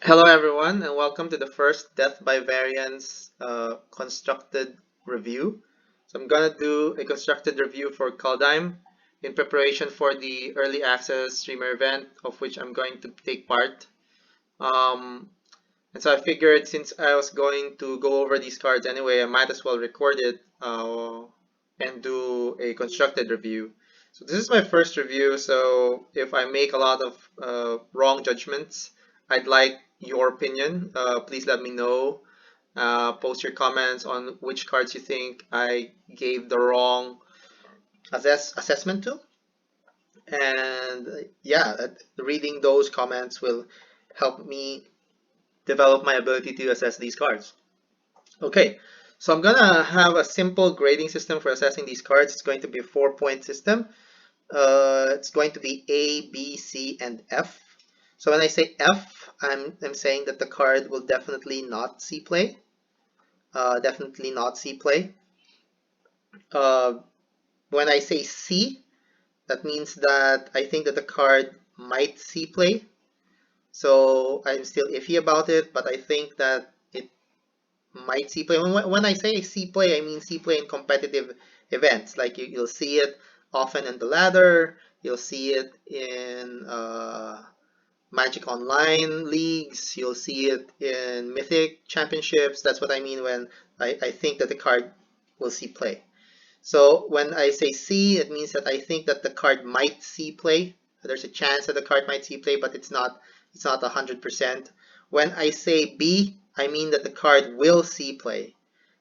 Hello everyone and welcome to the first Death by Variance constructed review. So I'm gonna do a constructed review for Kaldheim in preparation for the early access streamer event of which I'm going to take part. Um, and so I figured since I was going to go over these cards anyway, I might as well record it and do a constructed review. So this is my first review, so if I make a lot of wrong judgments, I'd like your opinion. Please let me know. Post your comments on which cards you think I gave the wrong assessment to. And yeah, reading those comments will help me develop my ability to assess these cards. Okay, so I'm gonna have a simple grading system for assessing these cards. It's going to be a 4-point system. It's going to be A, B, C, and F. So when I say F, I'm saying that the card will definitely not see play. Definitely not see play. Uh, when I say C, that means that I think that the card might see play. So I'm still iffy about it, but I think that it might see play. When I say see play, I mean see play in competitive events. Like you'll see it often in the ladder, you'll see it in Magic Online leagues, you'll see it in Mythic championships. That's what I mean when I think that the card will see play. So when I say see, it means that I think that the card might see play. There's a chance that the card might see play, but it's not 100%. When I say B, I mean that the card will see play.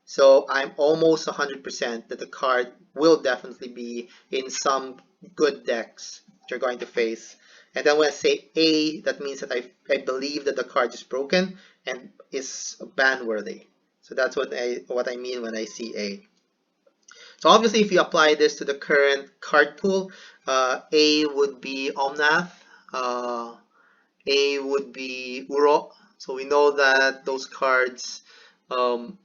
So I'm almost 100% that the card will definitely be in some good decks that you're going to face. And then when I say A, that means that I believe that the card is broken and is ban worthy. So that's what I mean when I see A. So obviously, if you apply this to the current card pool, A would be Omnath, uh, A would be Uro. So we know that those cards um,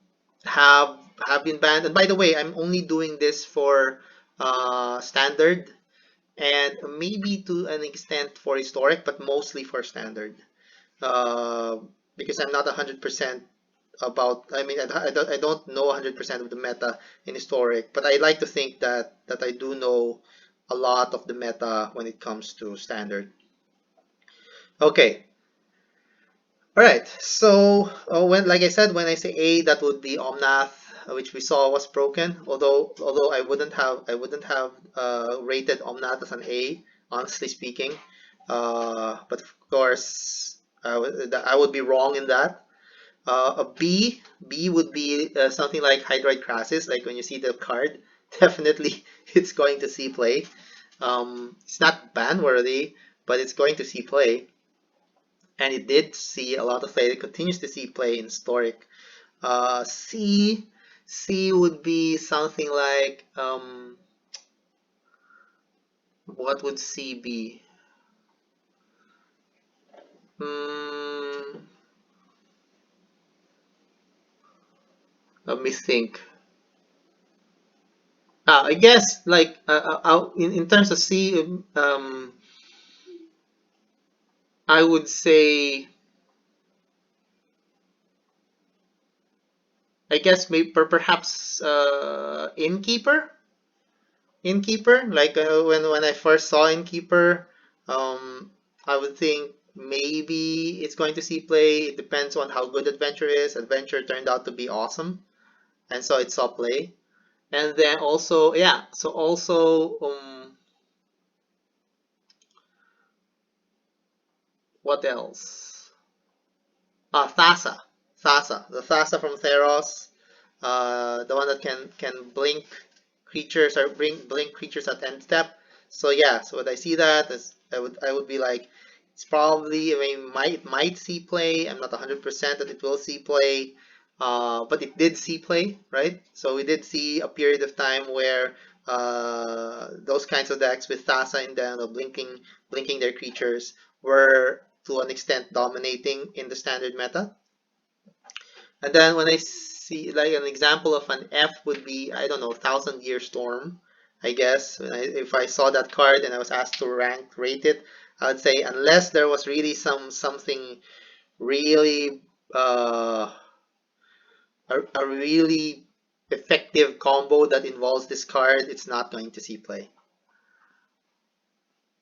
have have been banned. And by the way, I'm only doing this for standard and maybe to an extent for historic, but mostly for standard. Uh, because I'm not 100% about, I mean, I don't know 100% of the meta in historic, but I like to think that I do know a lot of the meta when it comes to standard. Okay, all right. So when, like I said, when I say A, that would be Omnath, which we saw was broken. Although I wouldn't have rated Omnath as an A, honestly speaking. But of course, I would be wrong in that. A B would be something like Hydroid Crassus. Like when you see the card, definitely it's going to see play. It's not ban worthy, but it's going to see play, and it did see a lot of play. It continues to see play in historic. C C would be something like what would C be? Hmm, let me think. I guess like in terms of C, I would say I guess maybe perhaps innkeeper. Like when I first saw innkeeper, um, I would think maybe it's going to see play. It depends on how good adventure is. Adventure turned out to be awesome, and so it saw play. And then also, yeah, so also, what else? Thassa, the Thassa from Theros, the one that can blink creatures or bring blink creatures at end step. So yeah, so when I see that, I would be like, it's probably, I mean, might see play. I'm not 100% that it will see play, but it did see play, right? So we did see a period of time where those kinds of decks with Thassa in them, or blinking their creatures, were to an extent dominating in the standard meta. And then when I see like an example of an F would be, I don't know, Thousand Year Storm, I guess. If I saw that card and I was asked to rate it, I would say unless there was really something really uh, a really effective combo that involves this card, it's not going to see play.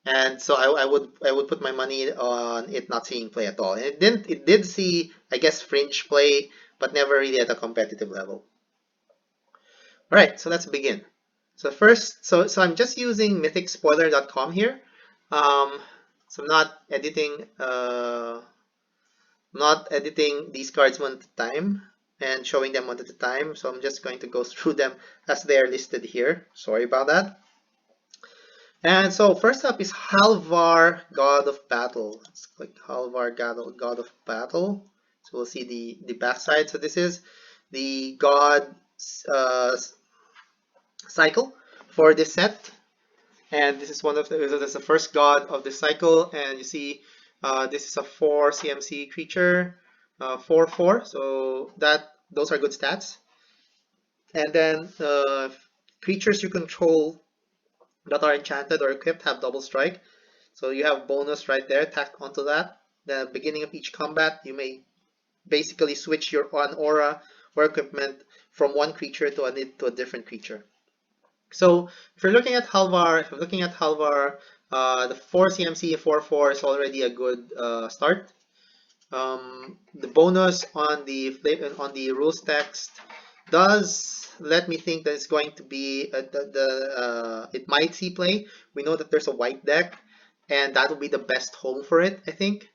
And so I would put my money on it not seeing play at all. And it did see, I guess, fringe play, but never really at a competitive level. All right, so let's begin. So first, so I'm just using mythicspoiler.com here. So I'm not editing these cards one at a time and showing them one at a time. So I'm just going to go through them as they are listed here. Sorry about that. And so first up is Halvar, God of Battle. Let's click Halvar, God of Battle. So we'll see the backside. So this is the God uh, cycle for this set. And this is this is the first God of the cycle. And you see this is a 4 CMC creature, 4/4. So those are good stats. And then creatures you control that are enchanted or equipped have double strike. So you have bonus right there tacked onto that. The beginning of each combat, you may basically switch your on aura or equipment from one creature to a different creature. So if you're looking at Halvar, the 4 CMC 4/4 is already a good start. The bonus on the rules text does let me think that it's going to be it might see play. We know that there's a white deck, and that will be the best home for it, I think.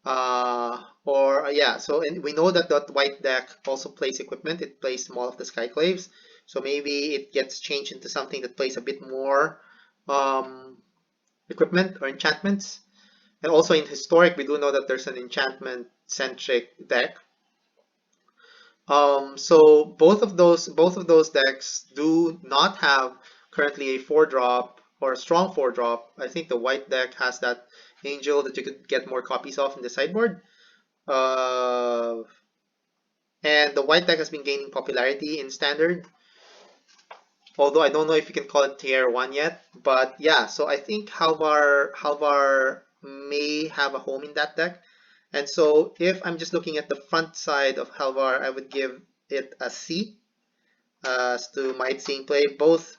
Or yeah, so and we know that that white deck also plays equipment. It plays Maul of the Skyclaves, so maybe it gets changed into something that plays a bit more um, equipment or enchantments. And also in Historic, we do know that there's an enchantment-centric deck. So both of those decks do not have currently a 4-drop or a strong 4-drop. I think the white deck has that angel that you could get more copies of in the sideboard. Uh, and the white deck has been gaining popularity in standard, although I don't know if you can call it tier 1 yet. But yeah, so I think Halvar may have a home in that deck. And so if I'm just looking at the front side of Halvar, I would give it a C as to might seeing play, both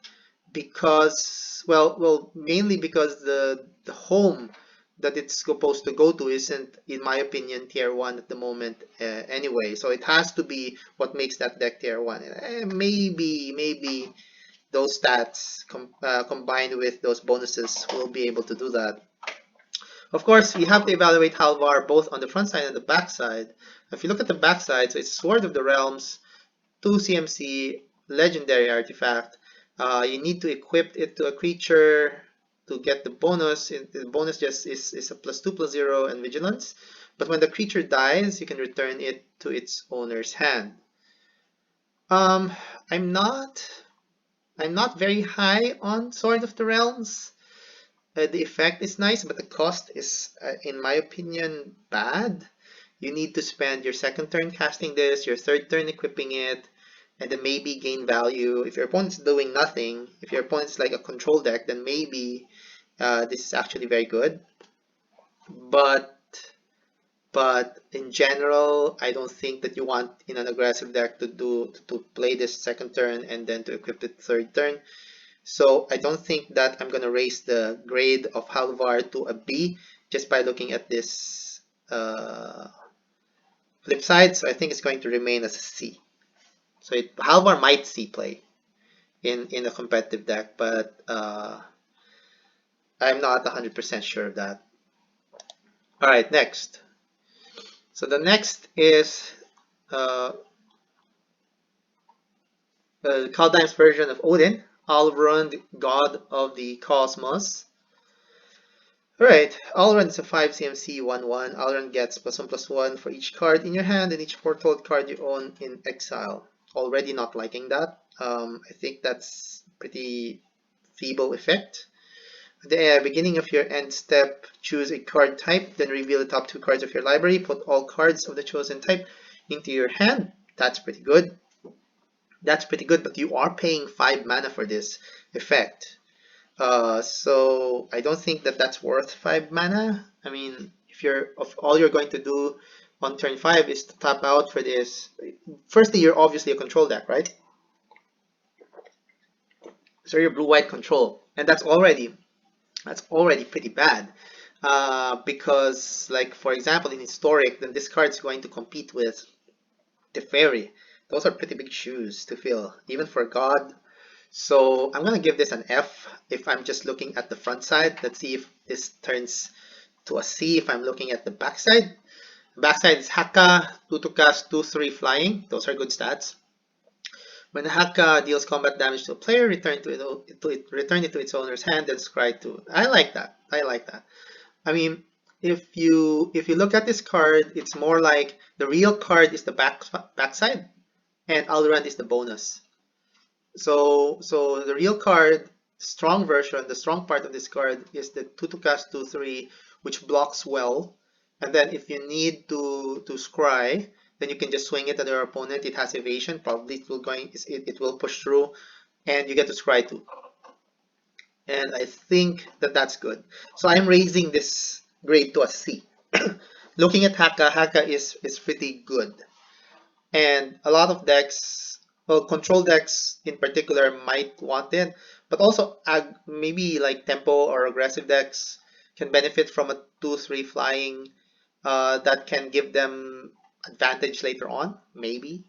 because, well, mainly because the home that it's supposed to go to isn't, in my opinion, tier 1 at the moment anyway. So it has to be what makes that deck tier 1. Maybe those stats combined with those bonuses will be able to do that. Of course, you have to evaluate Halvar both on the front side and the back side. If you look at the back side, so it's Sword of the Realms, 2 CMC, legendary artifact. You need to equip it to a creature to get the bonus. The bonus just is a +2/+0 and vigilance. But when the creature dies, you can return it to its owner's hand. Um, I'm not I'm not very high on Sword of the Realms. The effect is nice, but the cost is, in my opinion, bad. You need to spend your second turn casting this, your third turn equipping it, and then maybe gain value. If your opponent's doing nothing, if your opponent's like a control deck, then maybe this is actually very good. But in general, I don't think that you want in an aggressive deck to play this second turn and then to equip it third turn. So I don't think that I'm going to raise the grade of Halvar to a B just by looking at this flip side. So I think it's going to remain as a C. So Halvar might see play in a competitive deck, but I'm not 100% sure of that. All right, next. So the next is Kaldheim's version of Odin, Alrund, God of the Cosmos. Alright, Alrund is a 5 CMC 1/1. Alrund gets +1/+1 for each card in your hand and each portal card you own in exile. Already not liking that. I think that's pretty feeble effect. At the beginning of your end step, choose a card type, then reveal the top 2 cards of your library. Put all cards of the chosen type into your hand. That's pretty good. But you are paying 5 mana for this effect. So I don't think that that's worth 5 mana. I mean, if all you're going to do on turn 5 is to tap out for this. Firstly, you're obviously a control deck, right? So you're blue-white control, and that's already pretty bad. Because, like, for example, in Historic, then this card's going to compete with the Fairy. Those are pretty big shoes to fill, even for God. So I'm gonna give this an F if I'm just looking at the front side. Let's see if this turns to a C if I'm looking at the back side. Backside is Haka, 2 to cast, 2/3 flying. Those are good stats. When Haka deals combat damage to a player, return it to its owner's hand and scry 2. I like that. I like that. I mean, if you look at this card, it's more like the real card is the backside, and Alrand is the bonus. So the real card, strong version, the strong part of this card is the 2 to cast 2/3, which blocks well. And then if you need to scry, then you can just swing it at your opponent. It has evasion. Probably it will push through, and you get to scry too. And I think that that's good. So I'm raising this grade to a C. Looking at Haka is pretty good. And a lot of decks, well, control decks in particular might want it, but also maybe like tempo or aggressive decks can benefit from a 2/3 flying that can give them advantage later on. Maybe,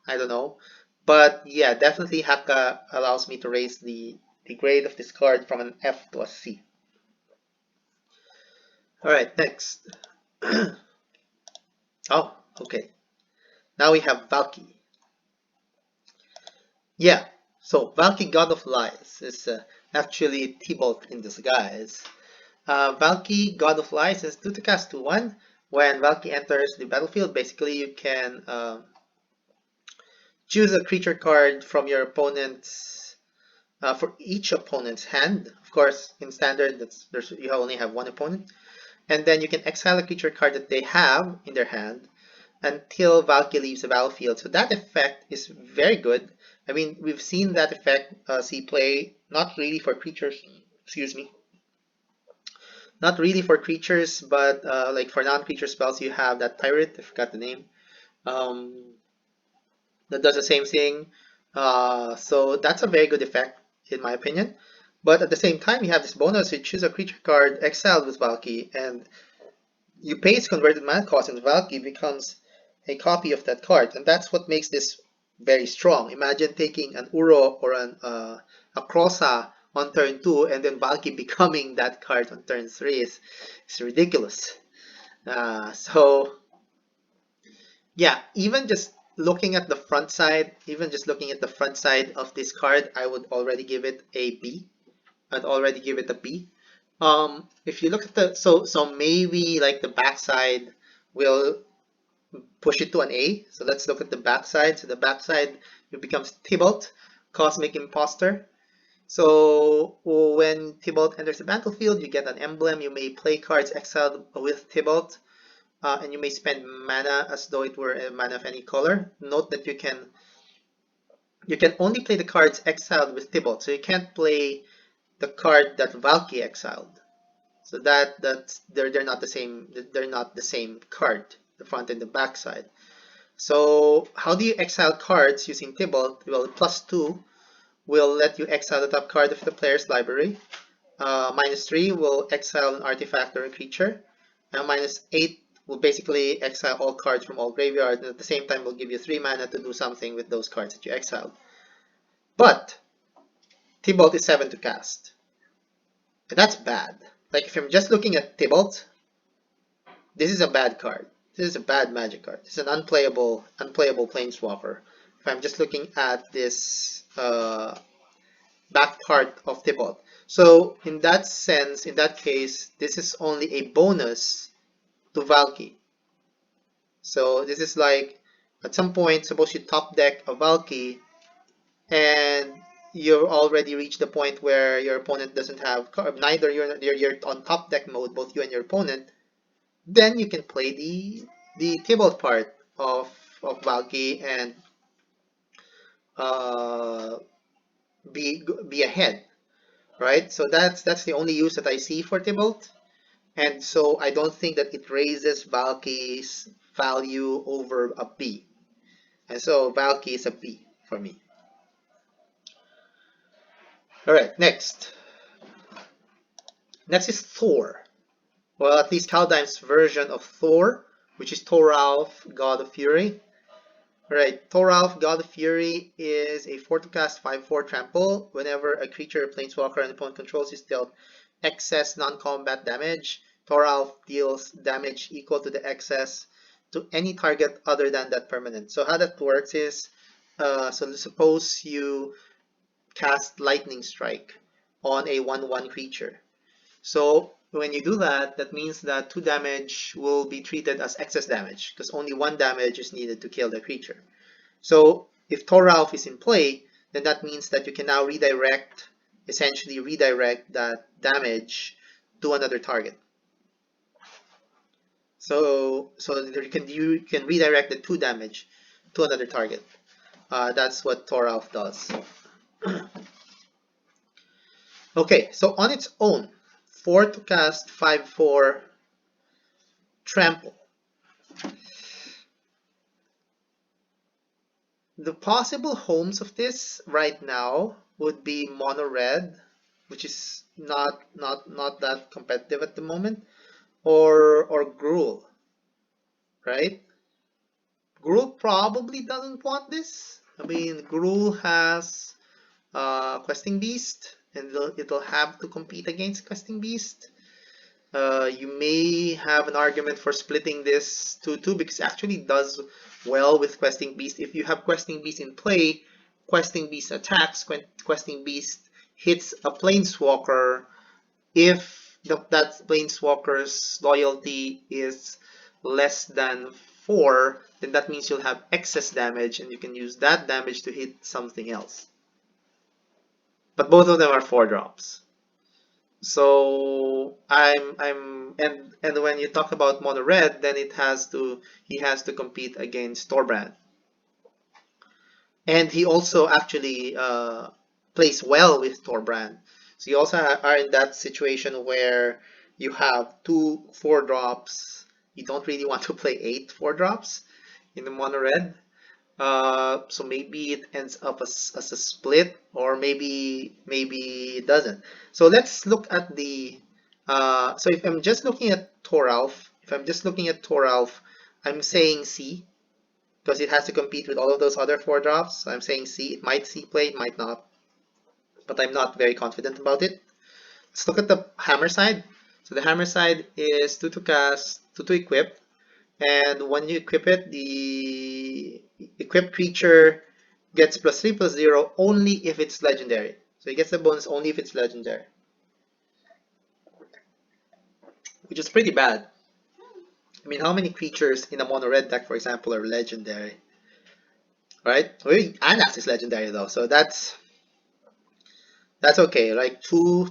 I don't know. But yeah, definitely Haka allows me to raise the grade of this card from an F to a C. All right, next. Oh, okay. Now we have Valky. Yeah, so Valky, God of Lies, is actually Tybalt in disguise. Valky, God of Lies, is 2 to cast 2/1. When Valky enters the battlefield, basically you can choose a creature card from your opponent's, for each opponent's hand. Of course, in standard, you only have one opponent. And then you can exile a creature card that they have in their hand until Valky leaves the battlefield. So that effect is very good. I mean, we've seen that effect see play, not really for creatures, excuse me, not really for creatures, but like for non-creature spells, you have that Pirate, I forgot the name, um, that does the same thing. So that's a very good effect, in my opinion. But at the same time, you have this bonus, you choose a creature card exiled with Valky, and you pay its converted mana cost, and Valky becomes a copy of that card. And that's what makes this very strong. Imagine taking an Uro or a Krosa on turn 2, and then Valky becoming that card on turn 3 is ridiculous. So yeah, even just looking at the front side of this card, I would already give it a B. I'd already give it a B. If you look at so maybe like the backside will push it to an A. So let's look at the backside. So the backside it becomes Tybalt, Cosmic Imposter. So when Tybalt enters the battlefield, you get an emblem. You may play cards exiled with Tybalt, and you may spend mana as though it were a mana of any color. Note that you can only play the cards exiled with Tybalt, so you can't play the card that Valky exiled. So that's they're not the same. They're not the same card, the front and the back side. So how do you exile cards using Tybalt? Well, +2 will let you exile the top card of the player's library. -3 will exile an artifact or a creature. And -8 will basically exile all cards from all graveyards, and at the same time will give you 3 mana to do something with those cards that you exiled. But Tybalt is 7 to cast. And that's bad. Like if I'm just looking at Tybalt, this is a bad card. This is a bad magic card. It's an unplayable planeswalker. If I'm just looking at this back part of Tybalt. So in that sense, in that case, this is only a bonus to Valky. So this is like at some point, suppose you top deck a Valky and you already reached the point where your opponent doesn't have neither you're on top deck mode, both you and your opponent, then you can play the Tybalt part of Valky and uh, be ahead, right? So that's the only use that I see for Tybalt. And so I don't think that it raises Valky's value over a B. And so Valky is a B for me. All right, next. Next is Thor. Well, at least Kaldheim's version of Thor, which is Thoralf, God of Fury. Alright, Thoralf, God of Fury is a 4 to cast 5/4 trample. Whenever a creature, planeswalker, and opponent controls is dealt excess non-combat damage, Thoralf deals damage equal to the excess to any target other than that permanent. So how that works is, so suppose you cast Lightning Strike on a 1/1 creature. So when you do that, that means that 2 damage will be treated as excess damage because only 1 damage is needed to kill the creature. So if Thoralf is in play, then that means that you can now essentially redirect that damage to another target. So you can redirect the 2 damage to another target. That's what Thoralf does. Okay, so on its own, 4 to cast 5/4 trample. The possible homes of this right now would be mono red, which is not that competitive at the moment, or Gruul, right? Gruul probably doesn't want this. I mean, Gruul has Questing Beast, and it'll have to compete against Questing Beast. You may have an argument for splitting this 2/2 because it actually does well with Questing Beast. If you have Questing Beast in play, Questing Beast attacks, Questing Beast hits a Planeswalker. If that Planeswalker's loyalty is less than 4, then that means you'll have excess damage and you can use that damage to hit something else. But both of them are 4-drops. So and when you talk about mono red, then he has to compete against Torbrand, and he also actually plays well with Torbrand. So you also are in that situation where you have 2 4-drops. You don't really want to play 8 4-drops in the mono red. So maybe it ends up as a split, or maybe it doesn't. So let's look at the. So if I'm just looking at Thoralf, I'm saying C because it has to compete with all of those other 4-drops. So I'm saying C. It might C play, it might not, but I'm not very confident about it. Let's look at the hammer side. So the hammer side is 2 to cast, 2 to equip. And when you equip it, the equipped creature gets +3/+0 only if it's legendary. So it gets the bonus only if it's legendary, which is pretty bad. I mean, how many creatures in a mono red deck, for example, are legendary? Right? Well, Anax is legendary though, so that's okay. Like so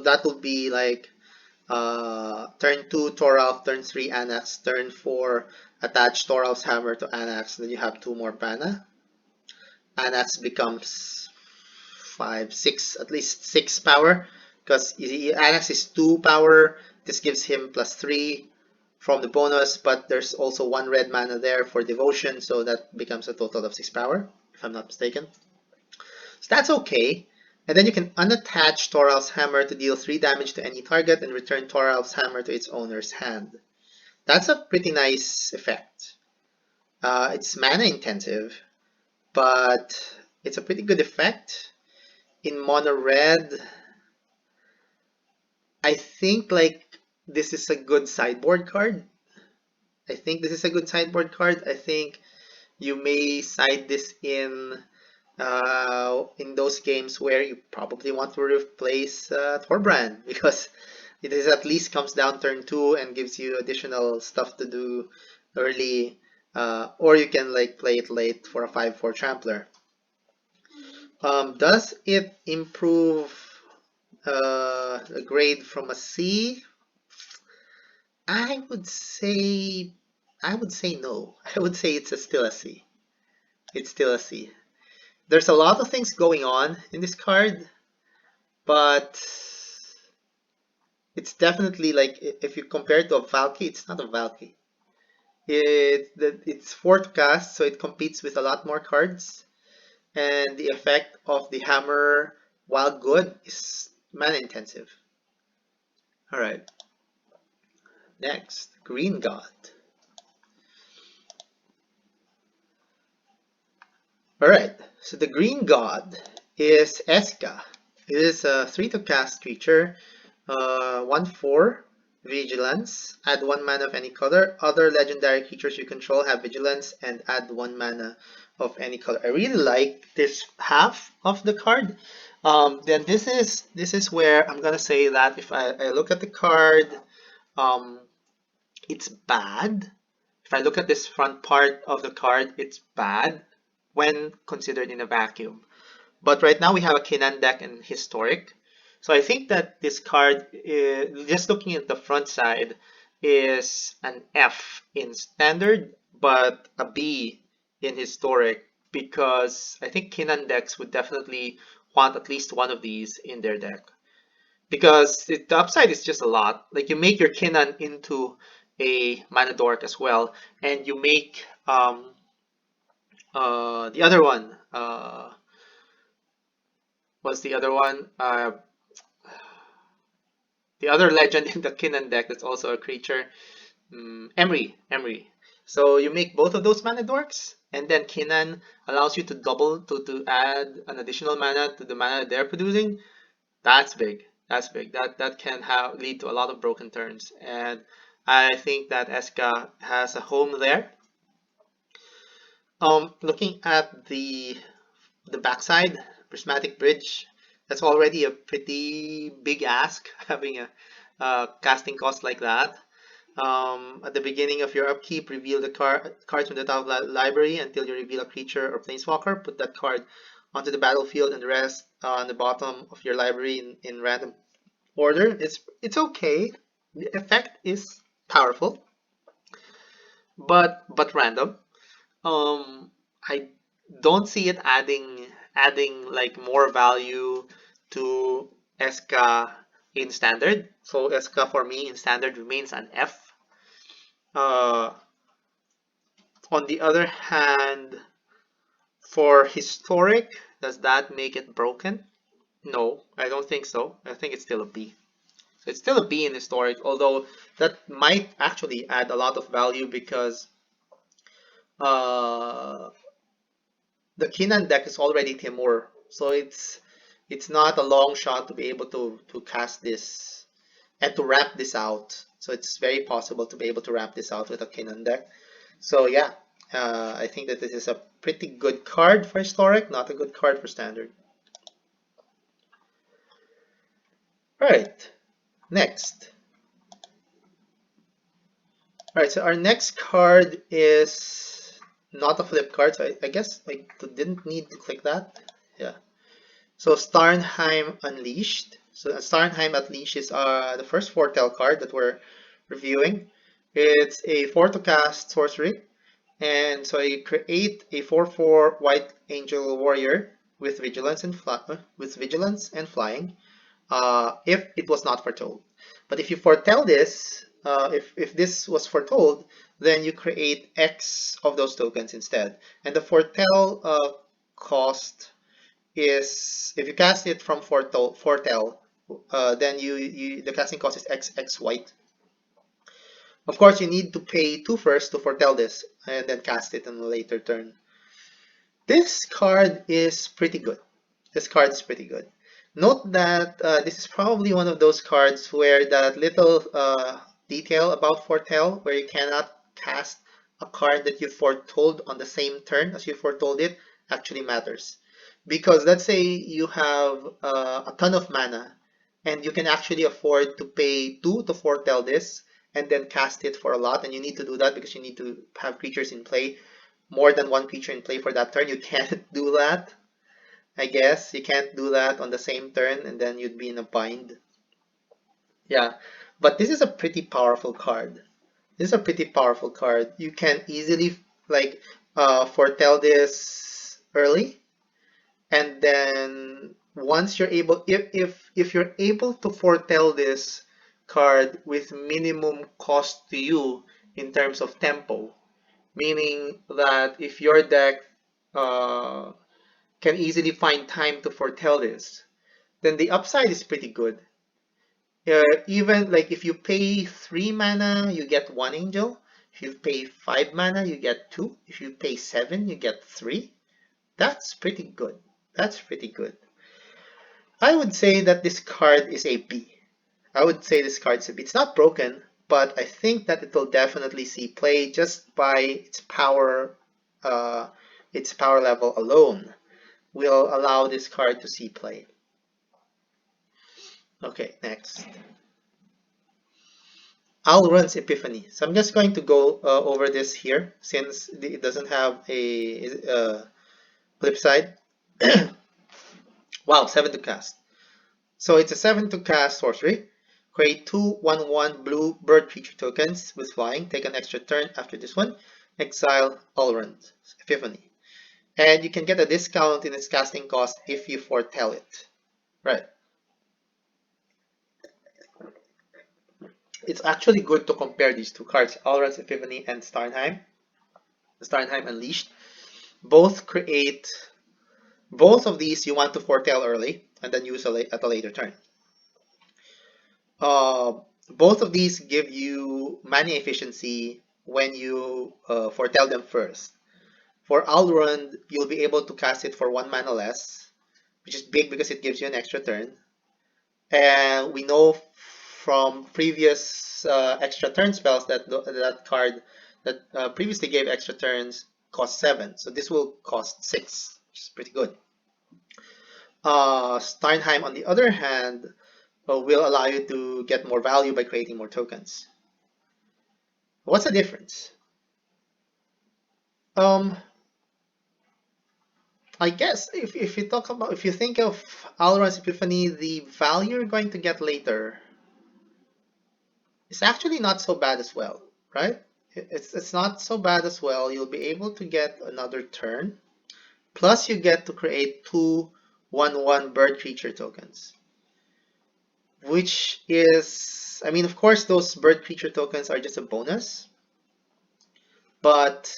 that would be like turn 2 Thoralf, turn 3 Anax, turn 4 attach Thoralf's hammer to Anax, and then you have 2 more mana. Anax becomes 5, 6, at least 6 power, because Anax is 2 power. This gives him +3 from the bonus, but there's also 1 red mana there for devotion, so that becomes a total of 6 power, if I'm not mistaken. So that's okay. And then you can unattach Thoralf's hammer to deal 3 damage to any target and return Thoralf's hammer to its owner's hand. That's a pretty nice effect. It's mana intensive, but it's a pretty good effect. In mono red, I think like this is a good sideboard card. I think you may side this in those games where you probably want to replace Torbrand because it is at least comes down turn 2 and gives you additional stuff to do early, or you can like play it late for a 5/4 trampler. Does it improve a grade from a C? I would say no. I would say it's still a C. It's still a C. There's a lot of things going on in this card, but it's definitely like if you compare it to a Valky, it's not a Valky. It's 4 to cast, so it competes with a lot more cards, and the effect of the hammer, while good, is mana intensive. All right, next, Green God. All right, so the Green God is Eska. It is a 3 to cast creature, 1/4 vigilance. Add 1 mana of any color. Other legendary creatures you control have vigilance and add 1 mana of any color. I really like this half of the card. Then this is where I'm gonna say that if I look at the card, um, it's bad. If I look at this front part of the card, it's bad when considered in a vacuum. But right now we have a Kinan deck and Historic. So I think that this card, just looking at the front side, is an F in Standard, but a B in Historic, because I think Kinan decks would definitely want at least one of these in their deck. Because the upside is just a lot. Like you make your Kinan into a mana dork as well, and you make the other one. What's the other one? The other legend in the Kinnan deck that's also a creature, Emery. So you make both of those mana dorks, and then Kinnan allows you to double to add an additional mana to the mana they're producing. That's big. That's big. That can lead to a lot of broken turns, and I think that Eska has a home there. Looking at the backside, Prismatic Bridge, that's already a pretty big ask, having a casting cost like that. At the beginning of your upkeep, reveal the cards from the top of the library until you reveal a creature or planeswalker. Put that card onto the battlefield and the rest on the bottom of your library in random order. It's okay. The effect is powerful, but random. I don't see it adding like more value to Eska in standard. So Eska for me in standard remains an F. Uh, on the other hand, for historic, does that make it broken? No, I don't think so. I think it's still a B. So it's still a B in historic, although that might actually add a lot of value because uh, the Kinan deck is already Timur, so it's not a long shot to be able to cast this and to wrap this out. So it's very possible to be able to wrap this out with a Kinan deck. So yeah, I think that this is a pretty good card for historic, not a good card for standard. All right, next. All right, so our next card is not a flip card. So I guess I didn't need to click that. Yeah. So Starnheim Unleashed. So Starnheim Unleashed is the first Foretell card that we're reviewing. It's a 4 to cast sorcery. And so you create a 4/4 white angel warrior with vigilance and flying. If it was not foretold. But if you foretell this, if this was foretold, then you create X of those tokens instead. And the foretell cost is, if you cast it from foretell, then the casting cost is X white. Of course, you need to pay 2 first to foretell this, and then cast it in a later turn. This card is pretty good. This card is pretty good. Note that this is probably one of those cards where that little detail about foretell, where you cannot cast a card that you foretold on the same turn as you foretold it, actually matters. Because let's say you have a ton of mana, and you can actually afford to pay 2 to foretell this, and then cast it for a lot, and you need to do that because you need to have creatures in play, more than one creature in play for that turn. You can't do that. I guess you can't do that on the same turn, and then you'd be in a bind. Yeah, but this is a pretty powerful card. This is a pretty powerful card. You can easily like foretell this early, and then once you're able, if you're able to foretell this card with minimum cost to you in terms of tempo, meaning that if your deck uh, can easily find time to foretell this, then the upside is pretty good. Even like if you pay 3 mana, you get 1 angel. If you pay 5 mana, you get 2. If you pay 7, you get 3. That's pretty good. That's pretty good. I would say that this card is a B. I would say this card's a B. It's not broken, but I think that it will definitely see play just by its power level alone will allow this card to see play. Okay, next. Alrund's Epiphany. So I'm just going to go over this here since it doesn't have a flip side. Wow, 7 to cast. So it's a 7 to cast sorcery. Create 2/1/1 blue bird creature tokens with flying. Take an extra turn after this one. Exile Alrund's Epiphany. And you can get a discount in its casting cost if you foretell it. Right. It's actually good to compare these two cards, Alrund's Epiphany and Starnheim Unleashed. Both of these you want to foretell early and then use at a later turn. Both of these give you mana efficiency when you foretell them first. For Alrund, you'll be able to cast it for 1 mana less, which is big because it gives you an extra turn. And we know from previous extra turn spells that that card that previously gave extra turns cost 7. So this will cost 6, which is pretty good. Starnheim, on the other hand, will allow you to get more value by creating more tokens. What's the difference? I guess if you think of Alrund's Epiphany, the value you're going to get later is actually not so bad as well, right? It's not so bad as well. You'll be able to get another turn. Plus you get to create 2/1/1 bird creature tokens. Which is, I mean, of course, those bird creature tokens are just a bonus, but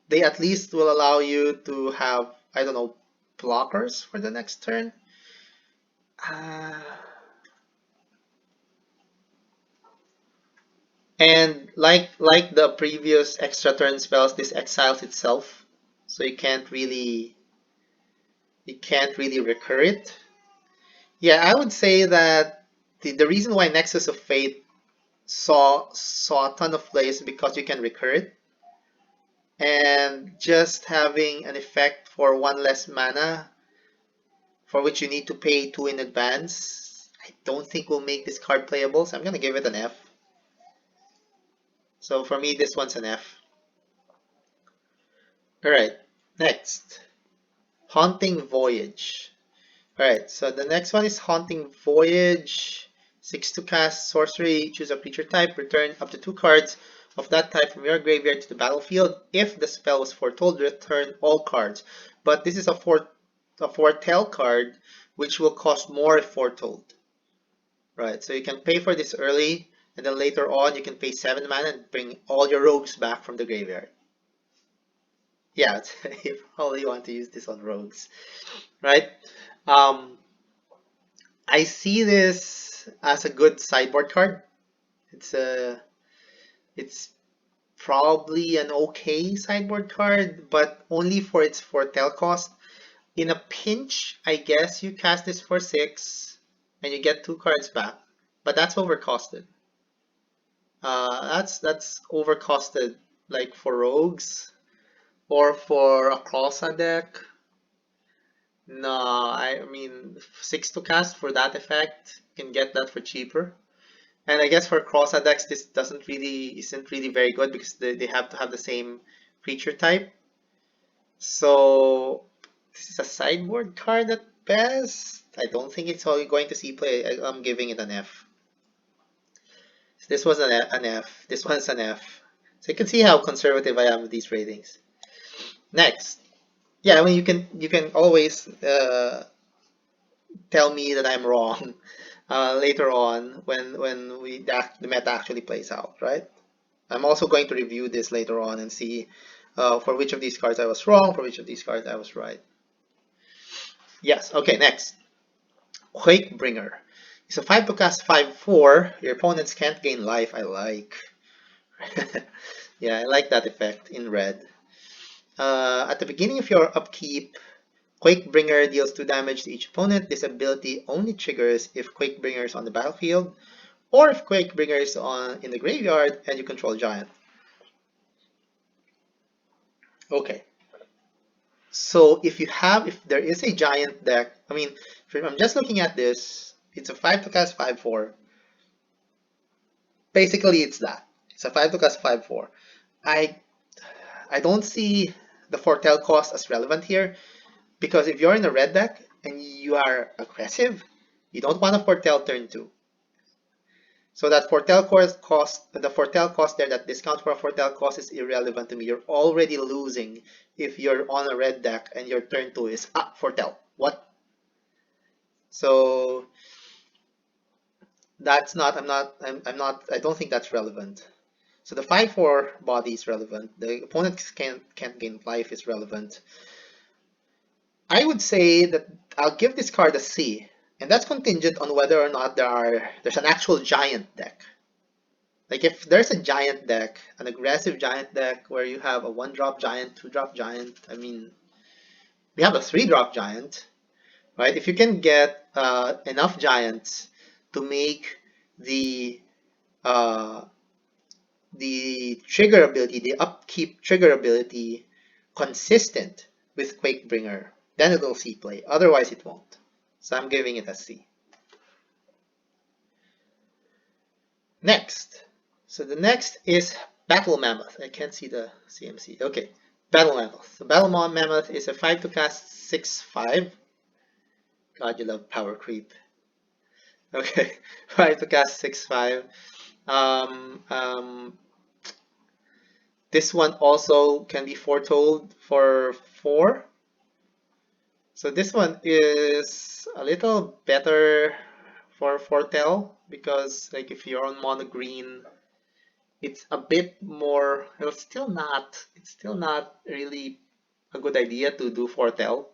they at least will allow you to have, I don't know, blockers for the next turn. And like the previous extra turn spells, this exiles itself, so you can't really recur it. Yeah, I would say that the reason why Nexus of Fate saw a ton of play is because you can recur it. And just having an effect for 1 less mana, for which you need to pay 2 in advance, I don't think will make this card playable, so I'm going to give it an F. So for me, this one's an F. Alright, next. Haunting Voyage. Alright, so the next one is Haunting Voyage. 6 to cast sorcery, choose a creature type, return up to 2 cards of that type from your graveyard to the battlefield. If the spell was foretold, return all cards. But this is a foretell card, which will cost more if foretold. Right, so you can pay for this early, and then later on you can pay 7 mana and bring all your rogues back from the graveyard. Yeah, you probably want to use this on rogues, right? I see this as a good sideboard card. It's probably an okay sideboard card, but only for its foretell cost. In a pinch, I guess you cast this for 6 and you get 2 cards back, but that's overcosted. That's overcosted, like for rogues or for a Klosa deck. No, I mean 6 to cast for that effect, you can get that for cheaper. And I guess for Klosa decks, this isn't really very good because they have to have the same creature type. So this is a sideboard card at best. I don't think it's all going to see play. I'm giving it an F. This was an F. This one's an F. So you can see how conservative I am with these ratings. Next. Yeah, I mean you can always tell me that I'm wrong. later on when the meta actually plays out, right? I'm also going to review this later on and see for which of these cards I was wrong, for which of these cards I was right. Yes, okay, next. Quakebringer. It's a 5 to cast 5/4. Your opponents can't gain life. I like. Yeah, I like that effect in red. At the beginning of your upkeep, Quakebringer deals 2 damage to each opponent. This ability only triggers if Quakebringer is on the battlefield, or if Quakebringer is in the graveyard and you control Giant. Okay. So if there is a Giant deck, I mean, if I'm just looking at this, it's a 5 to cast 5/4. Basically, it's that. It's a 5 to cast 5/4. I I don't see the Foretell cost as relevant here because if you're in a red deck and you are aggressive, you don't want to Foretell turn 2. So that the Foretell cost there, that discount for a Foretell cost is irrelevant to me. You're already losing if you're on a red deck and your turn 2 is Foretell. What? So that's not, I don't think that's relevant. So the 5/4 body is relevant. The opponent can't gain life is relevant. I would say that I'll give this card a C, and that's contingent on whether or not there's an actual giant deck. Like if there's a giant deck, an aggressive giant deck where you have a 1-drop giant, 2-drop giant, I mean, we have a 3-drop giant, right? If you can get enough giants to make uh, the trigger ability, the upkeep trigger ability consistent with Quakebringer, then it'll see play. Otherwise, it won't. So I'm giving it a C. Next. So the next is Battle Mammoth. I can't see the CMC. Okay. Battle Mammoth. So Battle Mammoth is a 5 to cast 6/5. God, you love power creep. Okay. 5 to cast 6/5. Um, um, this one also can be foretold for 4. So this one is a little better for foretell because like if you're on mono green, it's a bit more, it's still not really a good idea to do foretell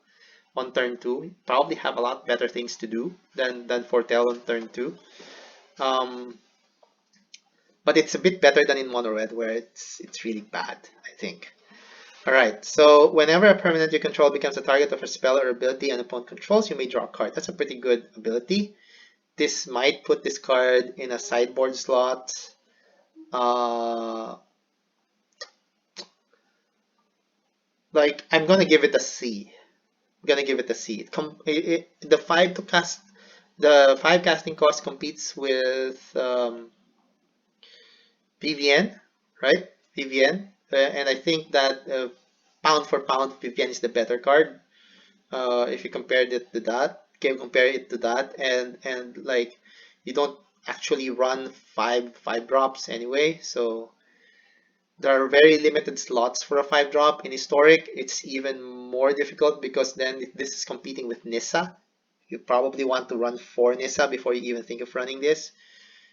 on turn 2. You probably have a lot better things to do than foretell on turn 2. Um, but it's a bit better than in mono red where it's really bad, I think. Alright, so whenever a permanent you control becomes the target of a spell or ability an opponent controls, you may draw a card. That's a pretty good ability. This might put this card in a sideboard slot. Like, I'm gonna give it a C. I'm gonna give it a C. The 5 to cast, the 5 casting cost competes with PVN, right? PVN. And I think that pound for pound, PVN is the better card. If you compared it to that, can compare it to that, and like you don't actually run five drops anyway, so there are very limited slots for a 5-drop. In historic, it's even more difficult because then this is competing with Nissa. You probably want to run 4 Nissa before you even think of running this.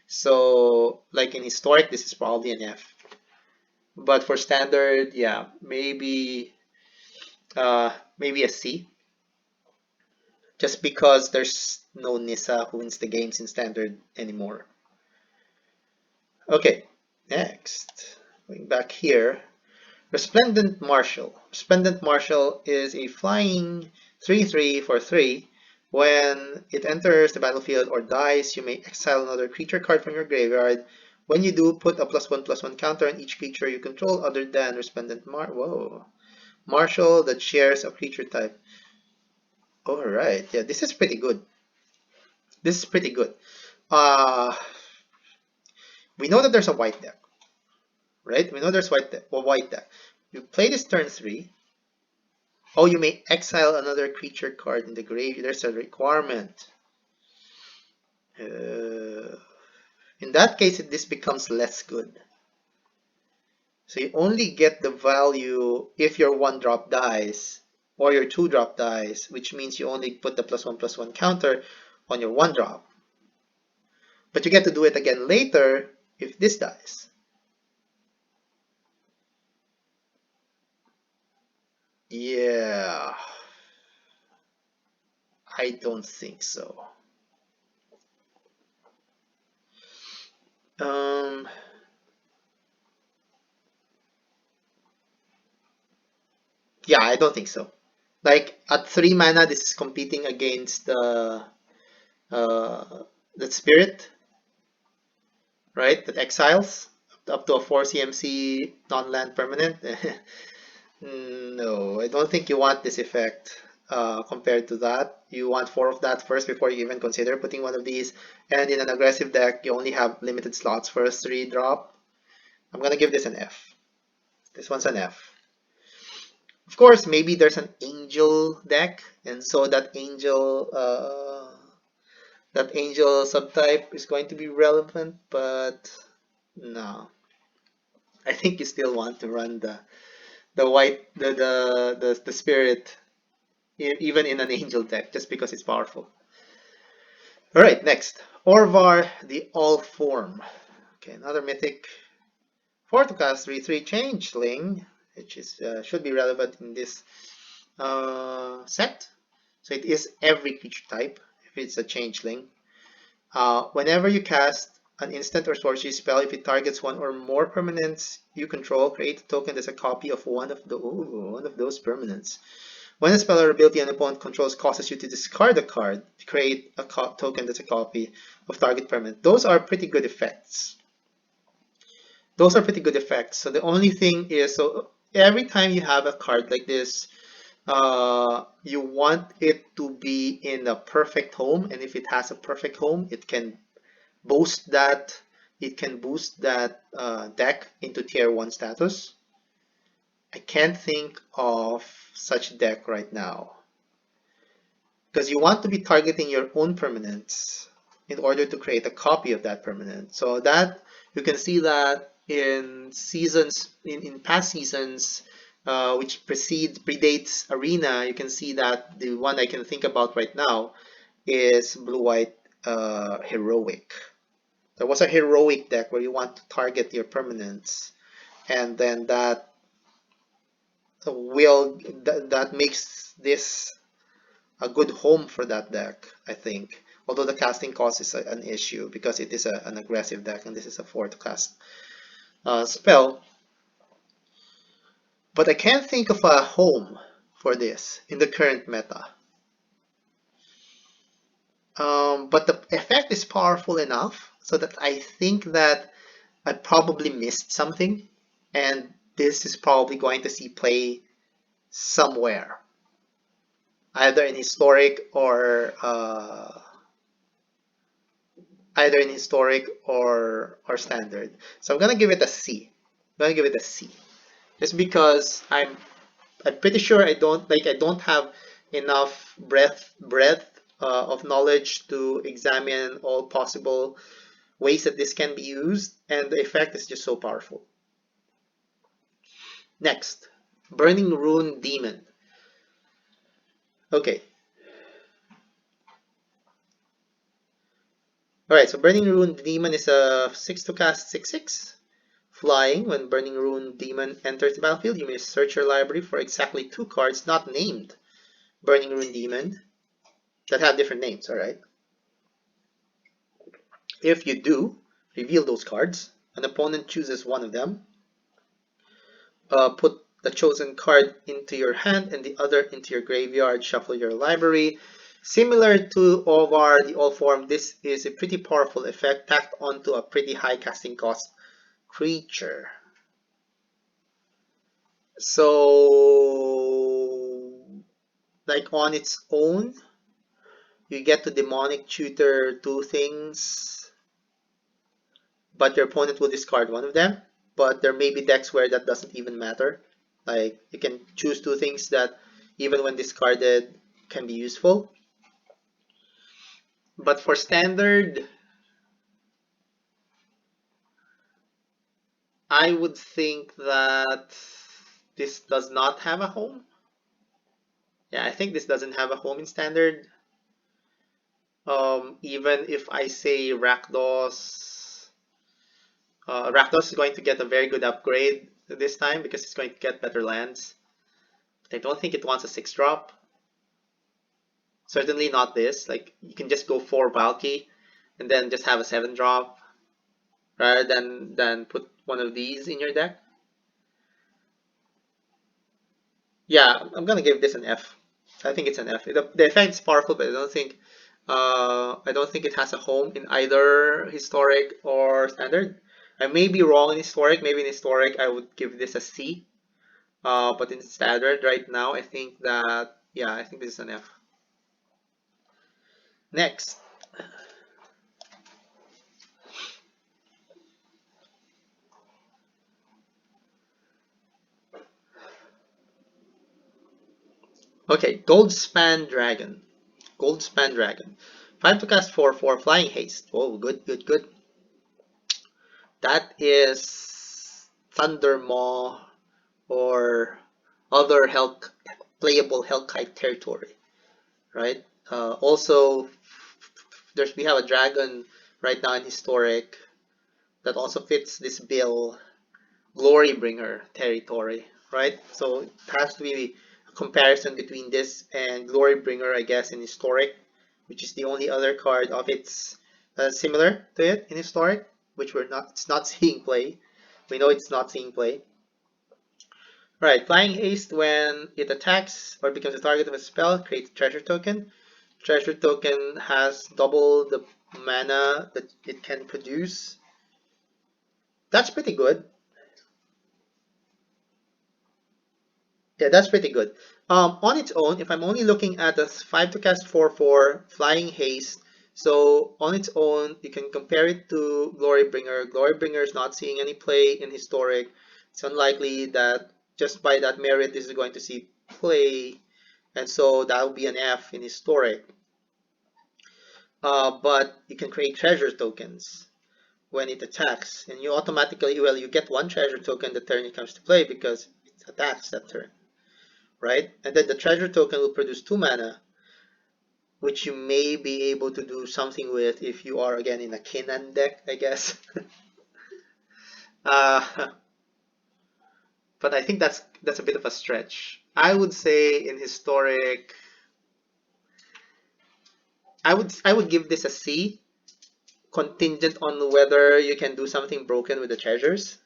So like in historic, this is probably an F. But for standard, yeah, maybe a C. Just because there's no Nissa who wins the games in standard anymore. Okay, next. Going back here. Resplendent Marshal. Resplendent Marshal is a flying 3/3 for 3. When it enters the battlefield or dies, you may exile another creature card from your graveyard. When you do, put a +1/+1 counter on each creature you control other than Resplendent Marshal that shares a creature type. Alright, yeah, this is pretty good. This is pretty good. We know that there's a white deck, right? We know there's a white deck. You play this turn 3. Oh, you may exile another creature card in the grave. There's a requirement. In that case, this becomes less good. So you only get the value if your 1-drop dies or your 2-drop dies, which means you only put the +1/+1 counter on your 1-drop. But you get to do it again later if this dies. Yeah, I don't think so. Um, yeah, I don't think so. Like at 3 mana, this is competing against uh, the spirit, right? That exiles up to a 4 CMC non-land permanent. No, I don't think you want this effect compared to that. You want 4 of that first before you even consider putting one of these. And in an aggressive deck, you only have limited slots for a 3-drop. I'm gonna give this an F. This one's an F. Of course, maybe there's an angel deck, and so that angel subtype is going to be relevant, but no. I think you still want to run the white the spirit even in an angel deck just because it's powerful. All right, next Orvar the All Form. Okay, another mythic 4 to cast 3/3 changeling, which is should be relevant in this set. So it is every creature type if it's a changeling. Whenever you cast an instant or sorcery spell, if it targets one or more permanents you control, create a token that's a copy of one of those permanents. When a spell or ability an opponent controls causes you to discard a card, create a token that's a copy of target permanent. Those are pretty good effects. Those are pretty good effects. So the only thing is, so every time you have a card like this, you want it to be in a perfect home, and if it has a perfect home, it can boost that. It can boost that deck into tier 1 status. I can't think of such deck right now because you want to be targeting your own permanents in order to create a copy of that permanent. So that you can see that in seasons, in past seasons, which predates Arena, you can see that the one I can think about right now is blue-white heroic. There was a heroic deck where you want to target your permanents, and then that makes this a good home for that deck, I think. Although the casting cost is an issue because it is an aggressive deck and this is a 4 to cast spell. But I can't think of a home for this in the current meta. But the effect is powerful enough so that I think that I probably missed something, and this is probably going to see play somewhere, either in historic or standard. So I'm gonna give it a C. I'm gonna give it a C, just because I'm pretty sure I don't have enough breadth of knowledge to examine all possible ways that this can be used, and the effect is just so powerful. Next, Burning Rune Demon. Okay. Alright, so Burning Rune Demon is a 6 to cast 6/6. Flying. When Burning Rune Demon enters the battlefield, you may search your library for exactly 2 cards not named Burning Rune Demon that have different names, alright? If you do, reveal those cards. An opponent chooses one of them. Put the chosen card into your hand and the other into your graveyard. Shuffle your library. Similar to Ovar, the All Form, this is a pretty powerful effect tacked onto a pretty high casting cost creature. So, like on its own, you get to demonic tutor 2 things, but your opponent will discard one of them. But there may be decks where that doesn't even matter. Like you can choose 2 things that even when discarded can be useful. But for standard, I would think that this does not have a home. Yeah, I think this doesn't have a home in standard. Even if I say Rakdos, Rakdos is going to get a very good upgrade this time because it's going to get better lands. But I don't think it wants a 6-drop. Certainly not this. Like, you can just go 4 bulky and then just have a 7-drop rather than put one of these in your deck. Yeah, I'm gonna give this an F. I think it's an F. The effect's powerful, but I don't think it has a home in either historic or standard. I may be wrong in historic. Maybe in historic I would give this a C. But in standard right now, I think that, yeah, I think this is an F. Next. Okay, Goldspan Dragon. Goldspan Dragon. 5 to cast 4/4 Flying Haste. Oh, good, good, good. That is Thundermaw or other playable Hellkite territory, right? Also, we have a dragon right now in historic that also fits this bill, Glorybringer territory, right? So it has to be a comparison between this and Glorybringer, I guess, in historic, which is the only other card of its similar to it in historic, which it's not seeing play. We know it's not seeing play. Right, Flying Haste, when it attacks or becomes the target of a spell, creates a treasure token. Treasure token has double the mana that it can produce. That's pretty good. Yeah, that's pretty good. On its own, if I'm only looking at the 5 to cast 4/4 Flying Haste, so on its own, you can compare it to Glorybringer. Glorybringer is not seeing any play in historic. It's unlikely that just by that merit this is going to see play, and so that will be an F in historic. But you can create treasure tokens when it attacks, and you automatically, well, you get 1 treasure token the turn it comes to play because it attacks that turn, right? And then the treasure token will produce 2 mana, which you may be able to do something with if you are again in a Kinnan deck, I guess. uh, but I think that's a bit of a stretch. I would say in historic, I would give this a C, contingent on whether you can do something broken with the treasures.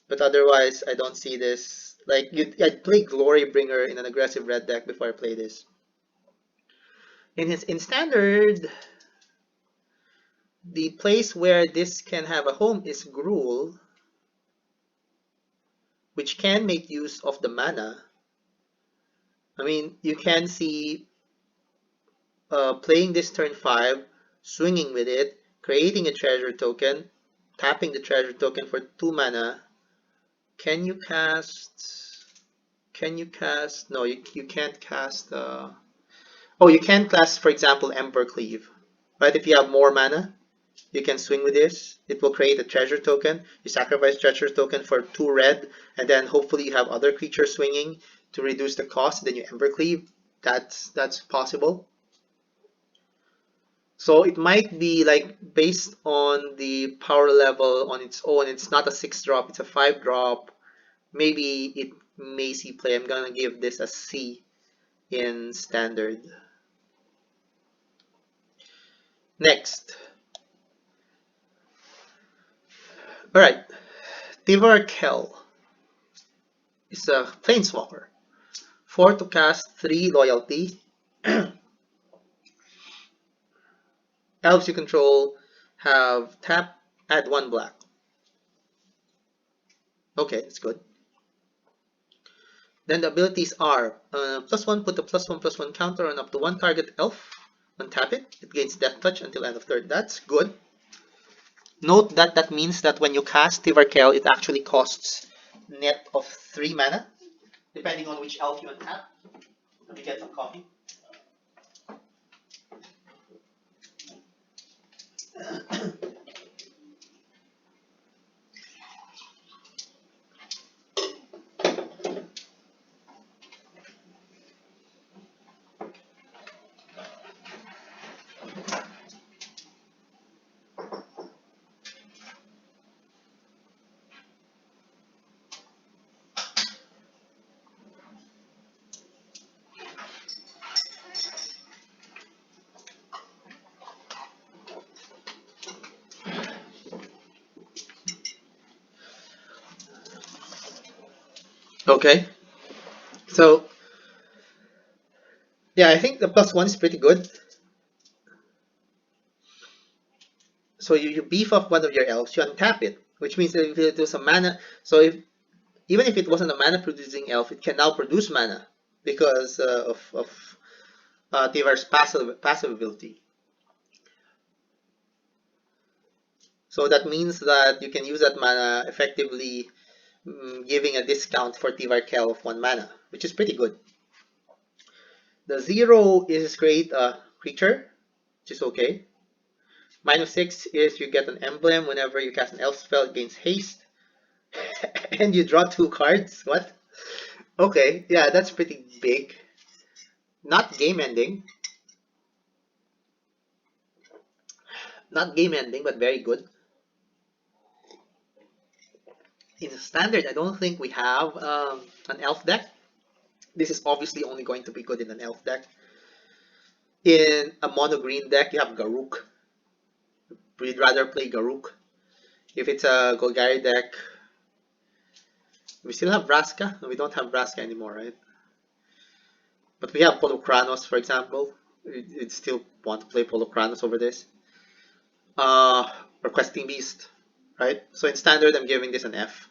But otherwise, I don't see this. Like, I'd play Glorybringer in an aggressive red deck before I play this. In standard, the place where this can have a home is Gruul, which can make use of the mana. I mean, you can see playing this turn 5, swinging with it, creating a treasure token, tapping the treasure token for 2 mana. Can you cast? Can you cast? No, you can't cast. Oh, you can cast, for example, Embercleave. Right? If you have more mana, you can swing with this. It will create a treasure token. You sacrifice treasure token for 2 red, and then hopefully you have other creatures swinging to reduce the cost. Then you Embercleave. That's possible. So it might be like based on the power level on its own. It's not a 6-drop. It's a 5-drop. Maybe it may see play. I'm gonna give this a C in standard. Next. Alright. Tivarkel is a planeswalker. 4 to cast, 3 loyalty. Elves you control have tap, add 1 black. Okay, that's good. Then the abilities are +1, put a +1/+1 counter on up to 1 target elf. Untap it. It gains death touch until end of turn. That's good. Note that that means that when you cast Tivarkel, it actually costs net of 3 mana, depending on which elf you untap. Let me get some coffee. Okay, so yeah, I think the +1 is pretty good. So you beef up one of your elves, you untap it, which means that if it was a mana, so if even if it wasn't a mana producing elf, it can now produce mana because of Tivar's passive ability. So that means that you can use that mana effectively, giving a discount for Tivar Kel of 1 mana, which is pretty good. The 0 is create a creature, which is okay. -6 is you get an emblem whenever you cast an elf spell, it gains haste. And you draw 2 cards. What? Okay, yeah, that's pretty big. Not game ending. Not game ending, but very good. In standard, I don't think we have an elf deck. This is obviously only going to be good in an elf deck. In a mono green deck, you have Garuk. We'd rather play Garuk. If it's a Golgari deck, we still have Vraska. No, we don't have Vraska anymore, right? But we have Polokranos, for example. You'd still want to play Polokranos over this. Uh, Requesting Beast, right? So in standard, I'm giving this an F.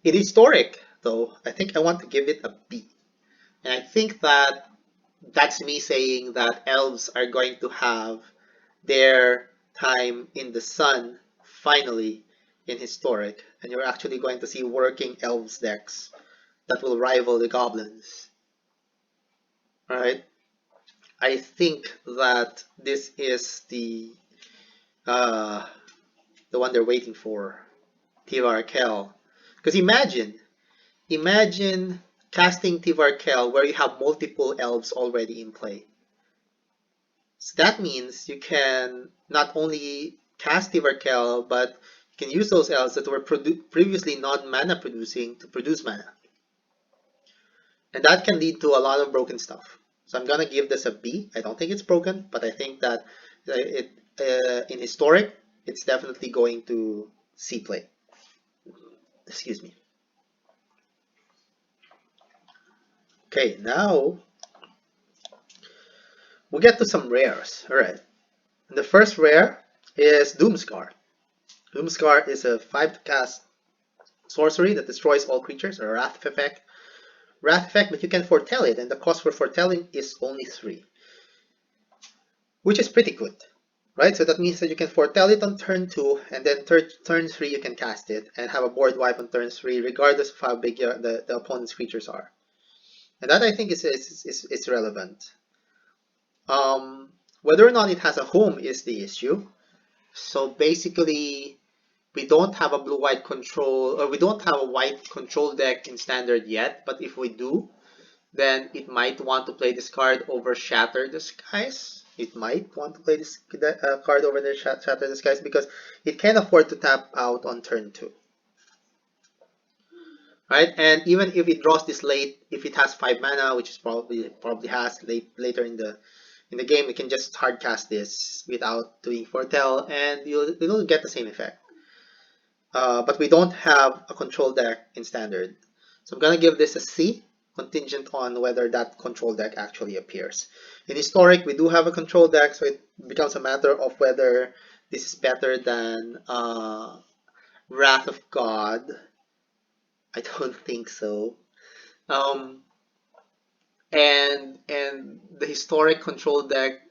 In historic, though, I think I want to give it a B. And I think that that's me saying that elves are going to have their time in the sun finally in historic, and you're actually going to see working elves decks that will rival the goblins. All right, I think that this is uh, the one they're waiting for, Tivar Kel. Because imagine casting Tivar Kel where you have multiple elves already in play. So that means you can not only cast Tivarkel, but you can use those elves that were previously non-mana producing to produce mana. And that can lead to a lot of broken stuff. So I'm gonna give this a B. I don't think it's broken, but I think that in historic, it's definitely going to see play. Excuse me. Okay, now we'll get to some rares. All right. The first rare is Doomscar. Doomscar is a 5 to cast sorcery that destroys all creatures, or Wrath effect. Wrath effect, but you can foretell it, and the cost for foretelling is only 3, which is pretty good, right? So that means that you can foretell it on turn 2, and then turn 3 you can cast it and have a board wipe on turn 3, regardless of how big the opponent's creatures are. And that I think is relevant. Whether or not it has a home is the issue. So basically, we don't have a blue-white control, or we don't have a white control deck in standard yet, but if we do, then it might want to play this card over Shatter the Skies. It might want to play this card over the Shatter the Skies because it can afford to tap out on turn 2. Right? And even if it draws this late, if it has 5 mana, which is probably has later in the game, it can just hard cast this without doing foretell, and you'll get the same effect. But we don't have a control deck in standard. So I'm going to give this a C, contingent on whether that control deck actually appears. In historic, we do have a control deck, so it becomes a matter of whether this is better than Wrath of God. I don't think so. Um, and the historic control deck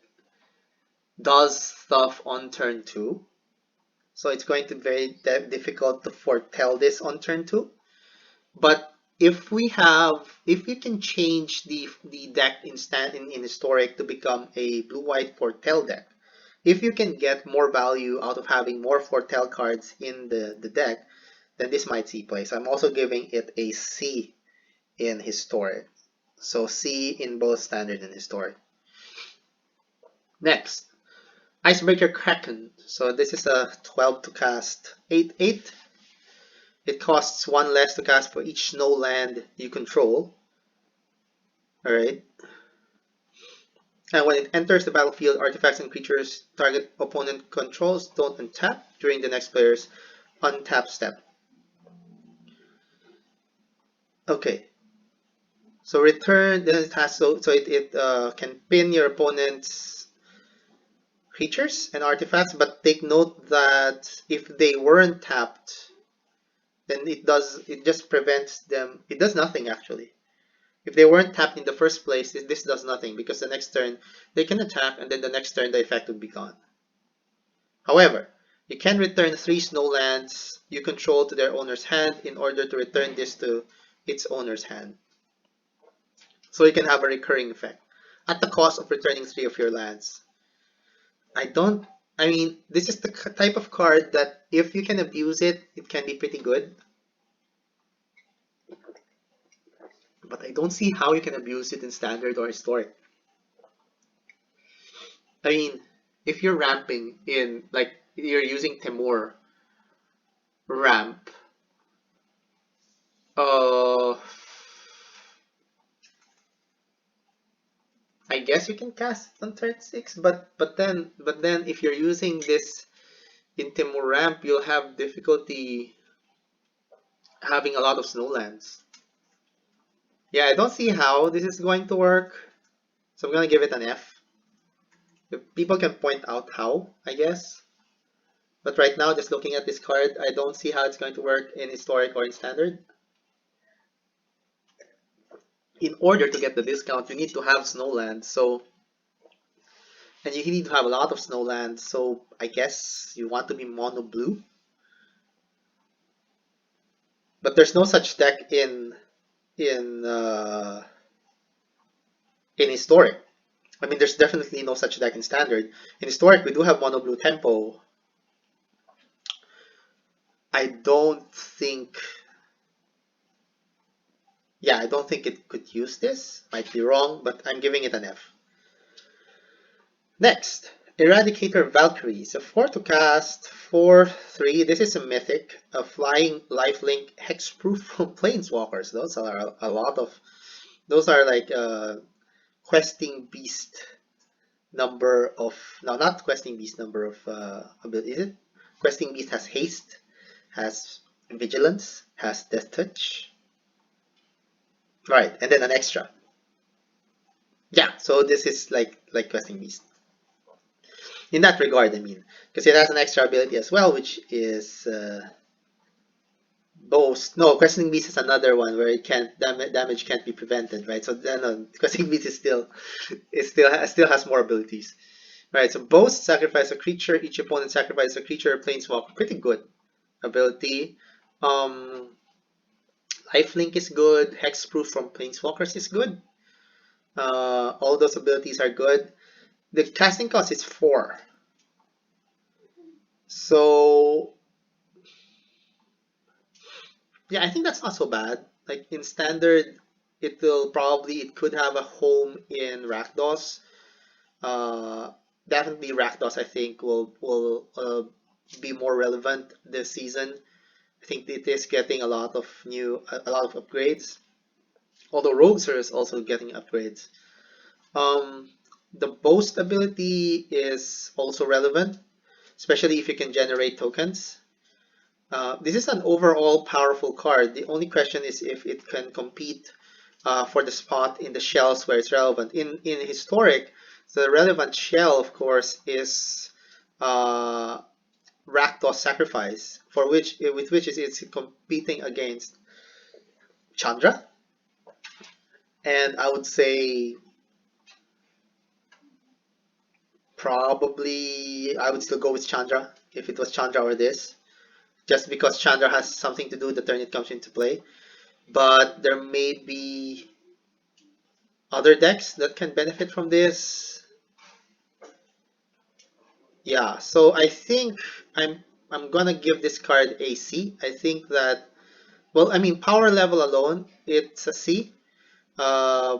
does stuff on turn 2. So it's going to be very difficult to foretell this on turn 2. But if we can change the deck in historic to become a blue-white foretell deck, if you can get more value out of having more foretell cards in the deck, then this might see play. So I'm also giving it a C in historic. So C in both standard and historic. Next, Icebreaker Kraken. So this is a 12 to cast 8/8. It costs 1 less to cast for each snow land you control. Alright. And when it enters the battlefield, artifacts and creatures target opponent controls don't untap during the next player's untap step. Okay, so return, then it has, so it can pin your opponent's creatures and artifacts, but take note that if they weren't tapped, then it just prevents them, it does nothing actually. If they weren't tapped in the first place, this does nothing because the next turn they can attack and then the next turn the effect would be gone. However, you can return 3 snowlands you control to their owner's hand in order to return this to its owner's hand. So you can have a recurring effect at the cost of returning 3 of your lands. I don't, I mean, this is the type of card that if you can abuse it, it can be pretty good. But I don't see how you can abuse it in standard or historic. I mean, if you're ramping in, like, you're using Temur ramp, uh, I guess you can cast on turn 6, but then if you're using this in Temur ramp, you'll have difficulty having a lot of snowlands. Yeah, I don't see how this is going to work, so I'm gonna give it an F. If people can point out how, I guess. But right now, just looking at this card, I don't see how it's going to work in historic or in standard. In order to get the discount, you need to have snowlands, and you need to have a lot of snowlands, so I guess you want to be mono blue. But there's no such deck in uh, in historic. I mean, there's definitely no such deck in standard. In historic, we do have mono blue tempo. I don't think, yeah, I don't think it could use this. Might be wrong, but I'm giving it an F. Next, Eradicator Valkyrie. It's a 4 to cast, 4/3. This is a mythic, a flying lifelink hexproof from Planeswalkers. Those are a lot of, those are like questing beast number of, no, not questing beast number of ability, is it? Questing beast has haste, has vigilance, has death touch. Right, and then an extra. Yeah, so this is like questing beast. In that regard, I mean, because it has an extra ability as well, which is boast. No, questioning beast is another one where it can't damage can't be prevented, right? So then questioning beast is still has more abilities, right? So boast, sacrifice a creature. Each opponent sacrifices a creature or planeswalker. Pretty good ability. Um, Lifelink is good. Hexproof from planeswalkers is good. All those abilities are good. The casting cost is 4. So yeah, I think that's not so bad. Like in standard, it could have a home in Rakdos. Uh, Definitely Rakdos I think will be more relevant this season. I think it is getting a lot of upgrades. Although Rogues is also getting upgrades. Um, the boast ability is also relevant, especially if you can generate tokens. This is an overall powerful card. The only question is if it can compete for the spot in the shells where it's relevant. In historic, the relevant shell, of course, is uh, Rakdos Sacrifice, with which it's competing against Chandra, and I would say probably I would still go with Chandra if it was Chandra or this, just because Chandra has something to do the turn it comes into play. But there may be other decks that can benefit from this. Yeah, so I think I'm gonna give this card a C. I think that, well, I mean, power level alone, it's a C, uh,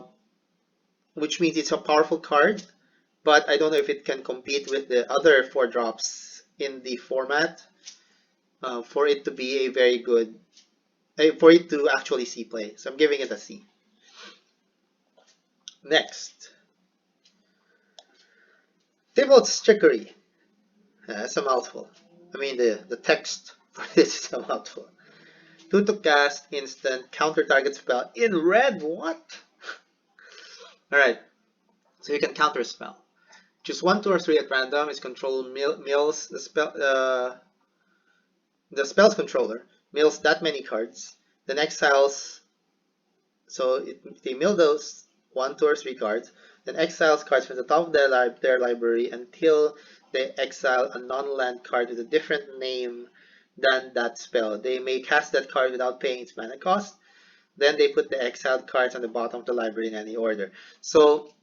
which means it's a powerful card, but I don't know if it can compete with the other 4 drops in the format for it to be a very good, for it to actually see play. So I'm giving it a C. Next, Thibaut's Trickery. That's a mouthful. I mean, the text for this is a mouthful. 2 to cast instant counter target spell in red. What? Alright, so you can counter spell. Choose 1, 2, or 3 at random. Its control mills the spell's controller mills that many cards. Then exiles, so they mill those 1, 2, or 3 cards. Then exiles cards from the top of their library until they exile a non-land card with a different name than that spell. They may cast that card without paying its mana cost. Then they put the exiled cards on the bottom of the library in any order. So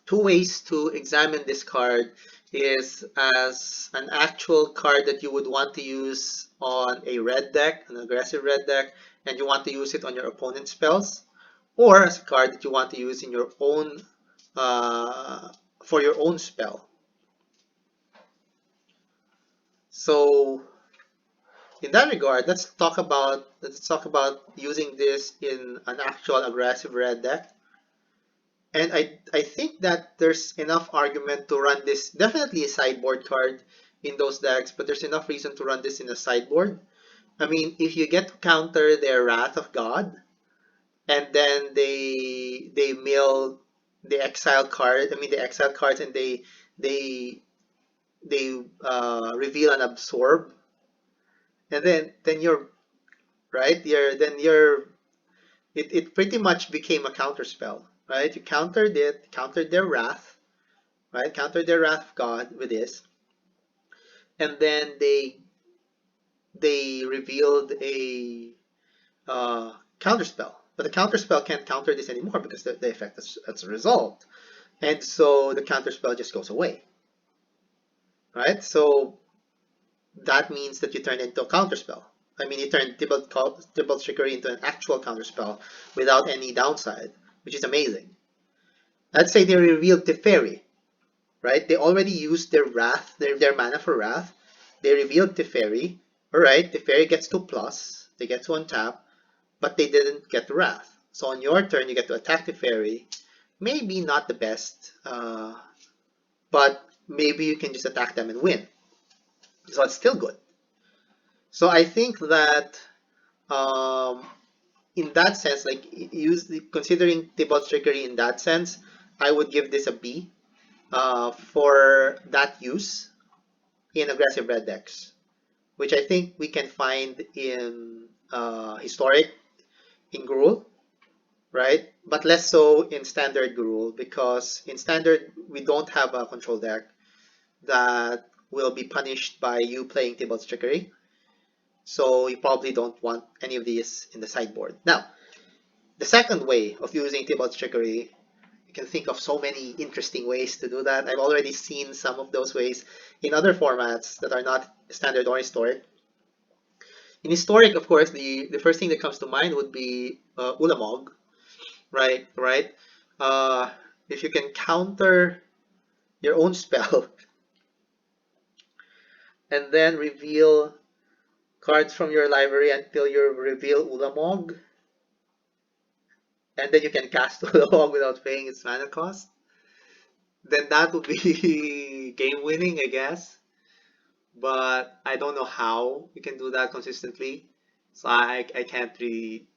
2 ways to examine this card is as an actual card that you would want to use on a red deck, an aggressive red deck, and you want to use it on your opponent's spells, or as a card that you want to use in your own for your own spell. So in that regard, let's talk about using this in an actual aggressive red deck. And I think that there's enough argument to run this, definitely a sideboard card in those decks, but there's enough reason to run this in a sideboard. I mean, if you get to counter their Wrath of God, and then they mill the exile card, the exile cards, and they reveal and absorb, and then you're right, it pretty much became a counter spell, right? You countered their wrath, right? Countered their wrath of God with this, and then they revealed a counter spell, but the counter spell can't counter this anymore because the effect is resolved, and so the counter spell just goes away, right? So that means that you turn it into a counter spell. I mean, you turn Tybalt's Trickery into an actual counter spell without any downside, which is amazing. Let's say they revealed Teferi, right? They already used their Wrath, their mana for Wrath. They revealed Teferi. Alright, Teferi gets 2+, they get to untap, but they didn't get the Wrath. So on your turn, you get to attack Teferi. Maybe not the best, but maybe you can just attack them and win. So it's still good. So I think that in that sense, like considering Tybalt's Trickery in that sense, I would give this a B for that use in aggressive red decks, which I think we can find in Historic, in Gruul, right? But less so in Standard Gruul, because in Standard we don't have a control deck that will be punished by you playing Tybalt's Trickery. So you probably don't want any of these in the sideboard. Now, the second way of using Tybalt's Trickery, you can think of so many interesting ways to do that. I've already seen some of those ways in other formats that are not Standard or Historic. In Historic, of course, the first thing that comes to mind would be Ulamog, right? If you can counter your own spell and then reveal cards from your library until you reveal Ulamog, and then you can cast Ulamog without paying its mana cost, then that would be game winning, I guess. But I don't know how you can do that consistently. So I can't really,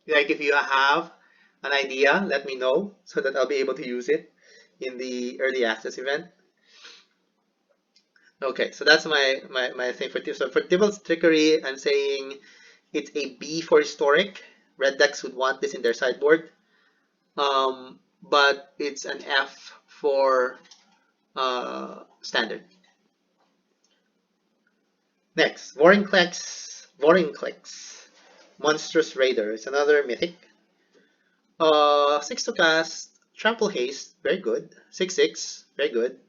like, if you have an idea, let me know so that I'll be able to use it in the early access event. Okay, so that's my thing for tips. So for Tybalt's Trickery, I'm saying it's a B for Historic. Red decks would want this in their sideboard. But it's an F for Standard. Next, Vorinclex, Monstrous Raider. It's another mythic. 6 to cast, Trample Haste, very good. 6/6, very good.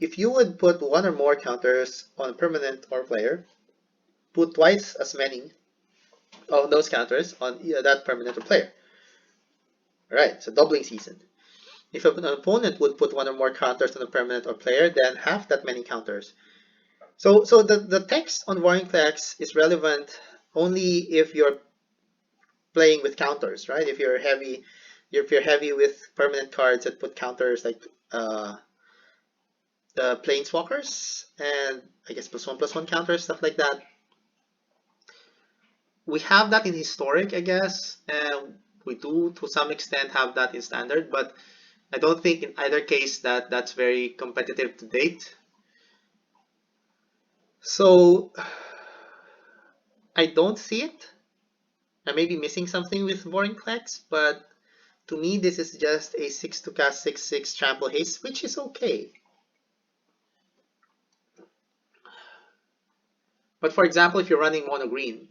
If you would put one or more counters on a permanent or player, put twice as many of those counters on that permanent or player. Alright, so doubling season. If an opponent would put one or more counters on a permanent or player, then half that many counters. So the text on Vorinclex is relevant only if you're playing with counters, right? If you're heavy with permanent cards that put counters like the Planeswalkers and I guess +1/+1 counters, stuff like that. we have that in historic, I guess, and we do to some extent have that in standard, but I don't think in either case that that's very competitive to date. So I don't see it. I may be missing something with Vorinclex, but to me this is just a 6 to cast 6/6 trample haste, which is okay. But for example, if you're running mono green,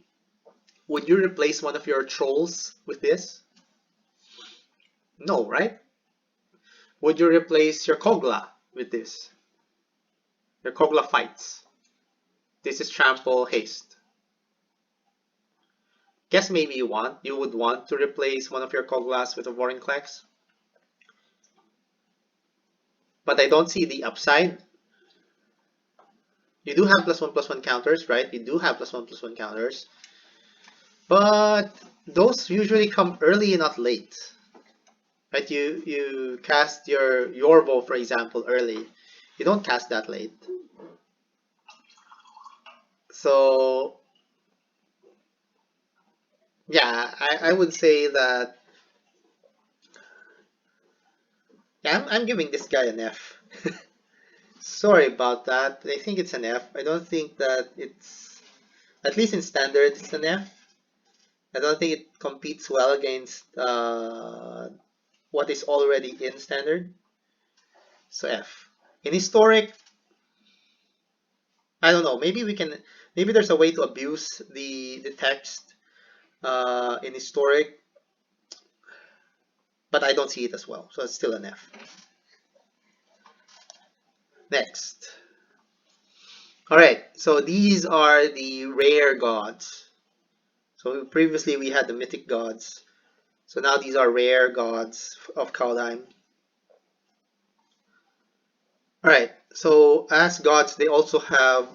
would you replace one of your trolls with this? No, right? Would you replace your Kogla with this? Your Kogla fights. This is trample haste. Guess maybe you would want to replace one of your Koglas with a Vorinclex. But I don't see the upside. You do have +1/+1 counters, right? You do have +1/+1 counters. But those usually come early and not late. Right? You cast your Yorvo, for example, early. You don't cast that late. So yeah, I would say that yeah, I'm giving this guy an F. Sorry about that. I think it's an F. I don't think that it's, at least in standard, it's an F. I don't think it competes well against what is already in standard. So F. In historic, I don't know. Maybe there's a way to abuse the text in historic, but I don't see it as well. So it's still an F. Next. All right. So these are the rare gods. So previously we had the mythic gods. So now these are rare gods of Kaldheim. Alright, so as gods, they also have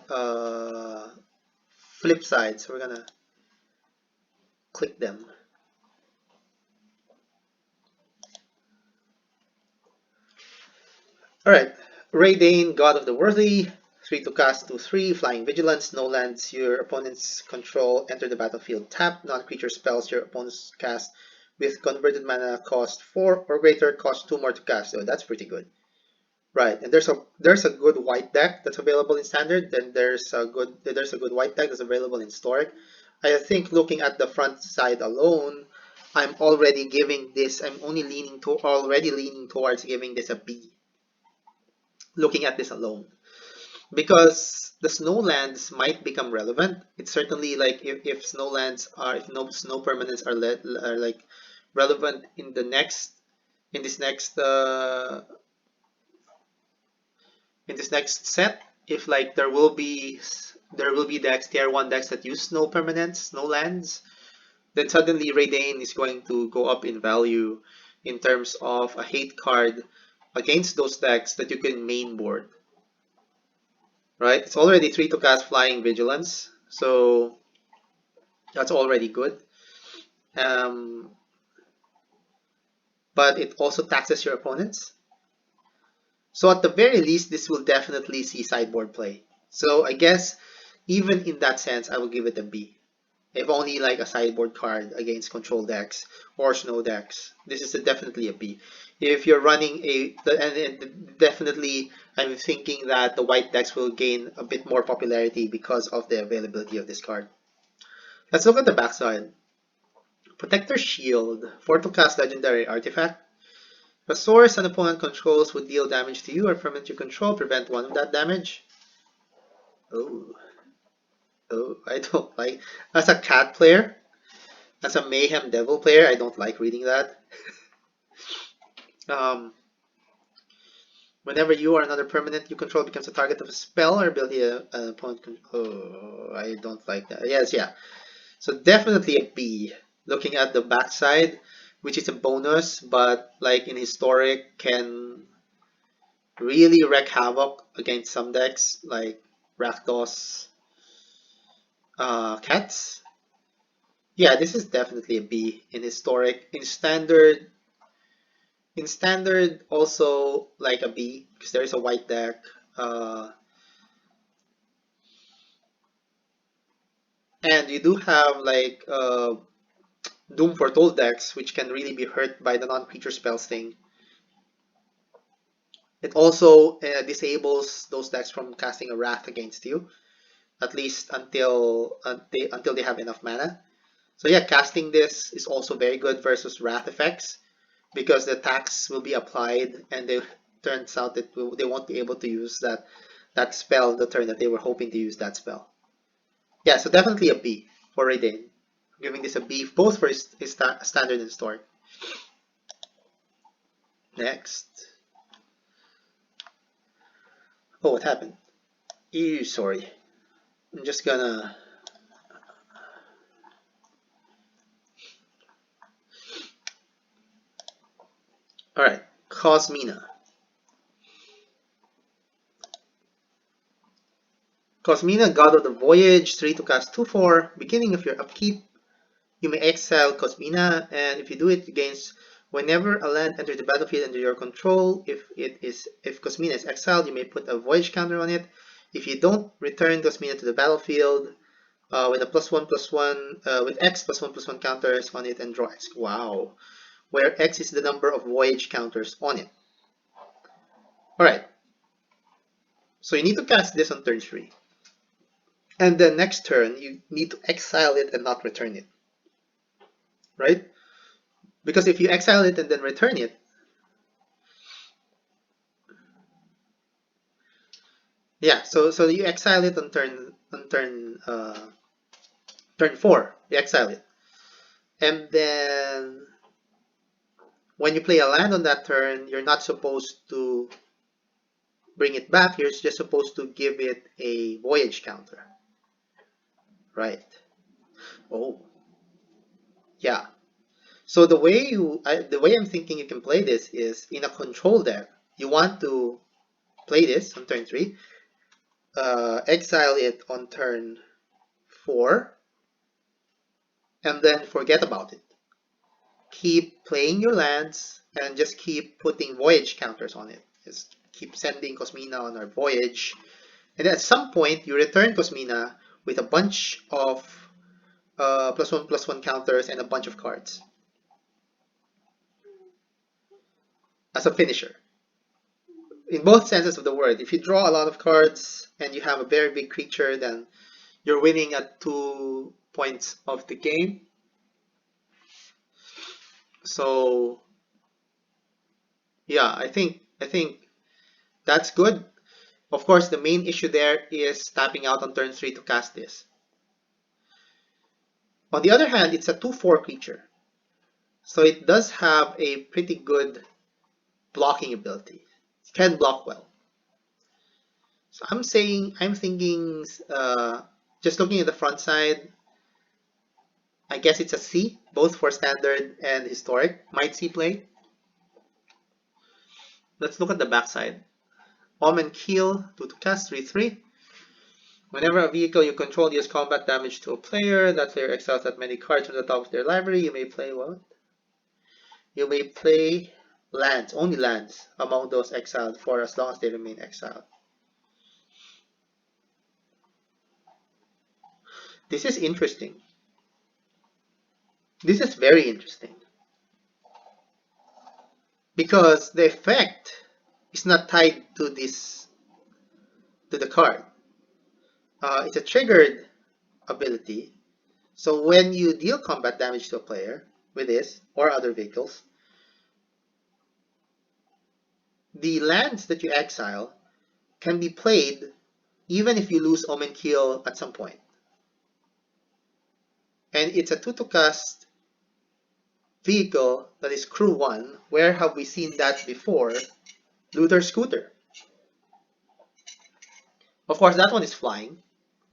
flip sides. So we're gonna click them. Alright, Raydane, God of the Worthy. 3 to cast 2/3, Flying Vigilance. No lands your opponent's control enter the battlefield tapped. Non-creature spells your opponent's cast with converted mana cost 4 or greater cost 2 more to cast. So that's pretty good. Right, and there's a good white deck that's available in standard. Then there's a good white deck that's available in historic. I think looking at the front side alone, I'm already giving this. I'm already leaning towards giving this a B. Looking at this alone, because the snowlands might become relevant. It's certainly like if snowlands are if no snow permanents are like relevant in this next set, if like there will be decks, tier 1 decks that use snow permanents, snow lands, then suddenly Raydane is going to go up in value in terms of a hate card against those decks that you can main board. Right? It's already 3 to cast Flying Vigilance, so that's already good. But it also taxes your opponents. So at the very least, this will definitely see sideboard play. So I guess even in that sense, I will give it a B. If only like a sideboard card against control decks or snow decks, this is definitely a B. If you're running and definitely I'm thinking that the white decks will gain a bit more popularity because of the availability of this card. Let's look at the backside. Protector Shield, 4 to cast legendary artifact. A source an opponent controls would deal damage to you or permanent you control, prevent 1 of that damage. Oh, I don't like. As a cat player, as a Mayhem Devil player, I don't like reading that. Um, Whenever you or another permanent you control becomes a target of a spell or ability an opponent can. Oh, I don't like that. Yes, yeah. So definitely a B. Looking at the backside, which is a bonus, but like in historic can really wreak havoc against some decks like Rakdos Cats. Yeah, this is definitely a B in historic. In standard also like a B because there is a white deck. And you do have like Doom Foretold decks, which can really be hurt by the non-creature spells thing. It also disables those decks from casting a Wrath against you, at least until they have enough mana. So yeah, casting this is also very good versus Wrath effects because the tax will be applied, and they turns out that they won't be able to use that spell the turn that they were hoping to use that spell. Yeah, so definitely a B for Raiden. Giving this a B both for his standard and historic. Next. Oh, what happened? Ew, sorry. I'm just gonna. Alright, Cosmina. Cosmina, God of the Voyage, 3 to cast 2/4. Beginning of your upkeep, you may exile Cosmina, and if you do it against whenever a land enters the battlefield under your control, if Cosmina is exiled, you may put a Voyage counter on it. If you don't, return Cosmina to the battlefield with a +1/+1 with X +1/+1 counters on it and draw X. Wow, where X is the number of Voyage counters on it. All right, so you need to cast this on turn 3. And then next turn, you need to exile it and not return it, right? Because if you exile it and then return it, yeah, so you exile it on turn 4, you exile it. And then when you play a land on that turn, you're not supposed to bring it back, you're just supposed to give it a Voyage counter. Right. Oh, yeah. So the way I'm thinking you can play this is in a control deck. You want to play this on turn 3, exile it on turn 4, and then forget about it. Keep playing your lands and just keep putting Voyage counters on it. Just keep sending Cosmina on our Voyage, and at some point you return Cosmina with a bunch of +1/+1 counters and a bunch of cards as a finisher. In both senses of the word, if you draw a lot of cards and you have a very big creature, then you're winning at 2 points of the game. So yeah, I think that's good. Of course, the main issue there is tapping out on turn 3 to cast this. On the other hand, it's a 2/4 creature, so it does have a pretty good blocking ability. It can block well. So I'm thinking, just looking at the front side, I guess it's a C, both for standard and historic. Might C play. Let's look at the back side. Omen Keel, 2 to cast, 3/3. Whenever a vehicle you control deals combat damage to a player, that player exiles that many cards from the top of their library. You may play what? You may play lands, only lands, among those exiled for as long as they remain exiled. This is interesting. This is very interesting. Because the effect is not tied to the card. It's a triggered ability. So when you deal combat damage to a player with this or other vehicles, the lands that you exile can be played even if you lose Omen Keel at some point. And it's a 2 to cast vehicle that is crew 1. Where have we seen that before? Luther Scooter. Of course, that one is flying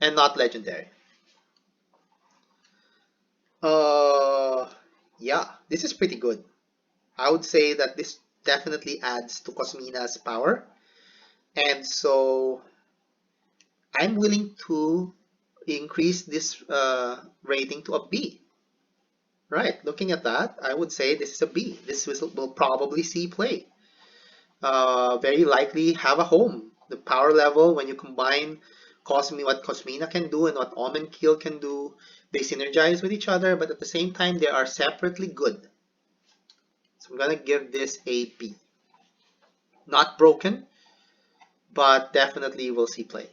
and not legendary. Yeah, this is pretty good. I would say that this definitely adds to Cosmina's power. And so I'm willing to increase this rating to a B. Right, looking at that, I would say this is a B. This will probably see play. Very likely have a home. The power level when you combine what Cosmina can do and what Omen Keel can do. They synergize with each other, but at the same time, they are separately good. So I'm gonna give this a B. Not broken, but definitely will see play.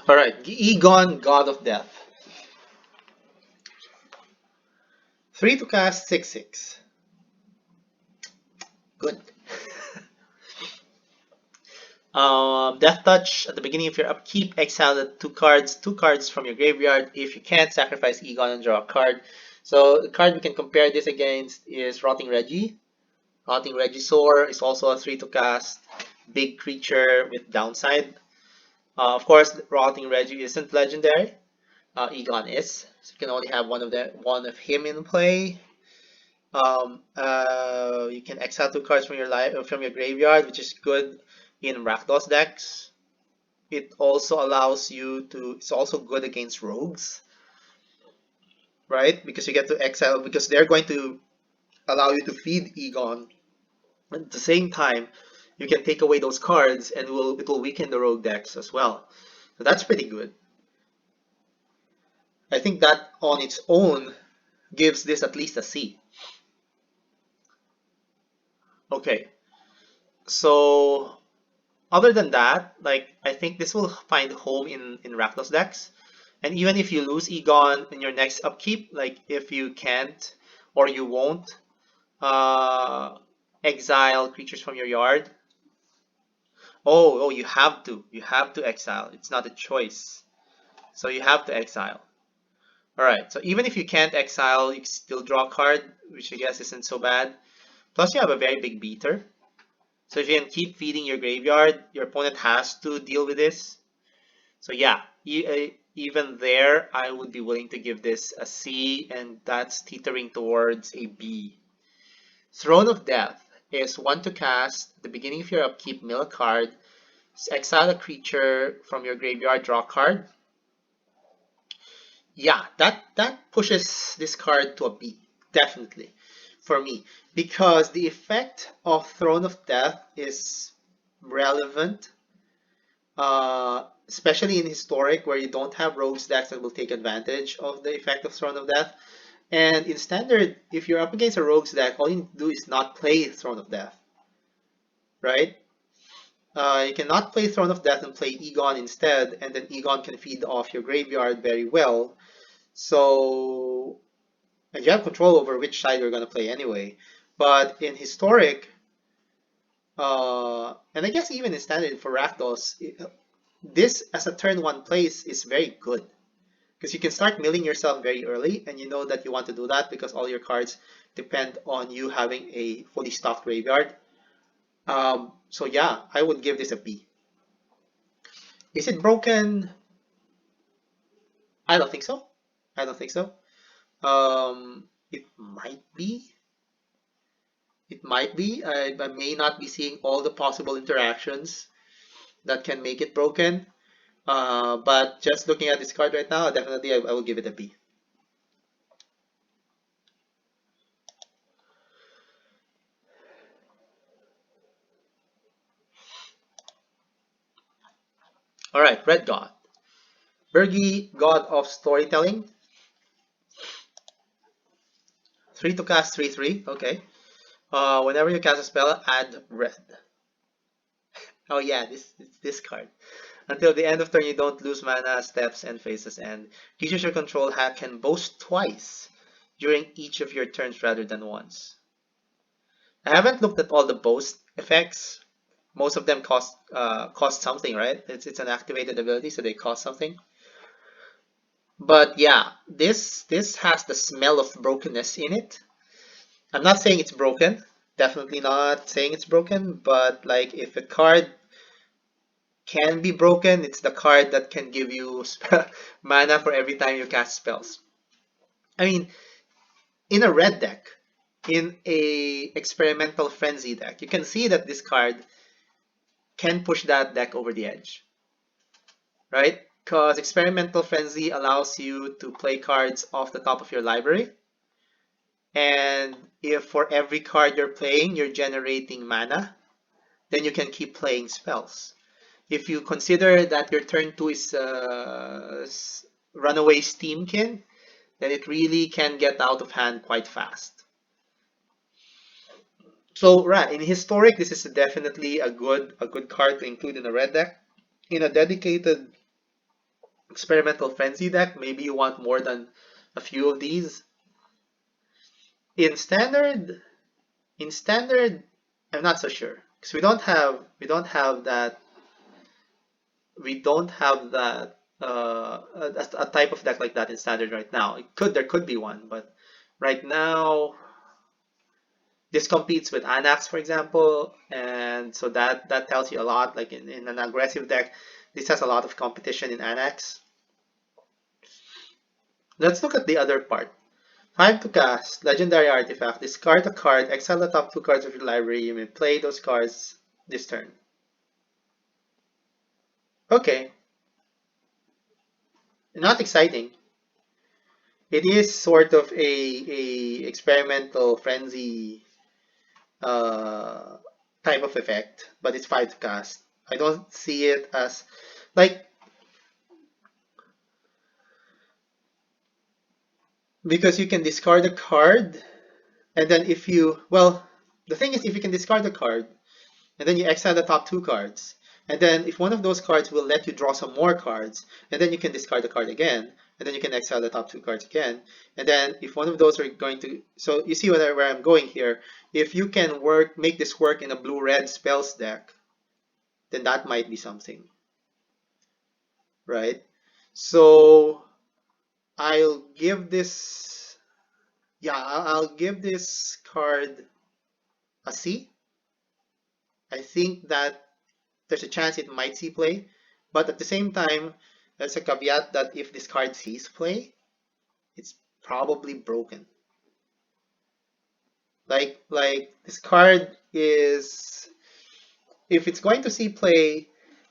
All right, Egon, God of Death. 3 to cast, 6/6. Good. Death Touch, at the beginning of your upkeep, exile the two cards from your graveyard. If you can't, sacrifice Egon and draw a card. So the card we can compare this against is Rotting Reggie. Rotting Regisaur is also a 3 to cast, big creature with downside. Of course, Rotting Reggie isn't legendary. Egon is, so you can only have one of him in play. You can exile 2 cards from your graveyard, which is good in Rakdos decks. It also allows you to. It's also good against rogues, right? Because you get to exile because they're going to allow you to feed Egon. At the same time, you can take away those cards and it will weaken the rogue decks as well. So that's pretty good. I think that on its own gives this at least a C. Okay, so other than that, like I think this will find home in Rakdos decks. And even if you lose Egon in your next upkeep, like if you can't or you won't exile creatures from your yard. Oh, you have to. You have to exile. It's not a choice. So you have to exile. Alright, so even if you can't exile, you can still draw a card, which I guess isn't so bad. Plus you have a very big beater. So if you can keep feeding your graveyard, your opponent has to deal with this. So yeah, even there, I would be willing to give this a C, and that's teetering towards a B. Throne of Death is 1 to cast. At the beginning of your upkeep, mill a card. Exile a creature from your graveyard, draw a card. Yeah, that pushes this card to a B, definitely, for me. Because the effect of Throne of Death is relevant, especially in Historic, where you don't have rogues decks that will take advantage of the effect of Throne of Death. And in Standard, if you're up against a rogues deck, all you need to do is not play Throne of Death, right? You cannot play Throne of Death and play Egon instead, and then Egon can feed off your graveyard very well. So, and you have control over which side you're going to play anyway. But in Historic, and I guess even in Standard for Rakdos, this as a turn 1 place is very good. Because you can start milling yourself very early, and you know that you want to do that because all your cards depend on you having a fully stocked graveyard. So yeah, I would give this a B. Is it broken? I don't think so. I don't think so. It might be. It might be. I may not be seeing all the possible interactions that can make it broken. But just looking at this card right now, definitely I will give it a B. All right, Red God. Bergi, God of Storytelling. 3 to cast, 3/3. Okay. Whenever you cast a spell, add red. Oh yeah, this card. Until the end of turn, you don't lose mana, steps, and phases end. Creatures you control can boast twice during each of your turns rather than once. I haven't looked at all the boast effects. Most of them cost something, right? It's an activated ability, so they cost something. But yeah, this has the smell of brokenness in it. I'm not saying it's broken. Definitely not saying it's broken, but like if a card can be broken, it's the card that can give you mana for every time you cast spells. I mean, in a red deck, in a experimental frenzy deck, you can see that this card can push that deck over the edge, right? Because experimental frenzy allows you to play cards off the top of your library, and if for every card you're playing, you're generating mana, then you can keep playing spells. If you consider that your turn 2 is runaway Steamkin, then it really can get out of hand quite fast. So right, in historic, this is definitely a good card to include in a red deck. In a dedicated experimental frenzy deck, maybe you want more than a few of these. In standard, in standard, I'm not so sure because we don't have that a type of deck like that in standard right now. There could be one, but right now this competes with Anax, for example, and so that tells you a lot. Like in an aggressive deck, this has a lot of competition in Anax. Let's look at the other part. 5 to cast, legendary artifact, discard a card, exile the top 2 cards of your library, you may play those cards this turn. Okay, not exciting. It is sort of a experimental frenzy uh, type of effect, but it's 5 to cast. I don't see it as like because you can discard a card and then if you well the thing is if you can discard a card and then you exile the top 2 cards and then if one of those cards will let you draw some more cards and then you can discard the card again and then you can exile the top 2 cards again and then if one of those are going to so you see where I'm going here. If you can make this work in a blue red spells deck, then that might be something, right? So I'll give this yeah I'll give this card a C. I think that there's a chance it might see play, but at the same time, there's a caveat that if this card sees play, it's probably broken. Like this card is, if it's going to see play,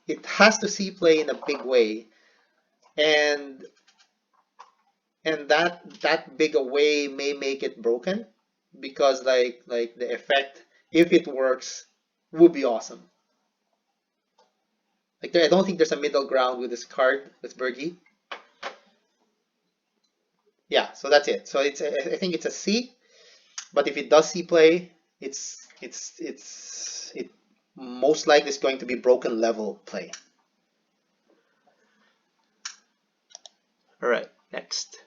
it has to see play in a big way, and that big a way may make it broken because like the effect, if it works, would be awesome. Like I don't think there's a middle ground with this card with Bergie. Yeah, so that's it. So I think it's a C, but if it does see play, it most likely is going to be broken level play. All right, next.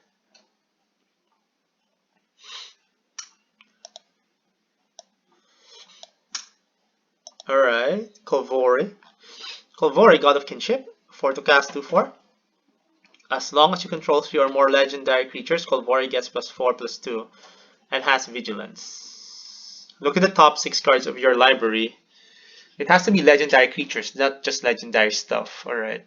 All right, Kolvori. Kolvori, God of Kinship, 4 to cast 2/4. As long as you control 3 or more legendary creatures, Kolvori gets +4/+2 and has Vigilance. Look at the top 6 cards of your library. It has to be legendary creatures, not just legendary stuff. Alright.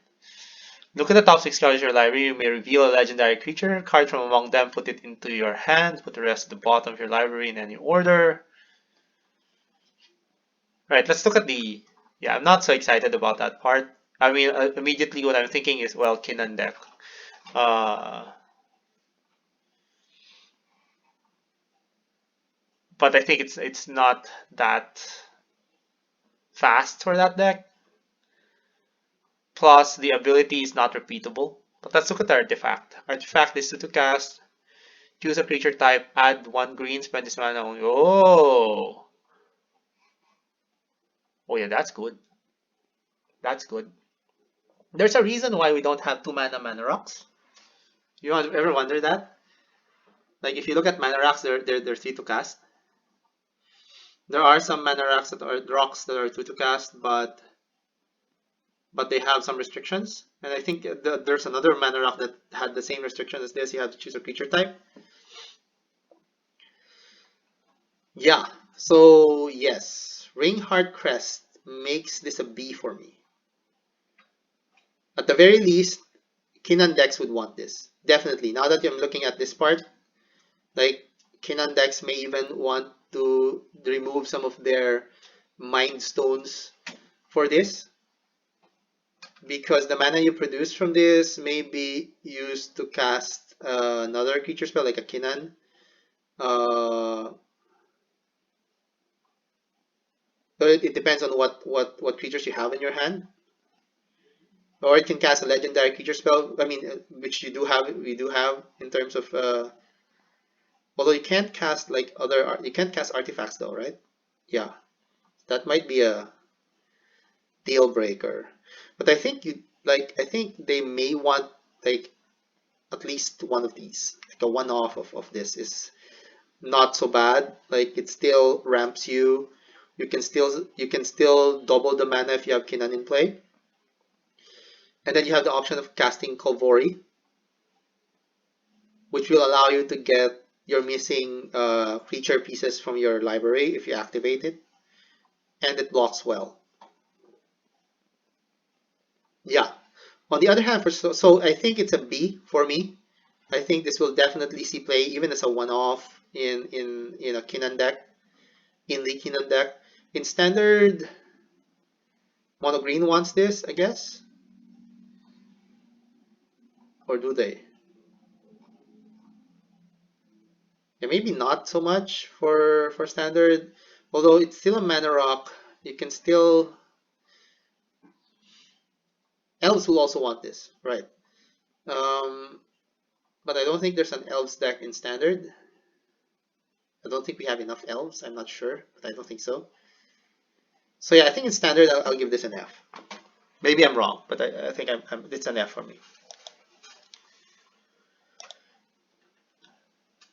Look at the top 6 cards of your library. You may reveal a legendary creature, card from among them, put it into your hand, put the rest at the bottom of your library in any order. Alright, let's look at the... Yeah, I'm not so excited about that part. I mean, immediately what I'm thinking is, well, Kinnan deck. But I think it's not that fast for that deck. Plus, the ability is not repeatable. But let's look at the artifact. Artifact is 2 to cast. Choose a creature type. Add 1 green. Spend this mana only. Oh! Oh yeah, that's good. That's good. There's a reason why we don't have 2 mana rocks. You ever wonder that? Like if you look at mana rocks, they're 3 to cast. There are some mana rocks that are 2 to cast, but they have some restrictions. And I think there's another mana rock that had the same restriction as this. You have to choose a creature type. Yeah. So yes, Ringheart Crest makes this a B for me. At the very least, Kinan decks would want this. Definitely. Now that I'm looking at this part, like Kinan decks may even want to remove some of their Mind Stones for this, because the mana you produce from this may be used to cast another creature spell like a Kinan. So it depends on what creatures you have in your hand. Or it can cast a legendary creature spell. I mean, which we do have in terms of. Although you can't cast like you can't cast artifacts though, right? Yeah, that might be a deal breaker. But I think I think they may want like at least one of these. Like a one-off of this is not so bad. Like it still ramps you. You can still double the mana if you have Kinan in play. And then you have the option of casting Kolvori, which will allow you to get your missing creature pieces from your library if you activate it. And it blocks well. Yeah. On the other hand, so I think it's a B for me. I think this will definitely see play even as a one-off in a Kinan deck, in the Kinan deck. In standard, mono green wants this, I guess, or do they? Yeah, maybe not so much for standard, although it's still a mana rock. You can still elves will also want this, right? Um, but I don't think there's an elves deck in standard. I don't think we have enough elves. I'm not sure, but I don't think so. So yeah, I think in standard I'll give this an F. Maybe I'm wrong, but I think it's an F for me.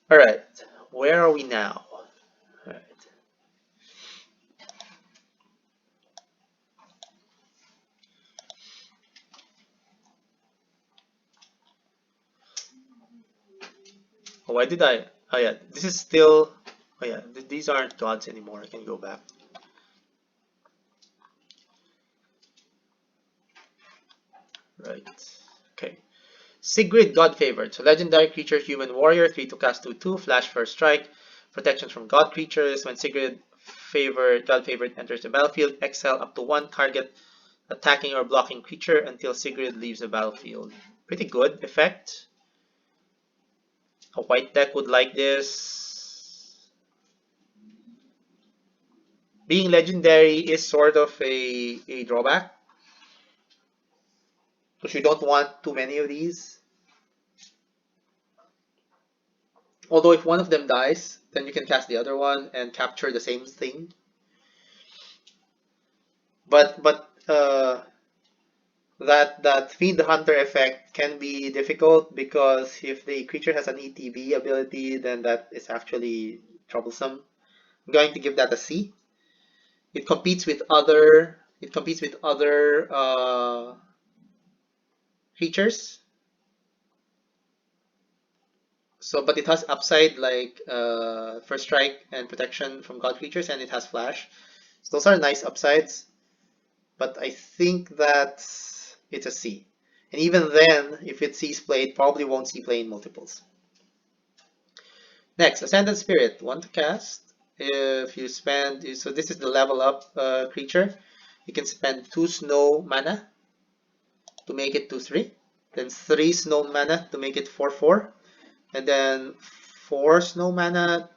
All right, where are we now? All right. Oh, why did I? Oh yeah, this is still. Oh yeah, these aren't gods anymore. I can go back. Right. Okay. Sigrid, God Favored. So legendary creature, human warrior, 3 to cast 2/2, flash first strike, protection from god creatures. When Sigrid favored, God Favored enters the battlefield, exile up to 1 target attacking or blocking creature until Sigrid leaves the battlefield. Pretty good effect. A white deck would like this. Being legendary is sort of a drawback, because you don't want too many of these. Although if one of them dies, then you can cast the other one and capture the same thing. But that feed the hunter effect can be difficult, because if the creature has an ETB ability, then that is actually troublesome. I'm going to give that a C. It competes with other creatures. So, but it has upside like first strike and protection from god creatures, and it has flash. So those are nice upsides. But I think that it's a C. And even then, if it sees play, it probably won't see play in multiples. Next, Ascendant Spirit, 1 to cast. If you spend, so this is the level up creature. You can spend 2 snow mana to make it 2/3. Then 3 snow mana to make it 4/4. And then 4 snow mana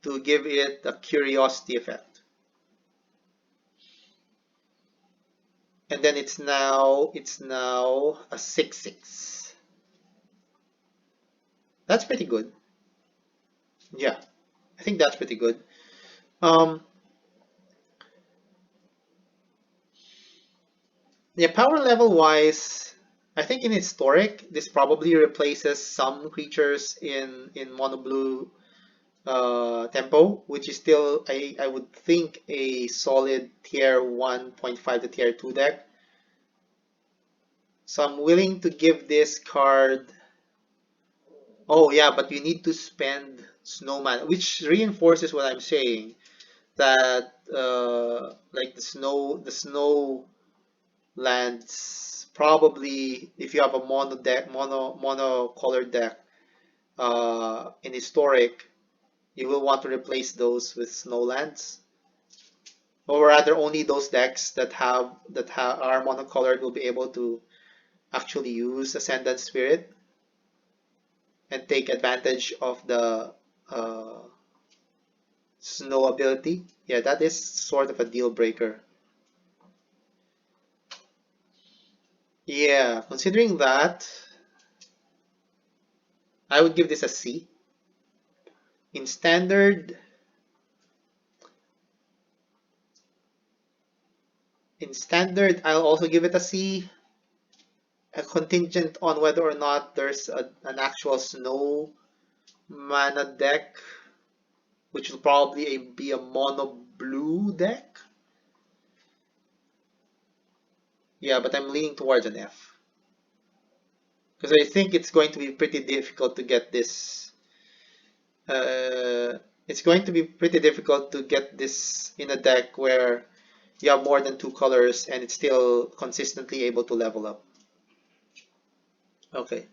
to give it a curiosity effect. And then it's now a 6/6. That's pretty good. Yeah, I think that's pretty good. Um, yeah, power level wise, I think in historic, this probably replaces some creatures in mono blue tempo, which is still, I would think, a solid tier 1.5 to tier 2 deck. So I'm willing to give this card. Oh yeah, but you need to spend Snowman, which reinforces what I'm saying, that like the snow lands, probably if you have a mono colored deck in historic, you will want to replace those with snow lands, or rather only those decks that are monocolored will be able to actually use Ascendant Spirit and take advantage of the uh, snow ability. Yeah, that is sort of a deal breaker. Yeah, considering that, I would give this a C. In standard, I'll also give it a C. A contingent on whether or not there's an actual snow mana deck, which will probably be a mono blue deck. Yeah, but I'm leaning towards an F because I think it's going to be pretty difficult to get this. It's going to be pretty difficult to get this in a deck where you have more than two colors and it's still consistently able to level up. Okay,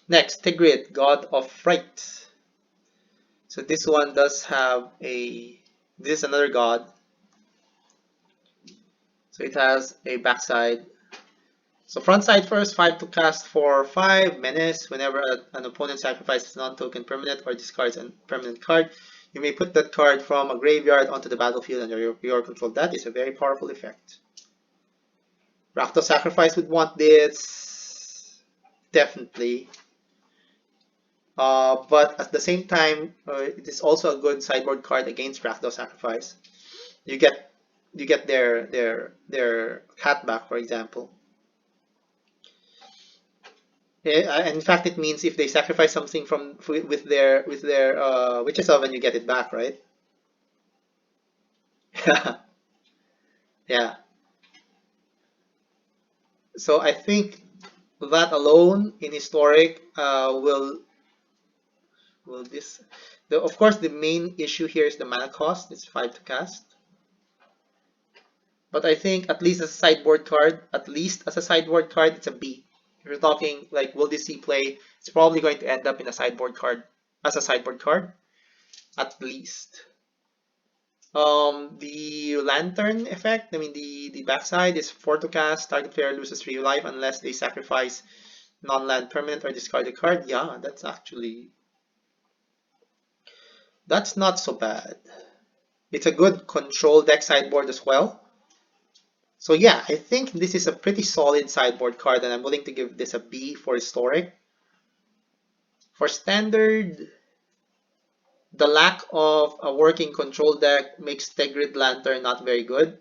next, Tigrid, God of Fright. So this one does have this is another god. So it has a backside. So front side first, 5 to cast for 5, Menace. Whenever an opponent sacrifices a non-token permanent or discards a permanent card, you may put that card from a graveyard onto the battlefield under your control. That is a very powerful effect. Rakdos Sacrifice would want this, definitely. But at the same time, it is also a good sideboard card against Rakdos Sacrifice. You get their cat back, for example. In fact, it means if they sacrifice something from with their Witch's Oven, you get it back, right? Yeah. So I think that alone in historic will this. Of course, the main issue here is the mana cost. It's 5 to cast. But I think at least as a sideboard card, it's a B. If you're talking like, will this see play? It's probably going to end up in a sideboard card as a sideboard card, at least. The Lantern effect, I mean the backside is 4 to cast, target player loses 3 life unless they sacrifice non-land permanent or discard a card. Yeah, that's not so bad. It's a good control deck sideboard as well. So yeah, I think this is a pretty solid sideboard card and I'm willing to give this a B for historic. For standard, the lack of a working control deck makes Tegrid Lantern not very good.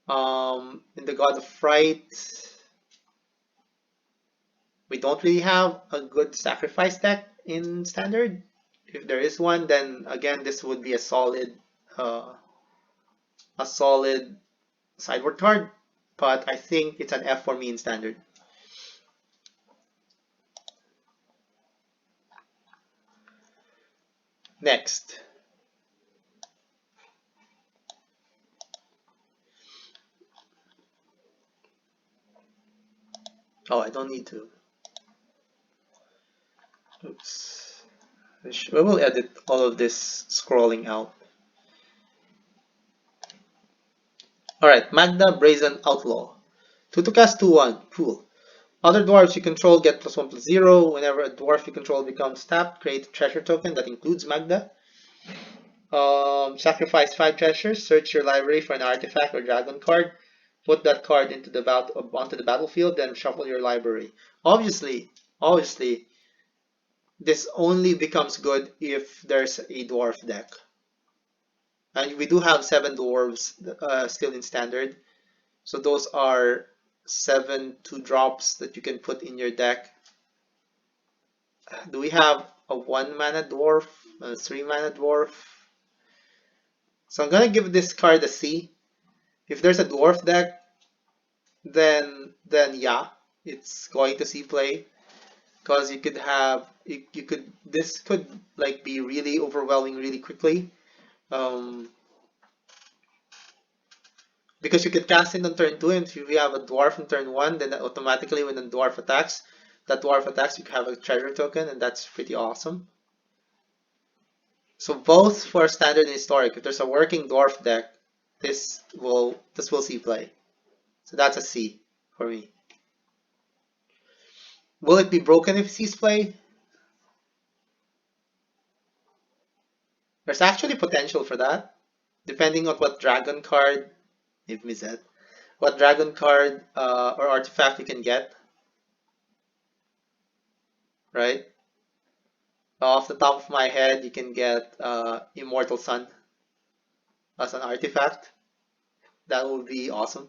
In the God of Fright, we don't really have a good sacrifice deck in standard. If there is one, then again this would be uh, a solid sideboard card. But I think it's an F for me in standard. Next. Oh, I don't need to. Oops. We will edit all of this scrolling out. Alright, Magna Brazen Outlaw. 2 to cast 2/1. Cool. Other dwarves you control get +1/+0. Whenever a dwarf you control becomes tapped, create a treasure token that includes Magna. Sacrifice 5 treasures, search your library for an artifact or dragon card, put that card onto the battlefield, then shuffle your library. Obviously, this only becomes good if there's a dwarf deck. And we do have 7 dwarves still in standard. So those are 7 2-drops that you can put in your deck. Do we have a 1-mana dwarf, a 3-mana dwarf. So I'm gonna give this card a C. If there's a dwarf deck, then yeah, it's going to see play. Because you could have you could this could like be really overwhelming really quickly. Um, because you could cast it on turn 2, and if you have a dwarf on turn 1, then automatically when the dwarf attacks, you can have a treasure token, and that's pretty awesome. So both for standard and historic, if there's a working dwarf deck, this will see play. So that's a C for me. Will it be broken if it sees play? There's actually potential for that, depending on what dragon card, if we said, what dragon card or artifact you can get, right? Off the top of my head, you can get Immortal Sun as an artifact. That would be awesome.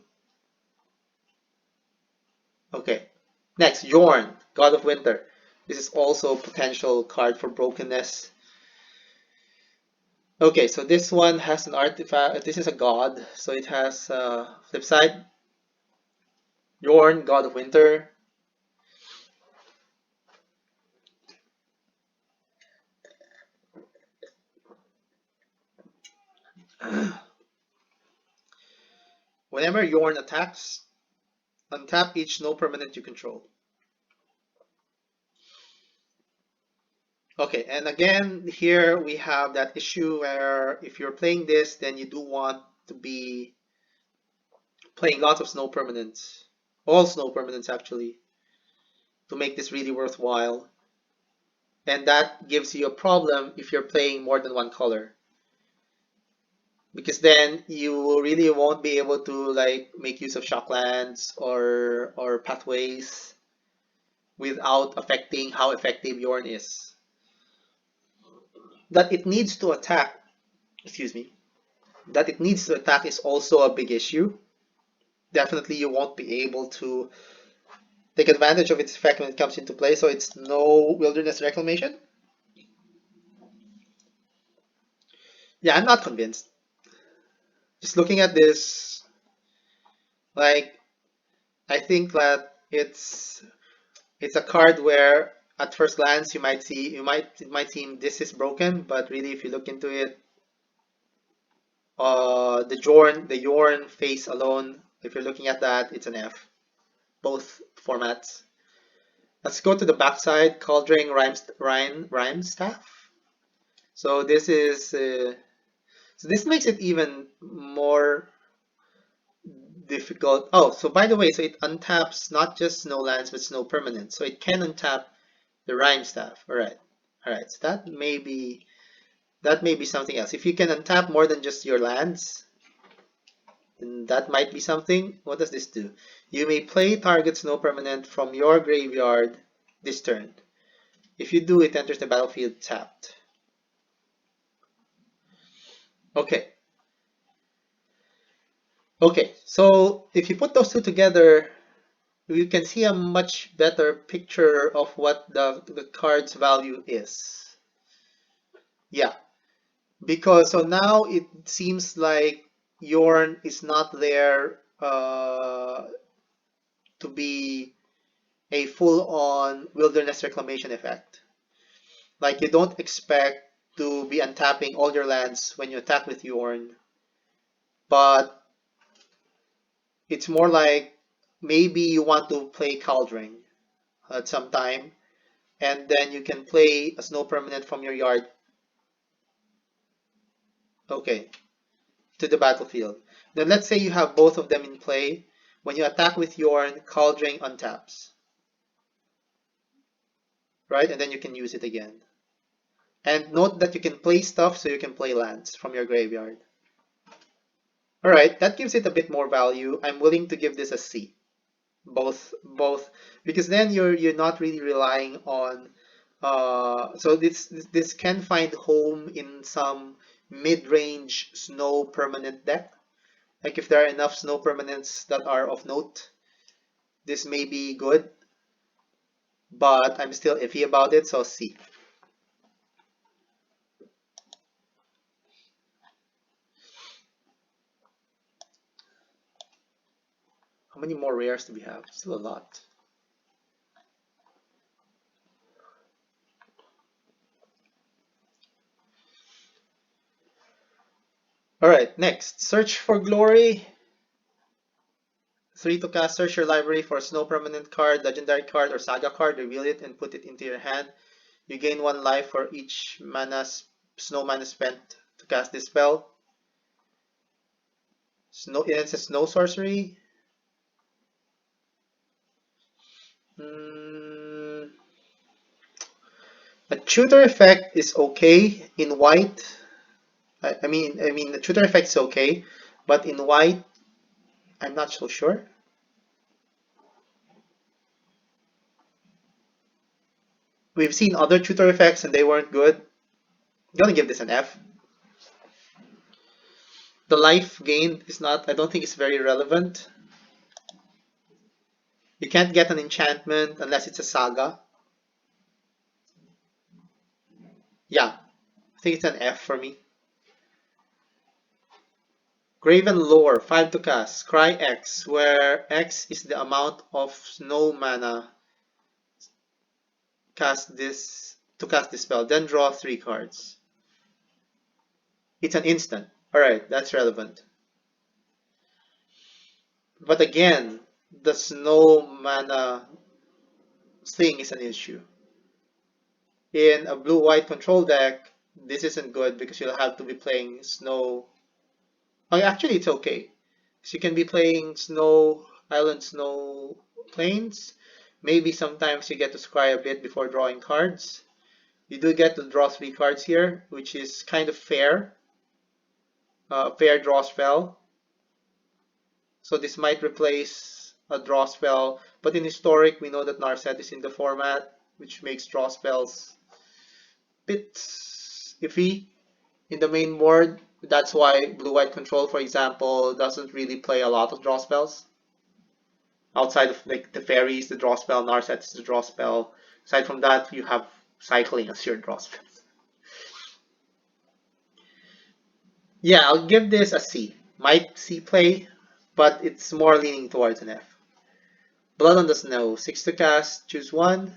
Okay, next, Yorn, God of Winter. This is also a potential card for brokenness. Okay, so this one has an artifact. This is a god, so it has flip side. Yorn, God of Winter. Whenever Yorn attacks, untap each no permanent you control. Okay, and again, here we have that issue where if you're playing this, then you do want to be playing lots of snow permanents, all snow permanents actually, to make this really worthwhile. And that gives you a problem if you're playing more than one color. Because then you really won't be able to like make use of shocklands or pathways without affecting how effective Yorn is. That it needs to attack, excuse me, that it needs to attack is also a big issue. Definitely you won't be able to take advantage of its effect when it comes into play, so it's no Wilderness Reclamation. Yeah, I'm not convinced. Just looking at this, like, I think that it's a card where at first glance it might seem this is broken, but really if you look into it, the Yorn face alone, if you're looking at that, it's an F. Both formats. Let's go to the backside, Cauldron Rhyme Staff. So this is so this makes it even more difficult. Oh, so by the way, so it untaps not just snow lands but snow permanents. So it can untap the Rhyme Staff. All right. So that may be something else. If you can untap more than just your lands, then that might be something. What does this do? You may play target snow permanent from your graveyard this turn. If you do, it enters the battlefield tapped. Okay. Okay, so if you put those two together, you can see a much better picture of what the card's value is. Yeah, because so now it seems like Yorn is not there to be a full-on Wilderness Reclamation effect. Like you don't expect to be untapping all your lands when you attack with Yorn, but it's more like maybe you want to play Kaldheim at some time, and then you can play a snow permanent from your yard, okay, to the battlefield. Then let's say you have both of them in play. When you attack with Yorn, Kaldheim untaps, right? And then you can use it again. And note that you can play stuff, so you can play lands from your graveyard. All right, that gives it a bit more value. I'm willing to give this a C. Both, because then you're not really relying on. So this can find home in some mid-range snow permanent deck. Like if there are enough snow permanents that are of note, this may be good, but I'm still iffy about it, so C. How many more rares do we have? Still a lot. Alright, next. Search for Glory. 3 to cast. Search your library for a snow permanent card, legendary card, or saga card. Reveal it and put it into your hand. You gain 1 life for each snow mana spent to cast this spell. It's a snow sorcery. Mm, a tutor effect is okay in white. I mean, the tutor effect is okay, but in white, I'm not so sure. We've seen other tutor effects and they weren't good. I'm gonna give this an F. The life gain is not, I don't think it's very relevant. You can't get an enchantment unless it's a saga. Yeah, I think it's an F for me. Graven Lore, 5 to cast. Cry X, where X is the amount of snow mana cast this spell. Then draw 3 cards. It's an instant. Alright, that's relevant. But again, the snow mana thing is an issue. In a blue-white control deck, this isn't good because you'll have to be playing snow. Oh, actually, it's okay. So you can be playing snow island, snow plains. Maybe sometimes you get to scry a bit before drawing cards. You do get to draw 3 cards here, which is kind of fair. Fair draw spell. So this might replace a draw spell. But in Historic, we know that Narset is in the format, which makes draw spells a bit iffy in the main board. That's why blue-white control, for example, doesn't really play a lot of draw spells. Outside of like the fairies, the draw spell, Narset is the draw spell. Aside from that, you have cycling as your draw spell. Yeah, I'll give this a C. Might C play, but it's more leaning towards an F. Blood on the Snow, 6 to cast, choose 1.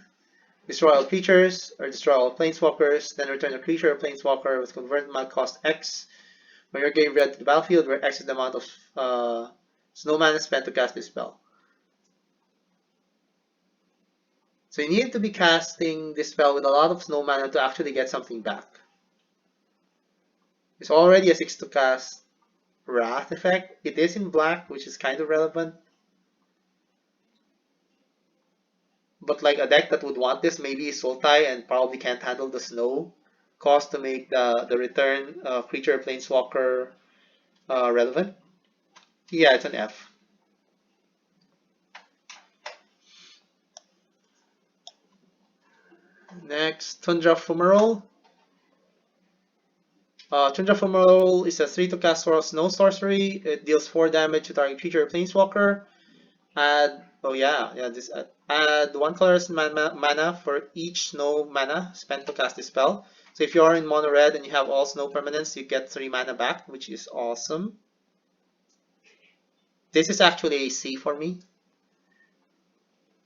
Destroy all creatures, or destroy all planeswalkers, then return a creature or planeswalker with converted mana cost X when your game read to the battlefield, where X is the amount of snow mana spent to cast this spell. So you need to be casting this spell with a lot of snow mana to actually get something back. It's already a 6 to cast Wrath effect. It is in black, which is kind of relevant. But like a deck that would want this maybe is Sultai and probably can't handle the snow cost to make the return creature planeswalker relevant. Yeah, it's an F. Next, Tundra Fumarole. Tundra Fumarole is a 3 to cast Snow Sorcery. It deals 4 damage to target creature or planeswalker. Add, oh yeah, this add 1 colorless mana for each snow mana spent to cast this spell. So if you are in mono red and you have all snow permanents, you get 3 mana back, which is awesome. This is actually a C for me.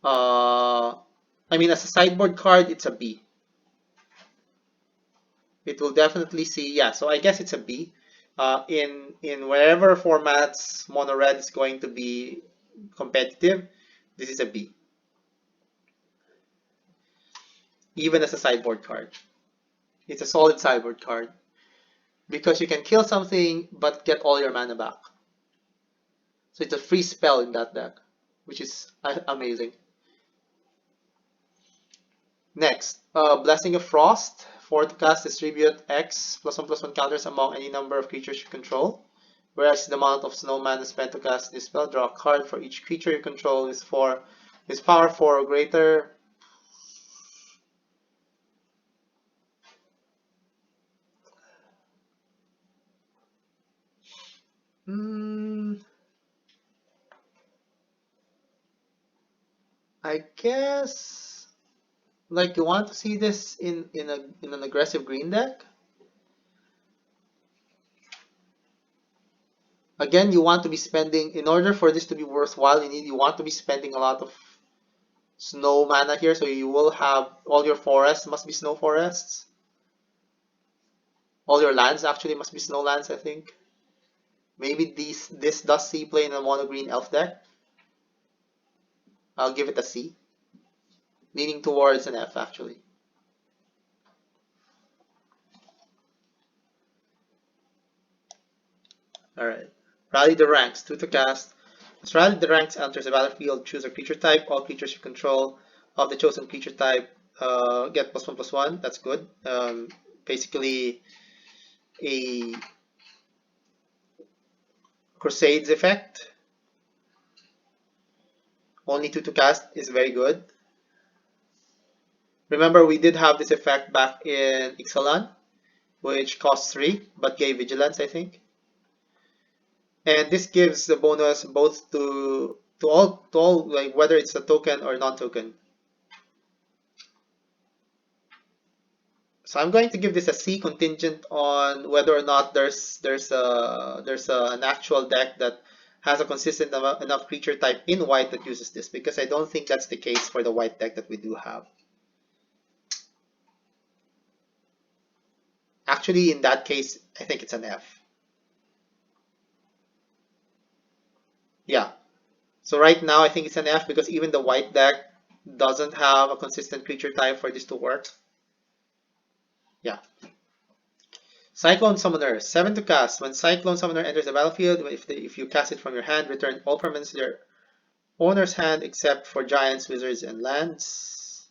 I mean, as a sideboard card, it's a B. It will definitely see, yeah, so I guess it's a B. In wherever formats mono red is going to be competitive, this is a B. Even as a sideboard card. It's a solid sideboard card. Because you can kill something but get all your mana back. So it's a free spell in that deck, which is amazing. Next, Blessing of Frost. 4 to cast, distribute X +1/+1 counters among any number of creatures you control. Whereas the amount of snow mana spent to cast this spell, draw a card for each creature you control is power 4 or greater. I guess like you want to see this in an aggressive green deck. Again, you want to be spending, in order for this to be worthwhile, you want to be spending a lot of snow mana here, so you will have all your forests must be snow forests. All your lands actually must be snow lands, I think. Maybe this does see play in a mono green elf deck. I'll give it a C, leaning towards an F actually. Alright. Rally the ranks, 2 to cast. As Rally the ranks enters the battlefield, choose a creature type. All creatures you control of the chosen creature type get +1/+1. That's good. Basically, a Crusades effect. Only 2 to cast is very good. Remember, we did have this effect back in Ixalan, which costs 3, but gave Vigilance, I think. And this gives the bonus both to all like whether it's a token or non-token. So I'm going to give this a C contingent on whether or not an actual deck that has a consistent enough creature type in white that uses this, because I don't think that's the case for the white deck that we do have. Actually, in that case, I think it's an F. Yeah. So right now, I think it's an F because even the white deck doesn't have a consistent creature type for this to work. Yeah. Cyclone Summoner, 7 to cast. When Cyclone Summoner enters the battlefield, if you cast it from your hand, return all permanents to their owner's hand except for giants, wizards, and lands.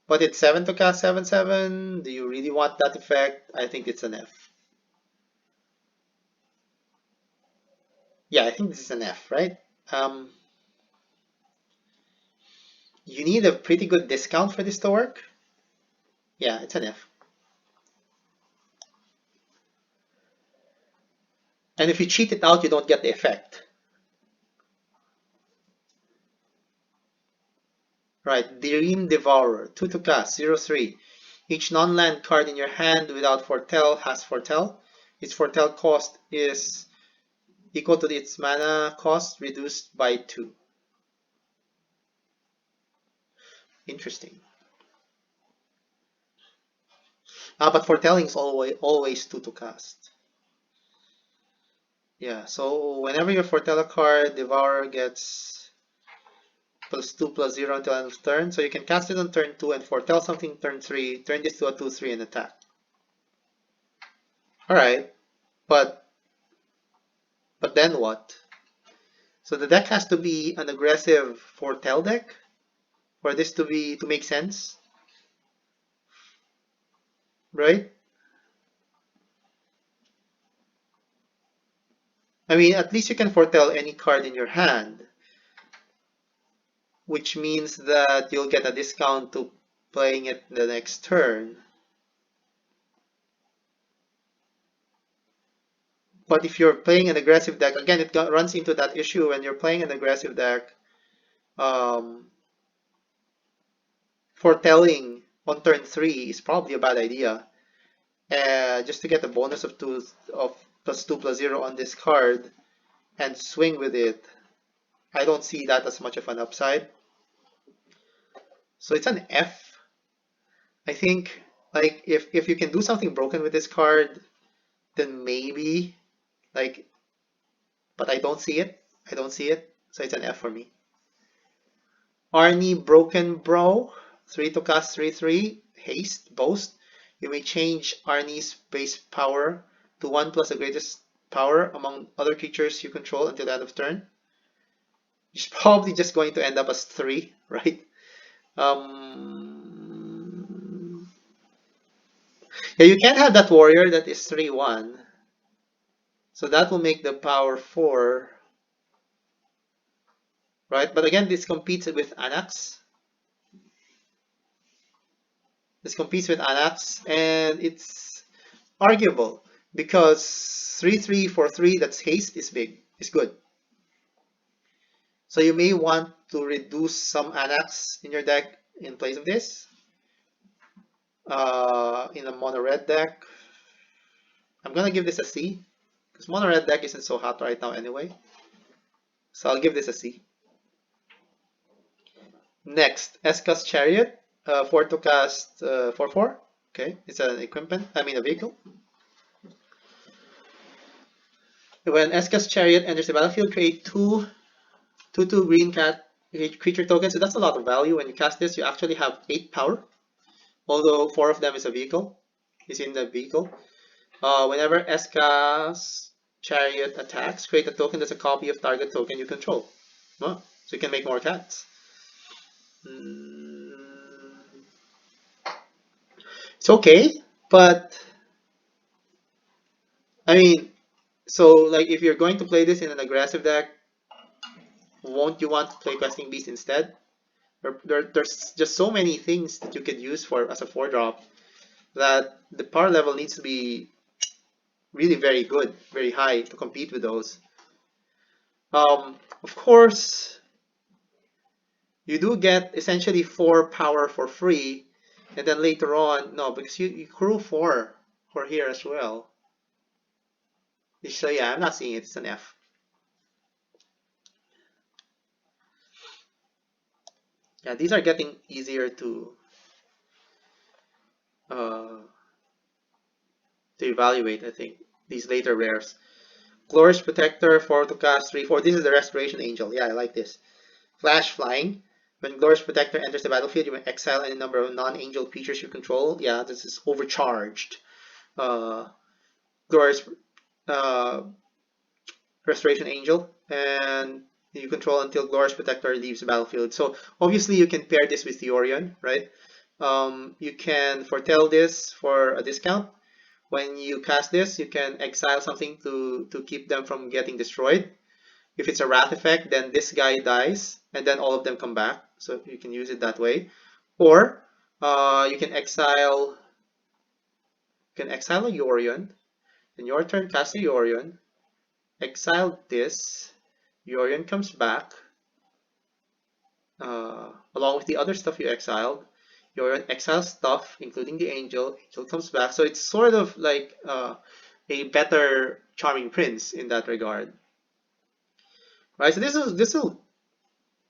But it's 7 to cast 7/7. Do you really want that effect? I think it's an F. Yeah, I think this is an F, right? You need a pretty good discount for this to work. Yeah, it's an F. And if you cheat it out, you don't get the effect. Right, Dream Devourer, 2 to cast, 0/3. Each non-land card in your hand without Foretell has Foretell. Its Foretell cost is equal to its mana cost reduced by 2. Interesting. But Foretelling is always 2 to cast. Yeah, so whenever you foretell a card, Devourer gets +2/+0 until end of turn. So you can cast it on turn 2 and foretell something turn 3, turn this to a 2/3 and attack. Alright, but then what? So the deck has to be an aggressive foretell deck for this to make sense, right? I mean, at least you can foretell any card in your hand, which means that you'll get a discount to playing it the next turn. But if you're playing an aggressive deck, again, it runs into that issue when you're playing an aggressive deck. Foretelling on turn 3 is probably a bad idea. Just to get a bonus of +2/+0 on this card and swing with it, I don't see that as much of an upside. So it's an F. I think like if you can do something broken with this card, then maybe like, but I don't see it. I don't see it. So it's an F for me. Arnie Broken Bro, 3 to cast 3/3, haste, boast. You may change Arnie's base power to 1 plus the greatest power among other creatures you control until the end of turn. It's probably just going to end up as 3, right? Yeah, you can't have that warrior that is 3/1. So that will make the power 4, right? But again, this competes with Anax. This competes with Anax, and it's arguable because 3/3 for 3 that's haste is big, is good. So you may want to reduce some Anax in your deck in place of this. In a mono red deck, I'm gonna give this a C Because mono red deck isn't so hot right now anyway. So I'll give this a C. Next, Eska's Chariot, 4 to cast 4/4. Okay, it's an equipment, I mean a vehicle. When Eska's Chariot enters the battlefield, create two green cat creature tokens. So that's a lot of value. When you cast this, you actually have 8 power, although 4 of them is a vehicle, is in the vehicle. Whenever Eska's Chariot attacks, create a token that's a copy of target token you control. Oh, so you can make more cats. It's okay, but I mean, so like if you're going to play this in an aggressive deck, won't you want to play Questing Beast instead? There's just so many things that you could use for as a 4-drop that the power level needs to be really very good, very high to compete with those. Of course, you do get essentially 4 power for free, and then later on, no, because you accrue 4 for here as well. So yeah, I'm not seeing it. It's an F. Yeah, these are getting easier uh, to evaluate, I think. These later rares. Glorious Protector, 4 to cast, 3/4. This is the Restoration Angel. Yeah, I like this. Flash Flying. When Glorious Protector enters the battlefield, you may exile any number of non-angel creatures you control. Yeah, this is overcharged. Glorious uh, Restoration Angel. And you control until Glorious Protector leaves the battlefield. So obviously you can pair this with Theorion, right? You can foretell this for a discount. When you cast this, you can exile something to keep them from getting destroyed. If it's a Wrath effect, then this guy dies, and then all of them come back. So you can use it that way. Or you can exile a Yorion. In your turn, cast a Yorion. Exile this. Yorion comes back along with the other stuff you exiled. Yorion exiles stuff, including the Angel. Angel comes back. So it's sort of like a better Charming Prince in that regard. Right, so this will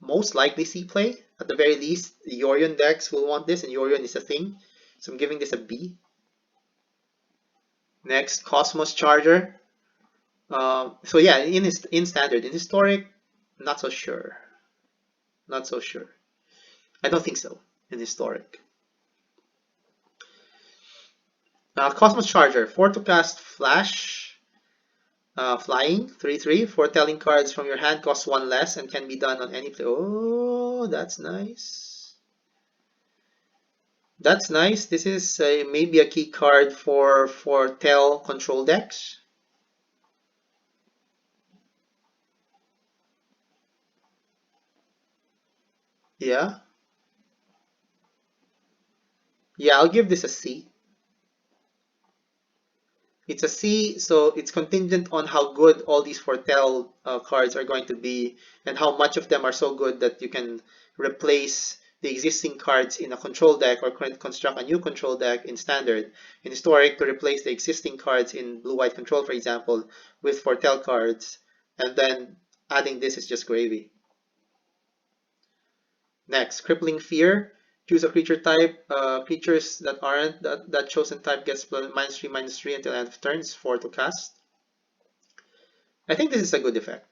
most likely see play. At the very least, the Yorion decks will want this, and Yorion is a thing. So I'm giving this a B. Next, Cosmos Charger. So yeah, in standard, in historic, not so sure. Not so sure. I don't think so in historic. Cosmos Charger, 4 to cast Flash. Flying, 3/3. Foretelling cards from your hand cost 1 less and can be done on any play. Oh, that's nice. That's nice. This is maybe a key card for foretell control decks. Yeah. Yeah, I'll give this a C. It's a C, so it's contingent on how good all these foretell cards are going to be and how much of them are so good that you can replace the existing cards in a control deck or construct a new control deck in standard. In historic, to replace the existing cards in blue-white control, for example, with foretell cards, and then adding this is just gravy. Next, Crippling Fear. Choose a creature type. Creatures that aren't that chosen type gets -3/-3 until end of turn. It's 4 to cast. I think this is a good effect.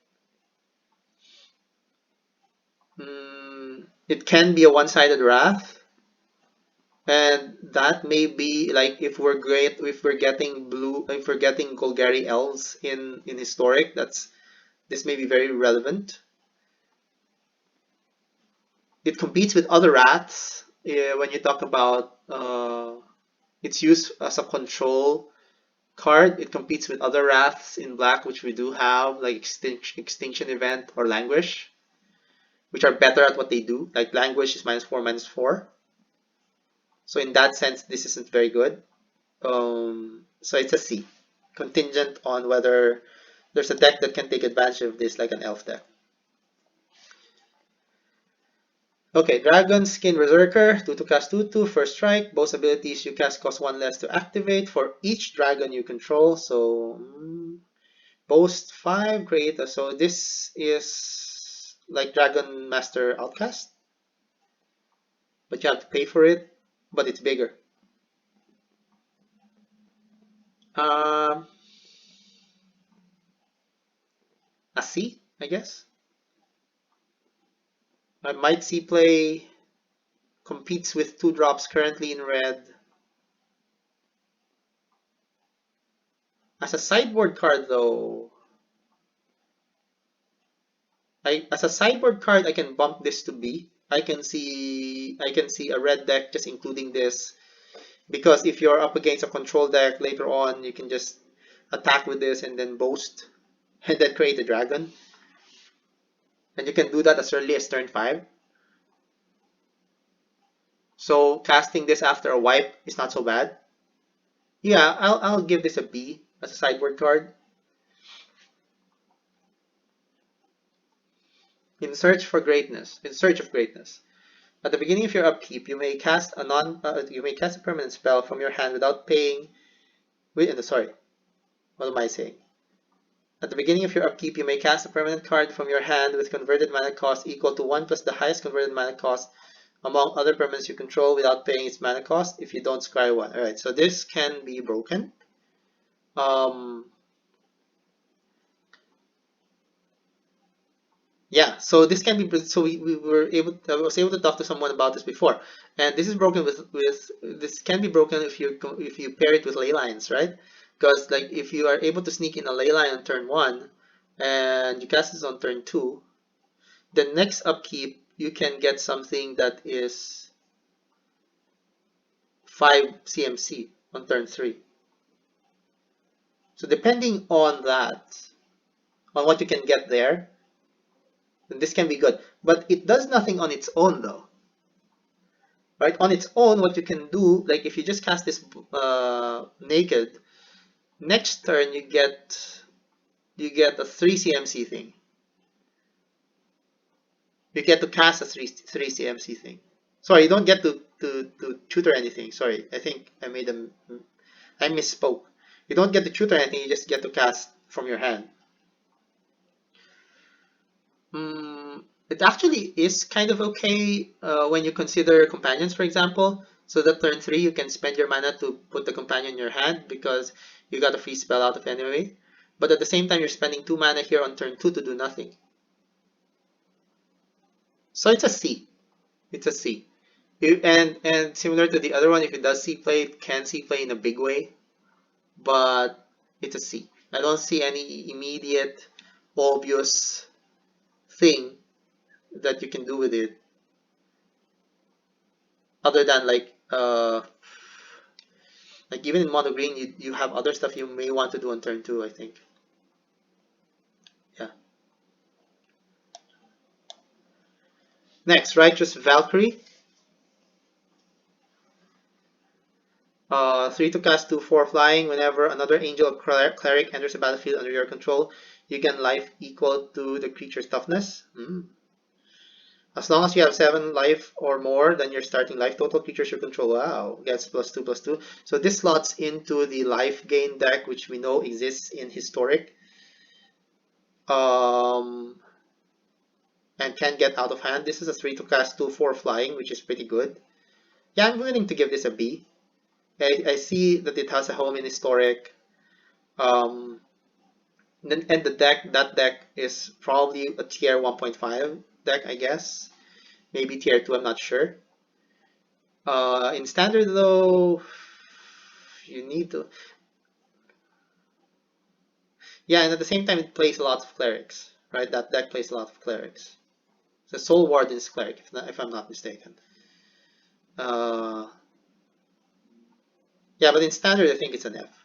It can be a one-sided wrath, and that may be like if we're getting Golgari elves in historic. This may be very relevant. It competes with other wraths when you talk about its use as a control card. It competes with other wraths in black, which we do have, like Extinction Event or Languish, which are better at what they do. Like Languish is -4/-4. So in that sense, this isn't very good. So it's a C, contingent on whether there's a deck that can take advantage of this, like an elf deck. Okay, Dragon Skin Berserker, 2 to cast 2/2, first strike. Both abilities you cast cost 1 less to activate for each dragon you control. So Boast 5, create a, so this is like Dragon Master Outcast, but you have to pay for it, but it's bigger. Um, a C, I guess. Might C play competes with 2 drops currently in red. As a sideboard card though, as a sideboard card I can bump this to B. I can see a red deck just including this, because if you're up against a control deck later on, you can just attack with this and then boast and then create a dragon. And you can do that as early as turn 5. So casting this after a wipe is not so bad. Yeah, I'll give this a B as a sideboard card. In search for greatness, in search of greatness. At the beginning of your upkeep, you may cast a permanent spell from your hand without paying. Wait, sorry, what am I saying? At the beginning of your upkeep, you may cast a permanent card from your hand with converted mana cost equal to 1 plus the highest converted mana cost among other permanents you control without paying its mana cost if you don't scry 1. Alright, so this can be broken. Yeah, so this can be, so we were able I was able to talk to someone about this before, and this is broken with this can be broken if you pair it with ley lines, right? Because like if you are able to sneak in a ley line on turn 1 and you cast this on turn 2, the next upkeep you can get something that is 5 CMC on turn 3. So depending on that, on what you can get there, then this can be good. But it does nothing on its own though. Right? On its own, what you can do, like if you just cast this naked, next turn you get a 3 CMC thing. You get to cast a 3 CMC thing. Sorry, you don't get to tutor anything. Sorry, I think I misspoke. You don't get to tutor anything, you just get to cast from your hand. It actually is kind of okay when you consider companions, for example. So that turn 3, you can spend your mana to put the companion in your hand because you got a free spell out of anyway. But at the same time, you're spending 2 mana here on turn 2 to do nothing. So it's a C. It's a C. And similar to the other one, if it does C play, it can C play in a big way. But it's a C. I don't see any immediate, obvious thing that you can do with it other than like even in mono green you have other stuff you may want to do on turn 2, I think. Yeah. Next, Righteous Valkyrie. 3 to cast 2/4 flying. Whenever another angel or cleric enters the battlefield under your control, you gain life equal to the creature's toughness. As long as you have 7 life or more than your starting life total, creatures you control, wow, gets +2/+2. So this slots into the life gain deck, which we know exists in Historic, and can get out of hand. This is a 3 to cast 2/4 flying, which is pretty good. Yeah, I'm willing to give this a B. I see that it has a home in Historic. And that deck is probably a tier 1.5 deck, I guess. Maybe tier 2, I'm not sure. In standard though, you need to. Yeah, and at the same time it plays a lot of clerics, right? That deck plays a lot of clerics. The Soul Warden is cleric, if I'm not mistaken. Yeah, but in standard I think it's an F.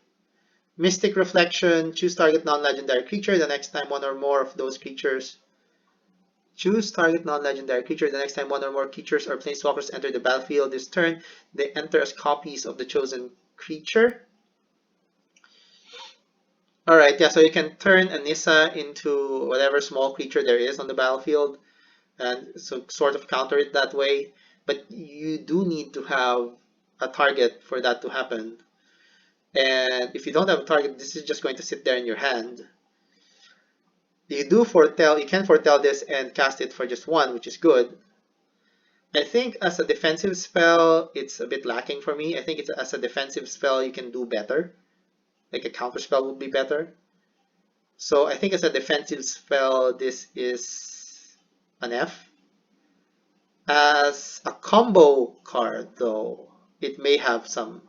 Mystic Reflection, choose target non-legendary creature. The next time one or more of those creatures choose target non-legendary creature. The next time one or more creatures or planeswalkers enter the battlefield this turn, they enter as copies of the chosen creature. Alright, yeah, so you can turn Anissa into whatever small creature there is on the battlefield, and so sort of counter it that way. But you do need to have a target for that to happen. And if you don't have a target, this is just going to sit there in your hand. You can foretell this and cast it for just one, which is good. I think as a defensive spell, it's a bit lacking for me. I think it's as a defensive spell you can do better. Like a counter spell would be better. So I think as a defensive spell, this is an F. As a combo card, though, it may have some.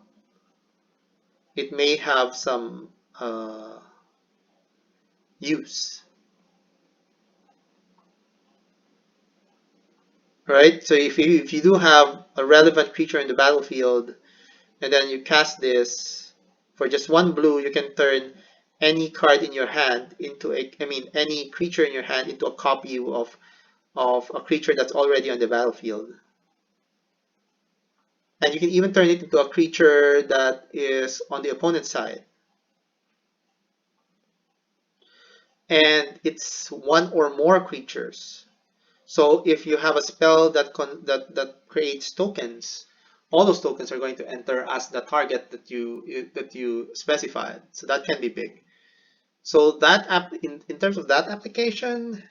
It may have some use, right? So if you do have a relevant creature in the battlefield, and then you cast this for just one blue, you can turn any card in your hand into any creature in your hand into a copy of a creature that's already on the battlefield. And you can even turn it into a creature that is on the opponent's side. And it's one or more creatures. So if you have a spell that creates tokens, all those tokens are going to enter as the target that you specified. So that can be big. So that in terms of that application,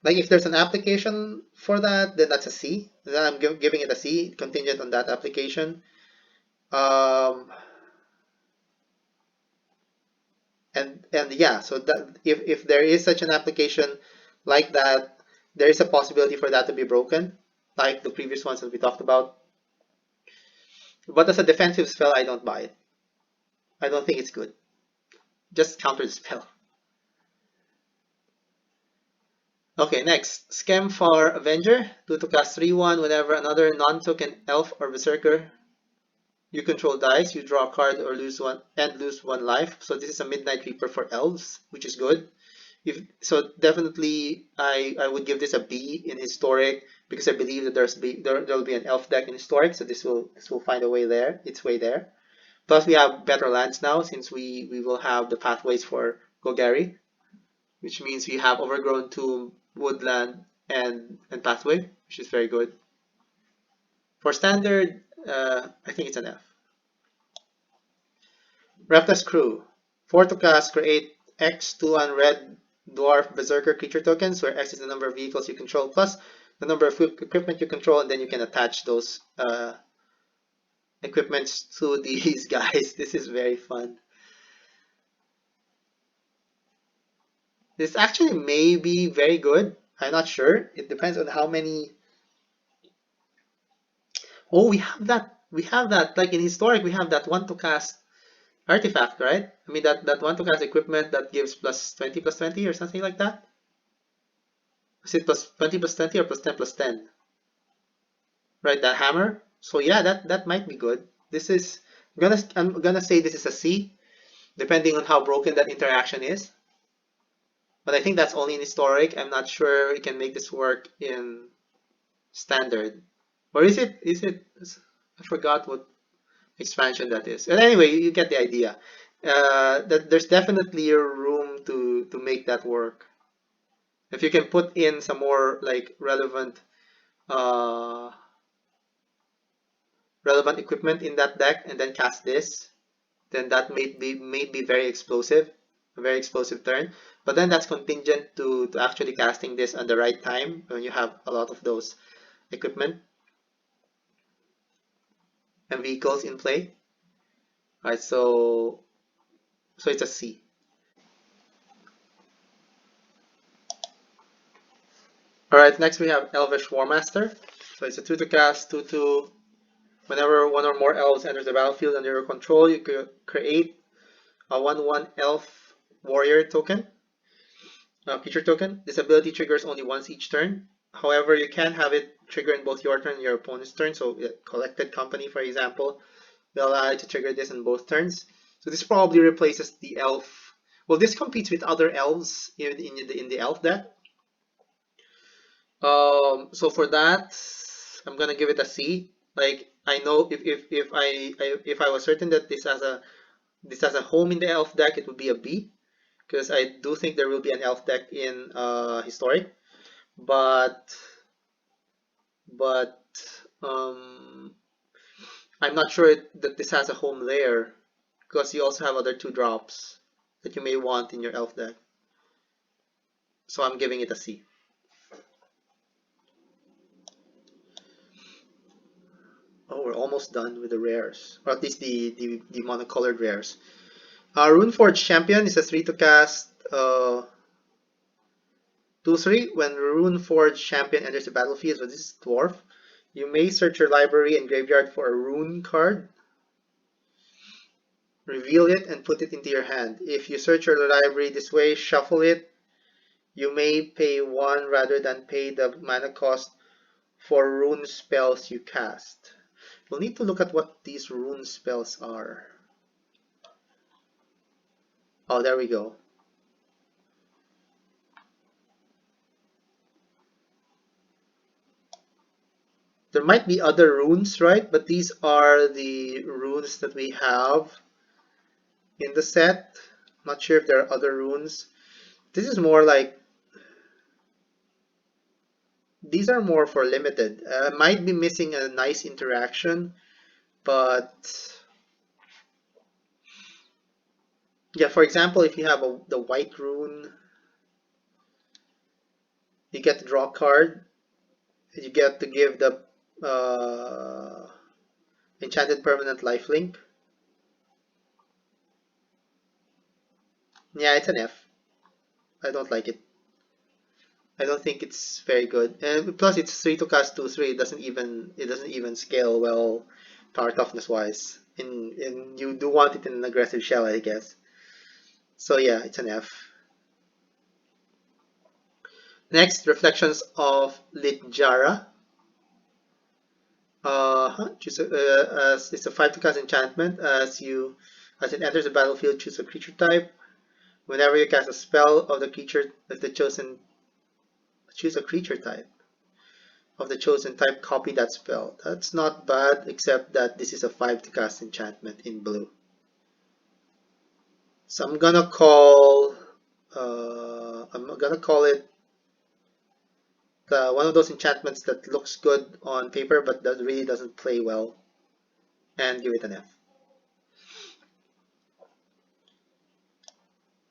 like if there's an application for that, then that's a C. Then I'm giving it a C, contingent on that application. Um, and yeah, so that if there is such an application like that, there is a possibility for that to be broken, like the previous ones that we talked about. But as a defensive spell, I don't buy it. I don't think it's good. Just counter the spell. Okay, next. Scamfar Avenger. 2 to cast 3/1 whenever another non-token elf or berserker you control dies, you draw a card or lose one life. So this is a Midnight Reaper for elves, which is good. So definitely I would give this a B in historic because I believe that there'll be an elf deck in historic, so this will find a way there, its way there. Plus we have better lands now since we will have the pathways for Golgari, which means we have Overgrown Tomb, Woodland, and Pathway, which is very good. For standard, I think it's an F. Reptus Crew. 4 to cast, create X 2 red dwarf berserker creature tokens, where X is the number of vehicles you control plus the number of equipment you control, and then you can attach those equipments to these guys. This is very fun. This actually may be very good. I'm not sure. It depends on how many. Oh, we have that. We have that. Like in historic, we have that one to cast artifact, right? I mean that one to cast equipment that gives plus 20 plus 20 or something like that. Is it plus 20 plus 20 or plus 10 plus 10? Right, that hammer. So yeah, that might be good. I'm gonna say this is a C, depending on how broken that interaction is. But I think that's only in historic. I'm not sure we can make this work in standard. Or is it? I forgot what expansion that is. And anyway, you get the idea. That there's definitely a room to make that work. If you can put in some more like uh, relevant equipment in that deck and then cast this, then that may be very explosive, a very explosive turn. But then that's contingent to actually casting this at the right time when you have a lot of those equipment and vehicles in play. Alright, so it's a C. Alright, next we have Elvish Warmaster. So it's a 2 to cast, 2/2. Whenever one or more elves enters the battlefield under your control, you could create a 1/1 elf warrior token, creature token. This ability triggers only once each turn. However, you can have it trigger in both your turn and your opponent's turn. So collected company, for example, will allow you to trigger this in both turns. So this probably replaces the elf. Well, this competes with other elves in the elf deck. So for that, I'm gonna give it a C. Like I know if I was certain that this has a home in the elf deck, it would be a B because I do think there will be an elf deck in historic, but but um, I'm not sure that this has a home there because you also have other 2 drops that you may want in your elf deck. So I'm giving it a C. Oh, we're almost done with the rares, or at least the monocolored rares. Runeforge Champion is a 3 to cast 2/3. When Runeforge Champion enters the battlefield with this dwarf, you may search your library and graveyard for a rune card, reveal it, and put it into your hand. If you search your library this way, shuffle it, you may pay 1 rather than pay the mana cost for rune spells you cast. We'll need to look at what these rune spells are. Oh, there we go. There might be other runes, right? But these are the runes that we have in the set. I'm not sure if there are other runes. This is more like, these are more for limited. Might be missing a nice interaction, but yeah, for example, if you have the white rune, you get to draw a card. You get to give the enchanted permanent lifelink. Yeah, it's an F. I don't like it. I don't think it's very good. And plus it's 3 to cast 2/3. It doesn't even scale well power toughness wise. And you do want it in an aggressive shell, I guess. So yeah, it's an F. Next, Reflections of Litjara. It's a 5 to cast enchantment. As it enters the battlefield, choose a creature type. Whenever you cast a spell of the creature of the chosen, choose a creature type of the chosen type, copy that spell. That's not bad, except that this is a 5 to cast enchantment in blue. So I'm gonna call it one of those enchantments that looks good on paper but that really doesn't play well, and give it an F.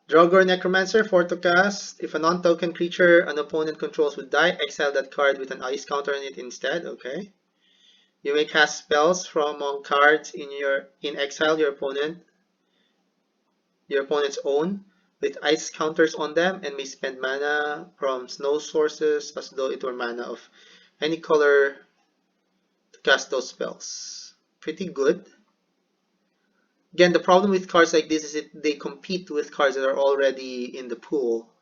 Drogor Necromancer, 4 to cast. If a non-token creature an opponent controls would die, exile that card with an ice counter on it instead. Okay. You may cast spells from among cards in exile your opponent's own with ice counters on them, and may spend mana from snow sources as though it were mana of any color to cast those spells. Pretty good. Again, the problem with cards like this is they compete with cards that are already in the pool.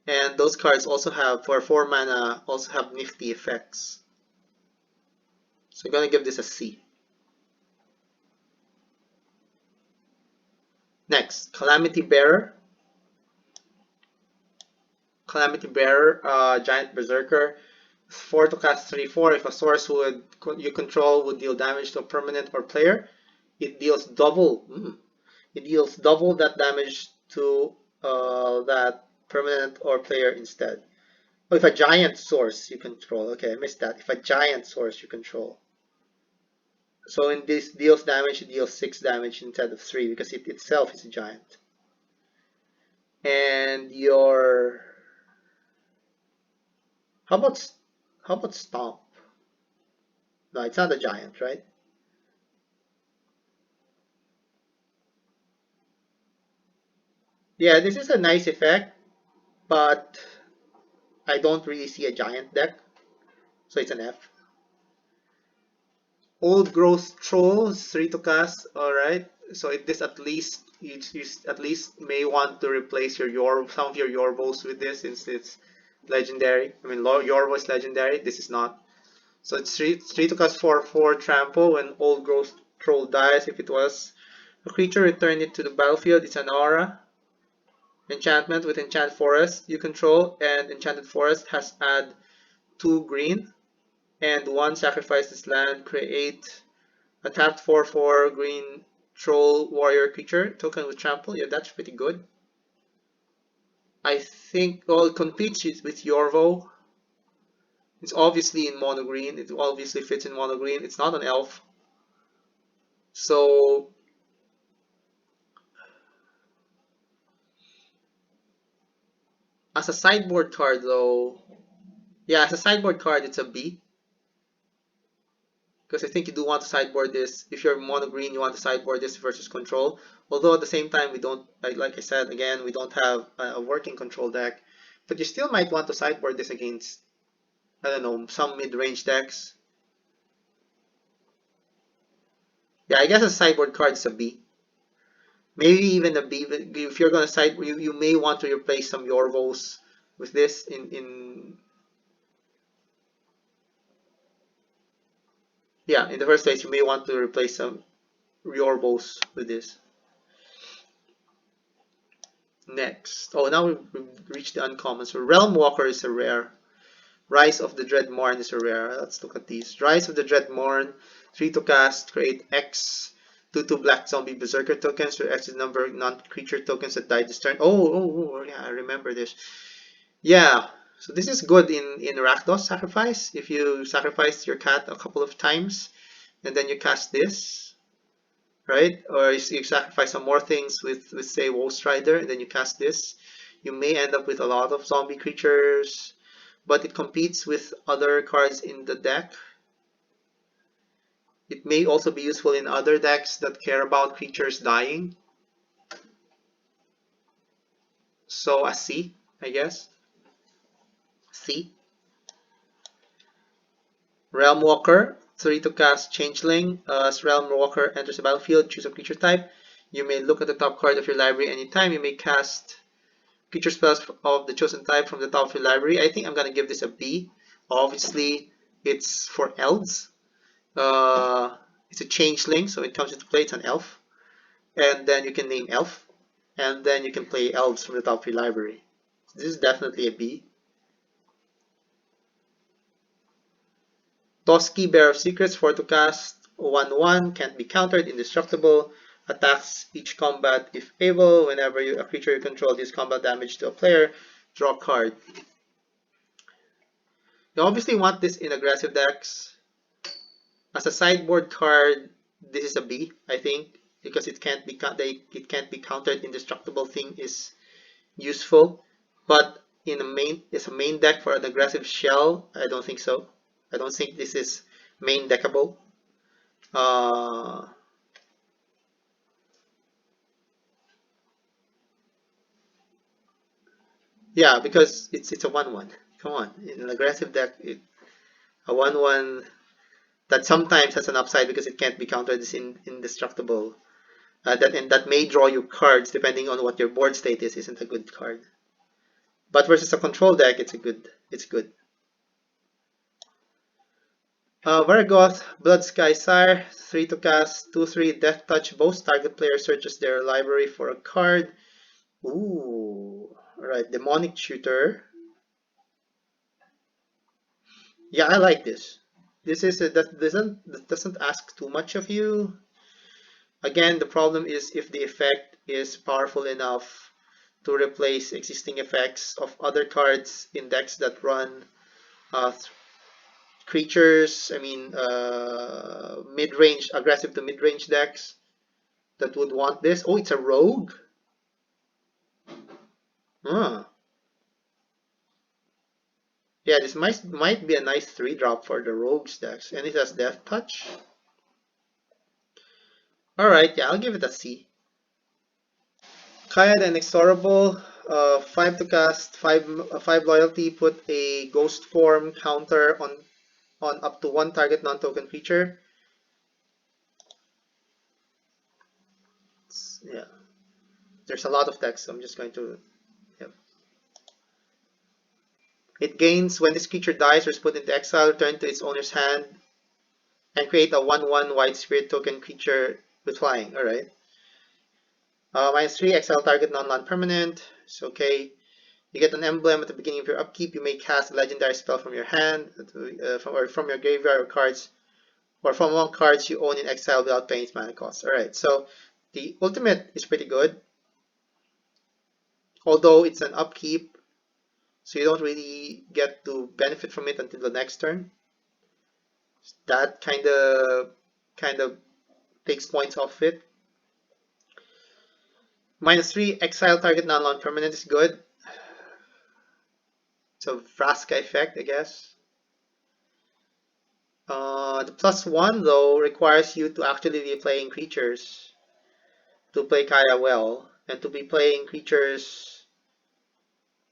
And those cards also have, for 4 mana, also have nifty effects. So I'm going to give this a C. Next, Calamity Bearer. Calamity Bearer, Giant Berserker. 4 to cast 3/4. If a source you control would deal damage to a permanent or player, it deals double. It deals double that damage to that permanent or player instead. Oh, if a giant source you control. Okay, I missed that. If a giant source you control. So in this deals damage, it deals 6 damage instead of 3 because it itself is a giant. And your how about Stomp? No, it's not a giant, right? Yeah, this is a nice effect, but I don't really see a giant deck, so it's an F. Old Growth Troll, 3 to cast, alright. So this at least, you at least may want to replace some of your Yorvos with this since it's legendary. I mean, Yorvo is legendary, this is not. So it's 3 to cast 4/4 trample. When Old Growth Troll dies, if it was a creature, return it to the battlefield. It's an aura. Enchantment with Enchant Forest you control, and Enchanted Forest has add 2 green and 1 sacrifice this land, create a tapped 4/4 green troll warrior creature token with trample. Yeah, that's pretty good. I think, well, it competes with Yorvo. It's obviously in mono green. It obviously fits in mono green. It's not an elf. So As a sideboard card, though, yeah, as a sideboard card, it's a B. Because I think you do want to sideboard this. If you're mono green, you want to sideboard this versus control. Although at the same time, we don't, like I said, again, we don't have a working control deck. But you still might want to sideboard this against, I don't know, some mid-range decks. Yeah, I guess a sideboard card is a B. Maybe even a B. If you're gonna you may want to replace some Yorvos with this yeah, in the first place, you may want to replace some Yorvos with this. Next. Oh, now we've reached the uncommon. So Realm Walker is a rare. Rise of the Dreadmorn is a rare. Let's look at these. Rise of the Dreadmorn, 3 to cast, create X, 2 Black Zombie Berserker tokens, where X is number of non-creature tokens that died this turn. Oh, yeah, I remember this. Yeah, so this is good in Rakdos Sacrifice. If you sacrifice your cat a couple of times, and then you cast this, right? Or you sacrifice some more things with say Woe Strider, and then you cast this, you may end up with a lot of zombie creatures, but it competes with other cards in the deck. It may also be useful in other decks that care about creatures dying. So a C, I guess. C. Realm Walker, 3 to cast Changeling. As Realm Walker enters the battlefield, choose a creature type. You may look at the top card of your library anytime. You may cast creature spells of the chosen type from the top of your library. I think I'm going to give this a B. Obviously, it's for elves. It's a changeling, so it comes into play. It's an elf. And then you can name elf. And then you can play elves from the top of your library. So this is definitely a B. Toski, Bearer of Secrets, 4 to cast, 1/1, can't be countered, indestructible, attacks each combat if able. Whenever a creature you control deals combat damage to a player, draw a card. You obviously want this in aggressive decks. As a sideboard card, this is a B, I think, because it can't be countered. Indestructible thing is useful, but it's a main deck for an aggressive shell. I don't think so. I don't think this is main deckable. Yeah, because it's a 1/1. Come on, in an aggressive deck, a 1/1 that sometimes has an upside because it can't be countered is indestructible. That may draw you cards depending on what your board state is. Isn't a good card. But versus a control deck, it's good. Vargoth, Blood Sky Sire, 3 to cast, 2/3 Death Touch. Both target player searches their library for a card. Ooh, alright, Demonic Shooter. Yeah, I like this. This is that doesn't ask too much of you. Again, the problem is if the effect is powerful enough to replace existing effects of other cards in decks that run uh, creatures. I mean, mid-range, aggressive to mid-range decks that would want this. Oh, it's a rogue. Huh. Yeah, this might be a nice 3-drop for the rogues decks, and it has Death Touch. All right, yeah, I'll give it a C. Kaya the Inexorable, 5 to cast, 5 loyalty. Put a ghost form counter on up to 1 target non-token creature. Yeah, there's a lot of text, so I'm just going to. Yep. It gains when this creature dies or is put into exile, return to its owner's hand, and create a 1/1 white spirit token creature with flying. All right. -3, exile target non-land permanent. It's okay. You get an emblem at the beginning of your upkeep. You may cast a legendary spell from your hand, from your graveyard or cards, or from one cards you own in exile without paying its mana cost. All right. So the ultimate is pretty good, although it's an upkeep, so you don't really get to benefit from it until the next turn. That kind of takes points off it. -3, exile target non-land permanent is good. It's a Vraska effect, I guess. The +1 though requires you to actually be playing creatures to play Kaya well, and to be playing creatures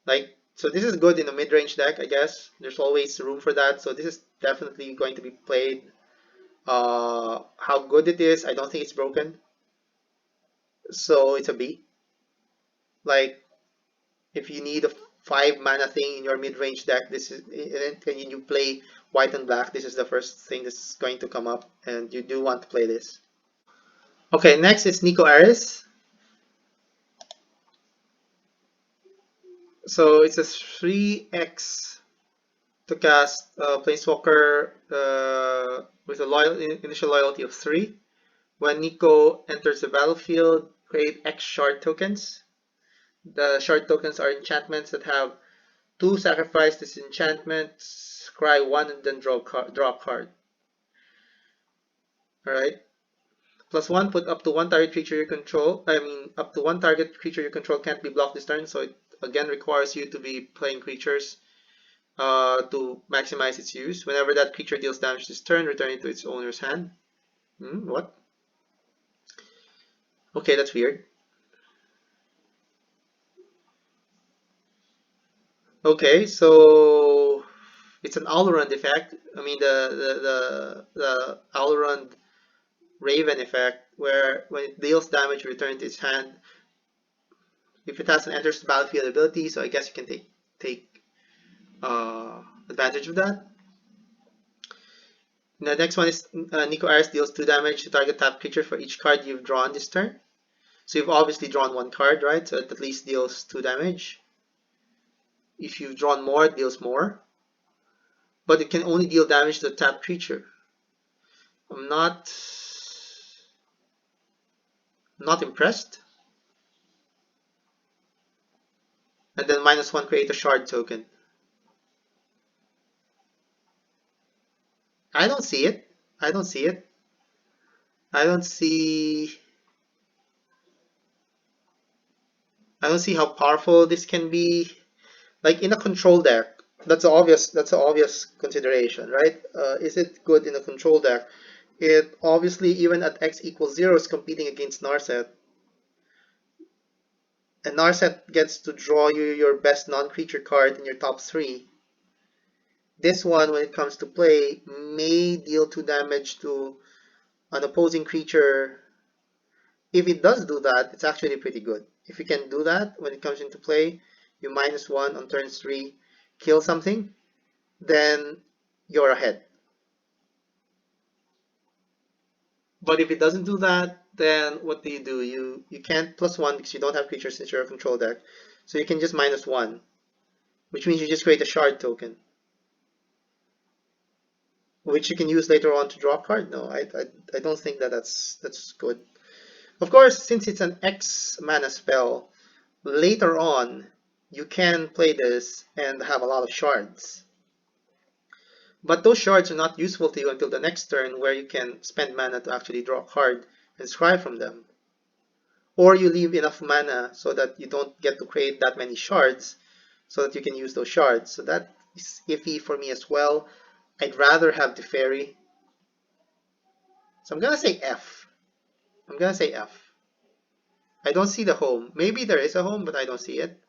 like, so this is good in a mid-range deck, I guess. There's always room for that, so this is definitely going to be played. How good it is, I don't think it's broken, so it's a B. Like, if you need a 5 mana thing in your mid-range deck, this is, and you play white and black, this is the first thing that's going to come up, and you do want to play this. Okay, next is Nico Aris. So it's a 3x to cast Planeswalker with a initial loyalty of 3. When Nico enters the battlefield, create X shard tokens. The shard tokens are enchantments that have 2 sacrifice this enchantment, scry 1, and then draw a card. Alright. +1, put up to 1 target creature you control. Up to 1 target creature you control can't be blocked this turn, so it again requires you to be playing creatures to maximize its use. Whenever that creature deals damage this turn, return it to its owner's hand. What? Okay, that's weird. Okay, so it's an Alrund effect. I mean the Alrund Raven effect, where when it deals damage, return to its hand. If it has an enters the battlefield ability, so I guess you can take advantage of that. The next one is Nico Aris deals 2 damage to target tap creature for each card you've drawn this turn. So you've obviously drawn 1 card, right? So it at least deals 2 damage. If you've drawn more, it deals more. But it can only deal damage to the tap creature. I'm not impressed. And then -1, create a shard token. I don't see it. I don't see it. I don't see how powerful this can be. Like in a control deck, that's an obvious consideration, right? Is it good in a control deck? It obviously, even at x equals 0, is competing against Narset. And Narset gets to draw you your best non-creature card in your top 3. This one, when it comes to play, may deal 2 damage to an opposing creature. If it does do that, it's actually pretty good. If you can do that when it comes into play, you -1 on turn 3, kill something, then you're ahead. But if it doesn't do that, then what do? You can't +1 because you don't have creatures since you're a control deck. So you can just -1, which means you just create a shard token, which you can use later on to draw a card. No, I don't think that's good. Of course, since it's an X mana spell, later on you can play this and have a lot of shards. But those shards are not useful to you until the next turn, where you can spend mana to actually draw a card and scry from them. Or you leave enough mana so that you don't get to create that many shards, so that you can use those shards. So that is iffy for me as well. I'd rather have the fairy. So I'm gonna say F. I'm gonna say F. I don't see the home. Maybe there is a home, but I don't see it.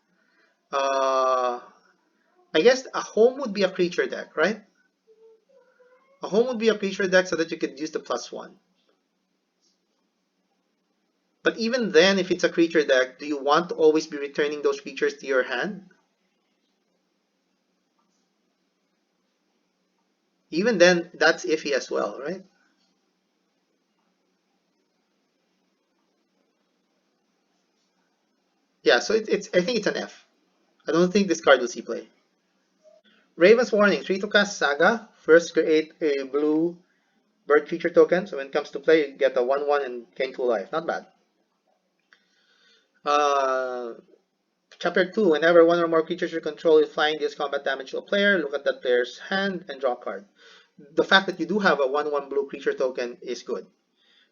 I guess a home would be a creature deck, right? A home would be a creature deck so that you could use the +1. But even then, if it's a creature deck, do you want to always be returning those creatures to your hand? Even then, that's iffy as well, right? Yeah, so I think it's an F. I don't think this card will see play. Raven's Warning, 3 to cast Saga. First, create a blue bird creature token. So when it comes to play, you get a 1/1 and gain 2 life. Not bad. Uh, Chapter 2, whenever one or more creatures you control is flying deals combat damage to a player, look at that player's hand and draw a card. The fact that you do have a 1/1 blue creature token is good,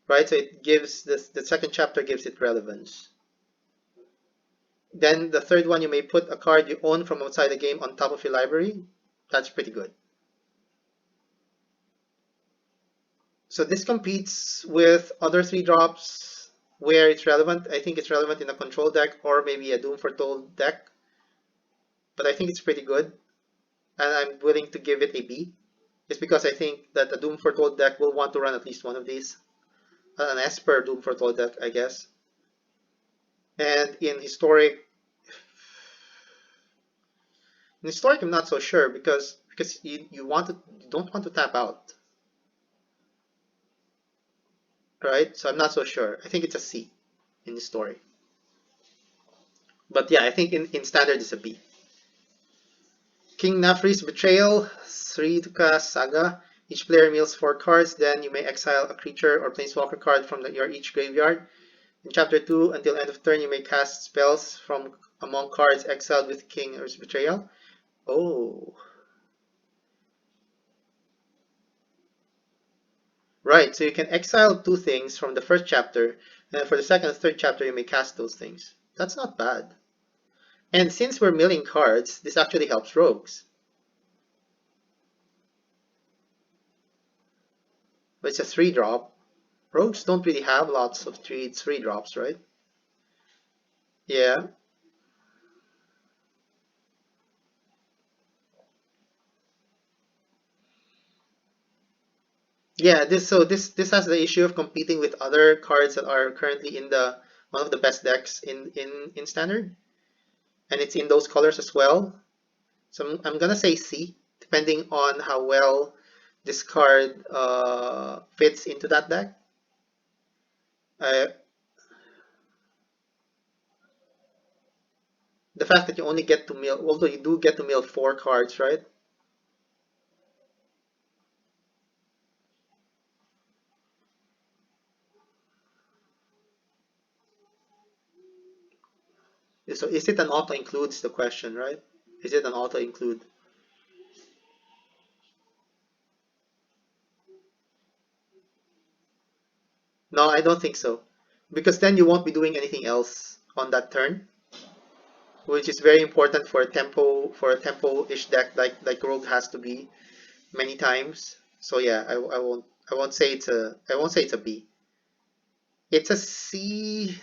right? So it gives this, the second chapter gives it relevance. Then the third one, you may put a card you own from outside the game on top of your library. That's pretty good. So this competes with other 3 drops where it's relevant. I think it's relevant in a control deck or maybe a Doom Foretold deck. But I think it's pretty good, and I'm willing to give it a B. It's because I think that a Doom Foretold deck will want to run at least one of these. An Esper Doom Foretold deck, I guess. And in historic, I'm not so sure because you don't want to tap out, right? So I'm not so sure. I think it's a C in historic. But yeah, I think in standard it's a B. King Nafri's Betrayal, 3 to cast Saga. Each player mills 4 cards, then you may exile a creature or planeswalker card from your each graveyard. In Chapter 2, until end of turn, you may cast spells from among cards exiled with King Nafri's Betrayal. Oh. Right, so you can exile 2 things from the first chapter, and for the second and third chapter, you may cast those things. That's not bad. And since we're milling cards, this actually helps rogues. But it's a 3-drop. Rogues don't really have lots of 3-drops, right? Yeah. Yeah, this has the issue of competing with other cards that are currently in the one of the best decks in standard. And it's in those colors as well. So I'm gonna say C, depending on how well this card fits into that deck. Uh, the fact that you only get to mill, although you do get to mill 4 cards, right? So is it an auto includes the question, right? Is it an auto include? No, I don't think so. Because then you won't be doing anything else on that turn, which is very important for a tempo-ish deck like Rogue has to be many times. So yeah, I won't say it's a B. It's a C,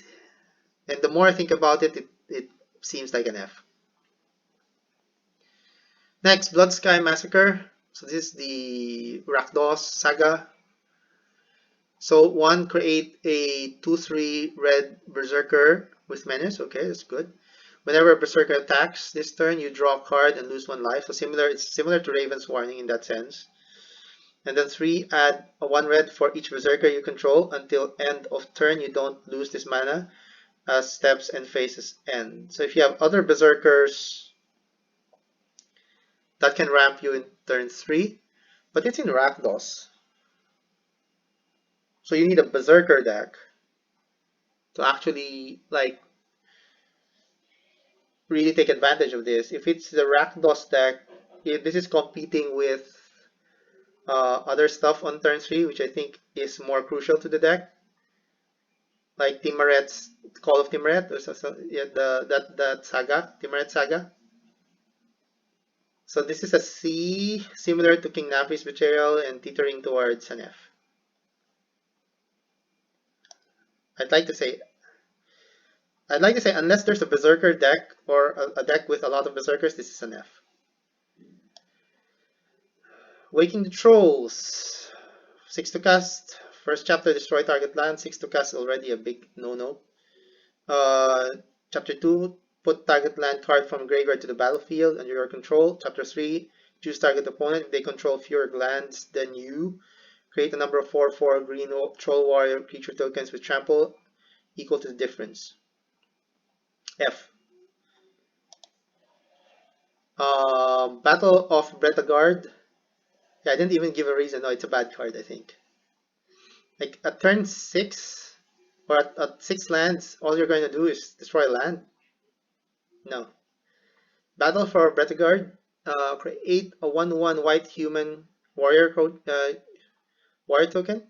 and the more I think about it, it seems like an F. Next, Blood Sky Massacre. So this is the Rakdos saga. So one, create a 2/3 red Berserker with menace. Okay, that's good. Whenever a Berserker attacks this turn, you draw a card and lose 1 life. So it's similar to Raven's Warning in that sense. And then 3, add a 1 red for each Berserker you control. Until end of turn, you don't lose this mana as steps and phases end. So if you have other Berserkers, that can ramp you in turn 3. But it's in Rakdos. So you need a Berserker deck to actually really take advantage of this. If it's the Rakdos deck, this is competing with other stuff on turn 3, which I think is more crucial to the deck, like Timaret's Call of Timaret, or yeah, that saga, Timaret saga. So this is a C, similar to King Nafi's Betrayal and teetering towards an F. I'd like to say unless there's a Berserker deck or a deck with a lot of Berserkers, this is an F. Waking the Trolls. 6 to cast. First chapter, destroy target land. 6 to cast, already a big no-no. Chapter 2, put target land card from graveyard to the battlefield under your control. Chapter 3, choose target opponent. If they control fewer lands than you, create a number of 4/4 green troll warrior creature tokens with trample equal to the difference. F. Battle of Bretagard. Yeah, I didn't even give a reason. No, it's a bad card, I think. Like at turn 6 or at 6 lands, all you're going to do is destroy land. No. Battle for Bretagard. Create a 1/1 white human warrior warrior token.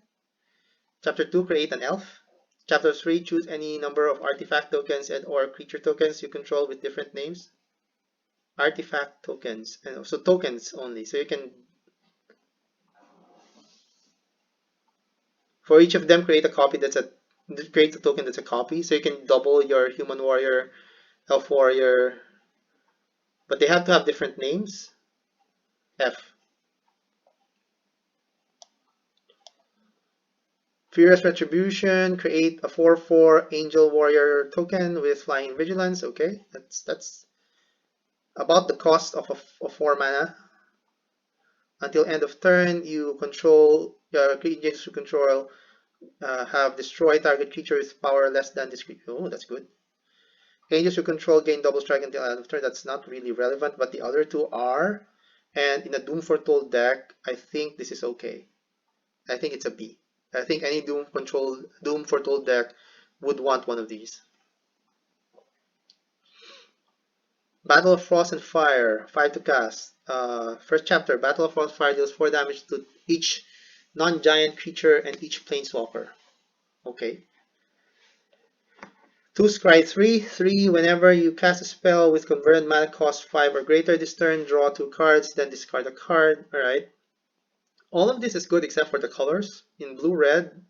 Chapter 2, create an elf. Chapter 3, choose any number of artifact tokens and or creature tokens you control with different names. Artifact tokens, and also tokens only. So you can, for each of them, create a token that's a copy. So you can double your human warrior, elf warrior, but they have to have different names. F. Furious Retribution, create a 4/4 Angel Warrior token with Flying Vigilance. Okay, that's about the cost of a 4 mana. Until end of turn, you control creatures you control have destroy target creature with power less than this creature. Oh, that's good. Angels you control gain double strike until end of turn. That's not really relevant, but the other two are. And in a Doom Foretold deck, I think this is okay. I think it's a B. I think any Doom Foretold deck would want one of these. Battle of Frost and Fire, 5 to cast. First chapter, Battle of Frost and Fire deals 4 damage to each non-giant creature and each planeswalker. Okay. 2 Scry 3. Whenever you cast a spell with converted mana cost 5 or greater this turn, draw 2 cards, then discard a card. Alright. All of this is good except for the colors. In blue-red,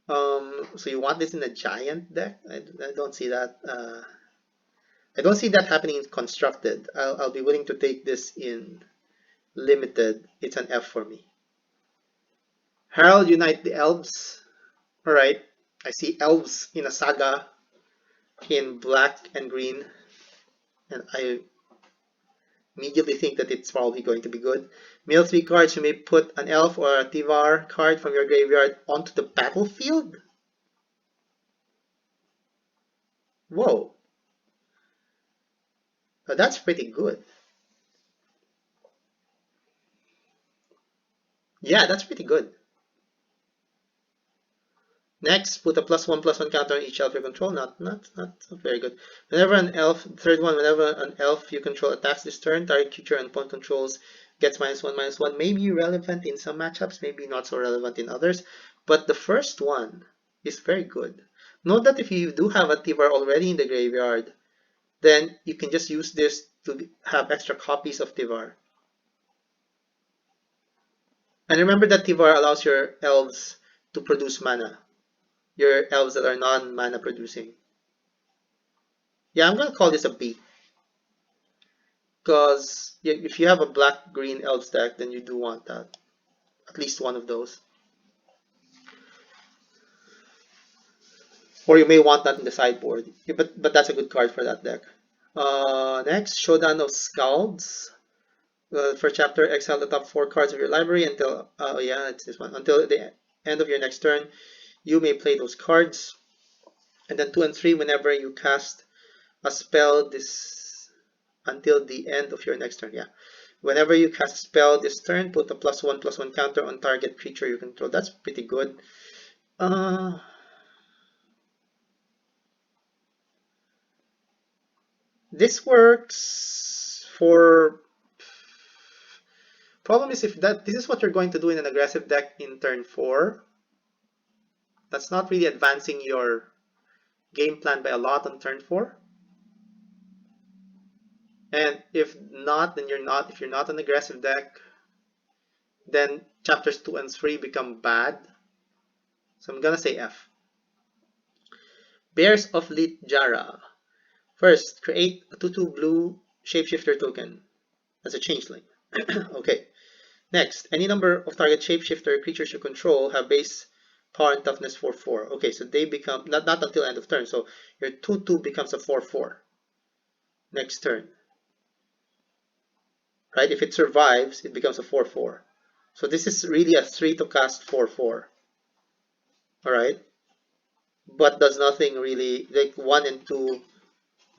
so you want this in a giant deck? I don't see that. I don't see that happening in constructed. I'll be willing to take this in limited. It's an F for me. Herald Unite the Elves. Alright. I see elves in a saga in black and green. And I immediately think that it's probably going to be good. Mill 3 cards. You may put an elf or a Tivar card from your graveyard onto the battlefield. Whoa. That's pretty good. Yeah, that's pretty good. Next, put a +1/+1 counter on each elf you control. Not very good. Whenever an elf, third one, whenever an elf you control attacks this turn, target creature and opponent controls gets -1/-1. May be relevant in some matchups, maybe not so relevant in others. But the first one is very good. Note that if you do have a Tivar already in the graveyard, then you can just use this to have extra copies of Tivar. And remember that Tivar allows your elves to produce mana. Your elves that are non-mana producing. Yeah, I'm gonna call this a B. Because if you have a black-green elves deck, then you do want that. At least one of those. Or you may want that in the sideboard. Yeah, but that's a good card for that deck. Next, Showdown of Scalds. First chapter, exile the top 4 cards of your library until, yeah, it's this one. Until the end of your next turn, you may play those cards. And then 2 and 3, whenever you cast a spell this until the end of your next turn. Yeah. Whenever you cast a spell this turn, put a +1/+1 counter on target creature you control. That's pretty good. This works for... Problem is if this is what you're going to do in an aggressive deck in turn 4, that's not really advancing your game plan by a lot on turn 4. And if not, then you're not. If you're not an aggressive deck, then chapters 2 and 3 become bad. So I'm gonna say F. Bears of Litjara. First, create a 2/2 blue shapeshifter token as a changeling. Okay. Next, any number of target shapeshifter creatures you control have base power and toughness 4/4. Okay, so they become not until end of turn. So your 2/2 becomes a 4/4 next turn. Right? If it survives, it becomes a 4/4. So this is really a 3 to cast 4/4. All right, but does nothing really. Like 1 and 2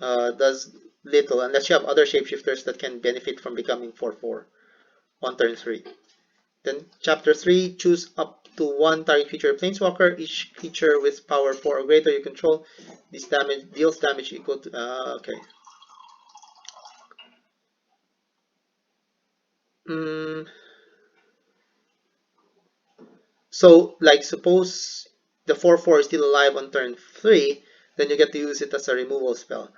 does little unless you have other shapeshifters that can benefit from becoming 4/4 on turn 3. Then chapter 3, choose up to 1 target creature planeswalker. Each creature with power 4 or greater you control this damage deals damage equal to okay. So like suppose the 4/4 is still alive on turn 3, then you get to use it as a removal spell.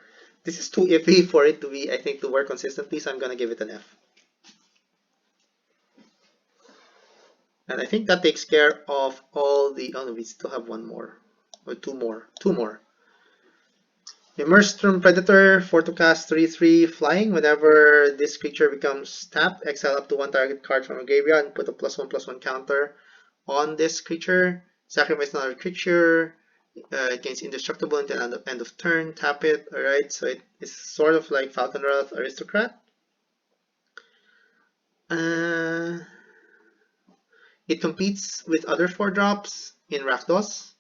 This is too iffy for it to be, I think, to work consistently, so I'm gonna give it an F. And I think that takes care of all the, oh no, we still have one more, or two more. Immersed Storm Predator, 4 to cast 3/3 flying. Whenever this creature becomes tapped, exile up to one target card from a graveyard and put a +1/+1 counter on this creature. Sacrifice another creature. It gains indestructible until end of turn. Tap it. Alright, so it is sort of like Falconwrath Aristocrat. It competes with other 4-drops in Rakdos,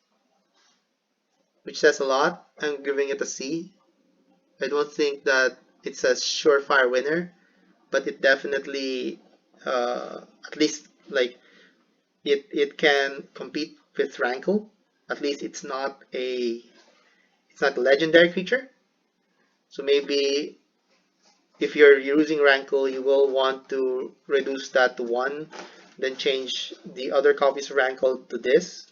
which says a lot. I'm giving it a C. I don't think that it's a surefire winner, but it definitely, at least like it can compete with Rankle. At least it's not a legendary creature. So maybe if you're using Rankle, you will want to reduce that to 1, then change the other copies of Rankle to this.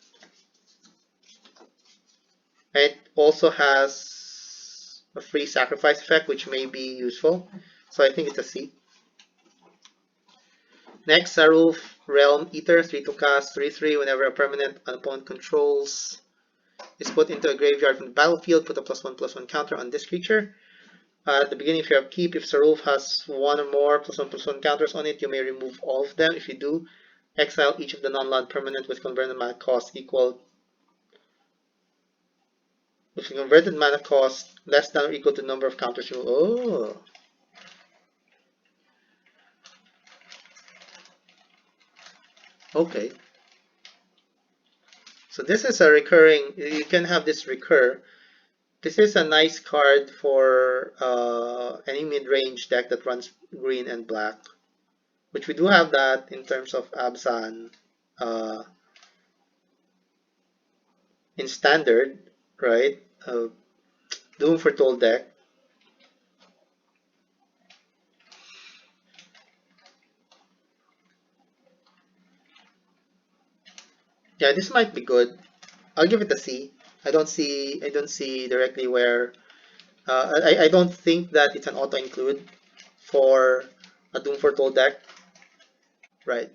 And it also has a free sacrifice effect, which may be useful. So I think it's a C. Next, Sarulf Realm Eater, 3 to cast, 3/3. Whenever a permanent an opponent controls is put into a graveyard from the battlefield, put a +1/+1 counter on this creature. At the beginning of your upkeep, if Sarulf has one or more +1/+1 counters on it, you may remove all of them. If you do, exile each of the non-land permanent with converted mana cost less than or equal to the number of counters you. Oh. Okay. So this is a recurring, you can have this recur. This is a nice card for any mid-range deck that runs green and black, which we do have that in terms of Abzan in standard, right? Doom Foretold deck. Yeah, this might be good. I'll give it a C. I don't see directly where. I don't think that it's an auto include for a Doom Foretold deck. Right.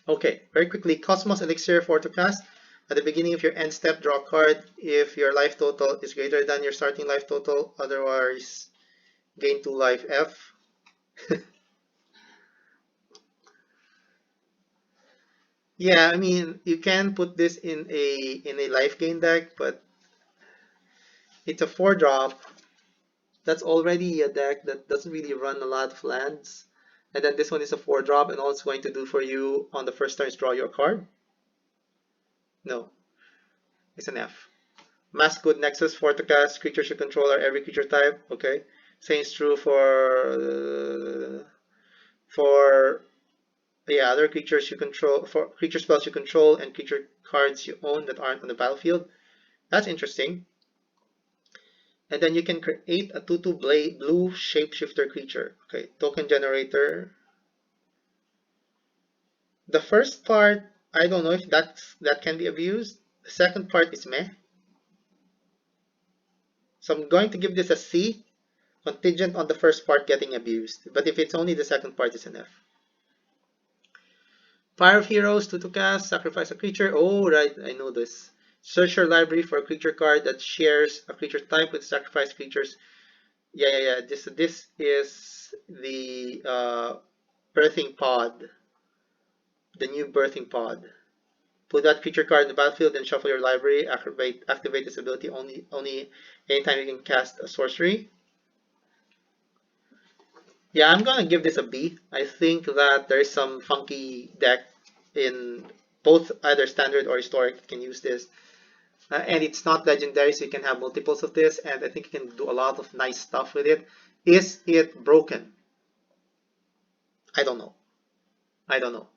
Okay, very quickly, Cosmos Elixir for to cast. At the beginning of your end step, draw a card if your life total is greater than your starting life total, otherwise gain 2 life F. Yeah, I mean, you can put this in a life gain deck, but it's a 4-drop. That's already a deck that doesn't really run a lot of lands. And then this one is a 4-drop, and all it's going to do for you on the first turn is draw your card. No, it's an F. Mask Good Nexus, 4 to cast, creatures you control are every creature type. Okay. Same is true for yeah, other creatures you control, for creature spells you control and creature cards you own that aren't on the battlefield. That's interesting. And then you can create a 2/2 blue shapeshifter creature. Okay, token generator. The first part, I don't know if that can be abused. The second part is meh. So I'm going to give this a C, contingent on the first part getting abused. But if it's only the second part, it's an F. Fire of Heroes, 2 to cast, sacrifice a creature. Oh, right, I know this. Search your library for a creature card that shares a creature type with sacrifice creatures. Yeah. This is the birthing pod, the new birthing pod. Put that creature card in the battlefield and shuffle your library. Activate this ability only anytime you can cast a sorcery. Yeah, I'm gonna give this a B. I think that there's some funky deck in both either standard or historic that can use this. And it's not legendary, so you can have multiples of this, and I think you can do a lot of nice stuff with it. Is it broken? I don't know. I don't know.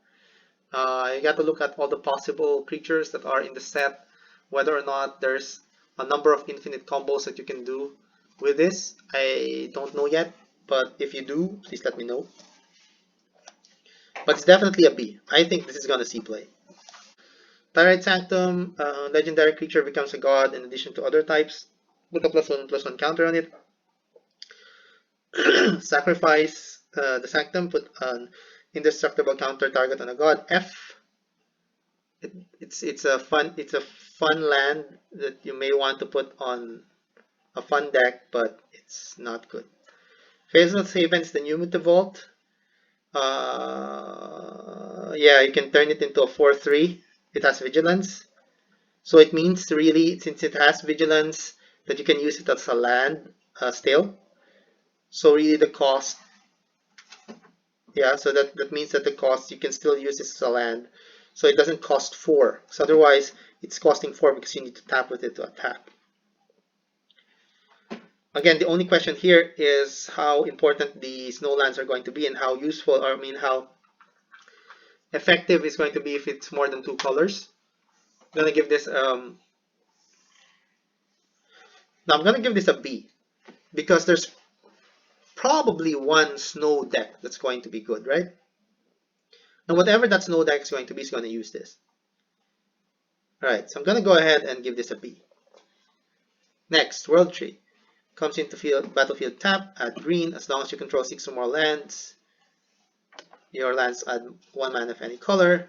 You got to look at all the possible creatures that are in the set, whether or not there's a number of infinite combos that you can do with this. I don't know yet, but if you do, please let me know. But it's definitely a B. I think this is gonna see play. Tyrite Sanctum, legendary creature becomes a god in addition to other types. Put a +1/+1 counter on it. Sacrifice the Sanctum, put an indestructible counter target on a god. F. It's a fun land that you may want to put on a fun deck, but it's not good. Faceless Haven's the new Mutavault. Yeah, you can turn it into a 4/3. It has vigilance. So it means really, since it has vigilance, that you can use it as a land still. So really the cost, yeah, so that means that the cost, you can still use this as a land. So it doesn't cost 4. So otherwise, it's costing 4 because you need to tap with it to attack. Again, the only question here is how important the snow lands are going to be and how useful, or I mean how effective it's going to be if it's more than 2 colors. I'm gonna give this now I'm gonna give this a B because there's probably one snow deck that's going to be good, right? And whatever that snow deck is going to be is going to use this. Alright, so I'm gonna go ahead and give this a B. Next, World Tree. Comes into battlefield tap, add green, as long as you control 6 or more lands. Your lands add 1 mana of any color.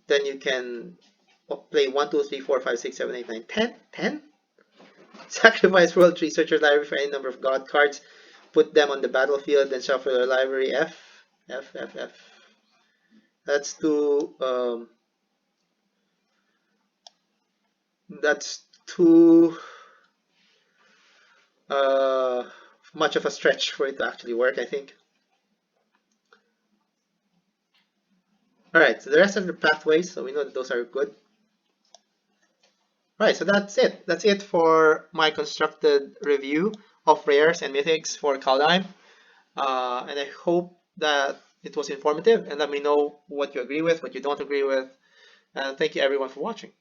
Then you can play 1, 2, 3, 4, 5, 6, 7, 8, 9, 10. 10? Sacrifice World Tree, search your library for any number of god cards, put them on the battlefield, then shuffle your library. F. That's too much of a stretch for it to actually work, I think. Alright, so the rest of the pathways, so we know that those are good. Alright, so that's it. That's it for my constructed review of rares and mythics for Kaldheim. And I hope that it was informative, and let me know what you agree with, what you don't agree with. And thank you everyone for watching.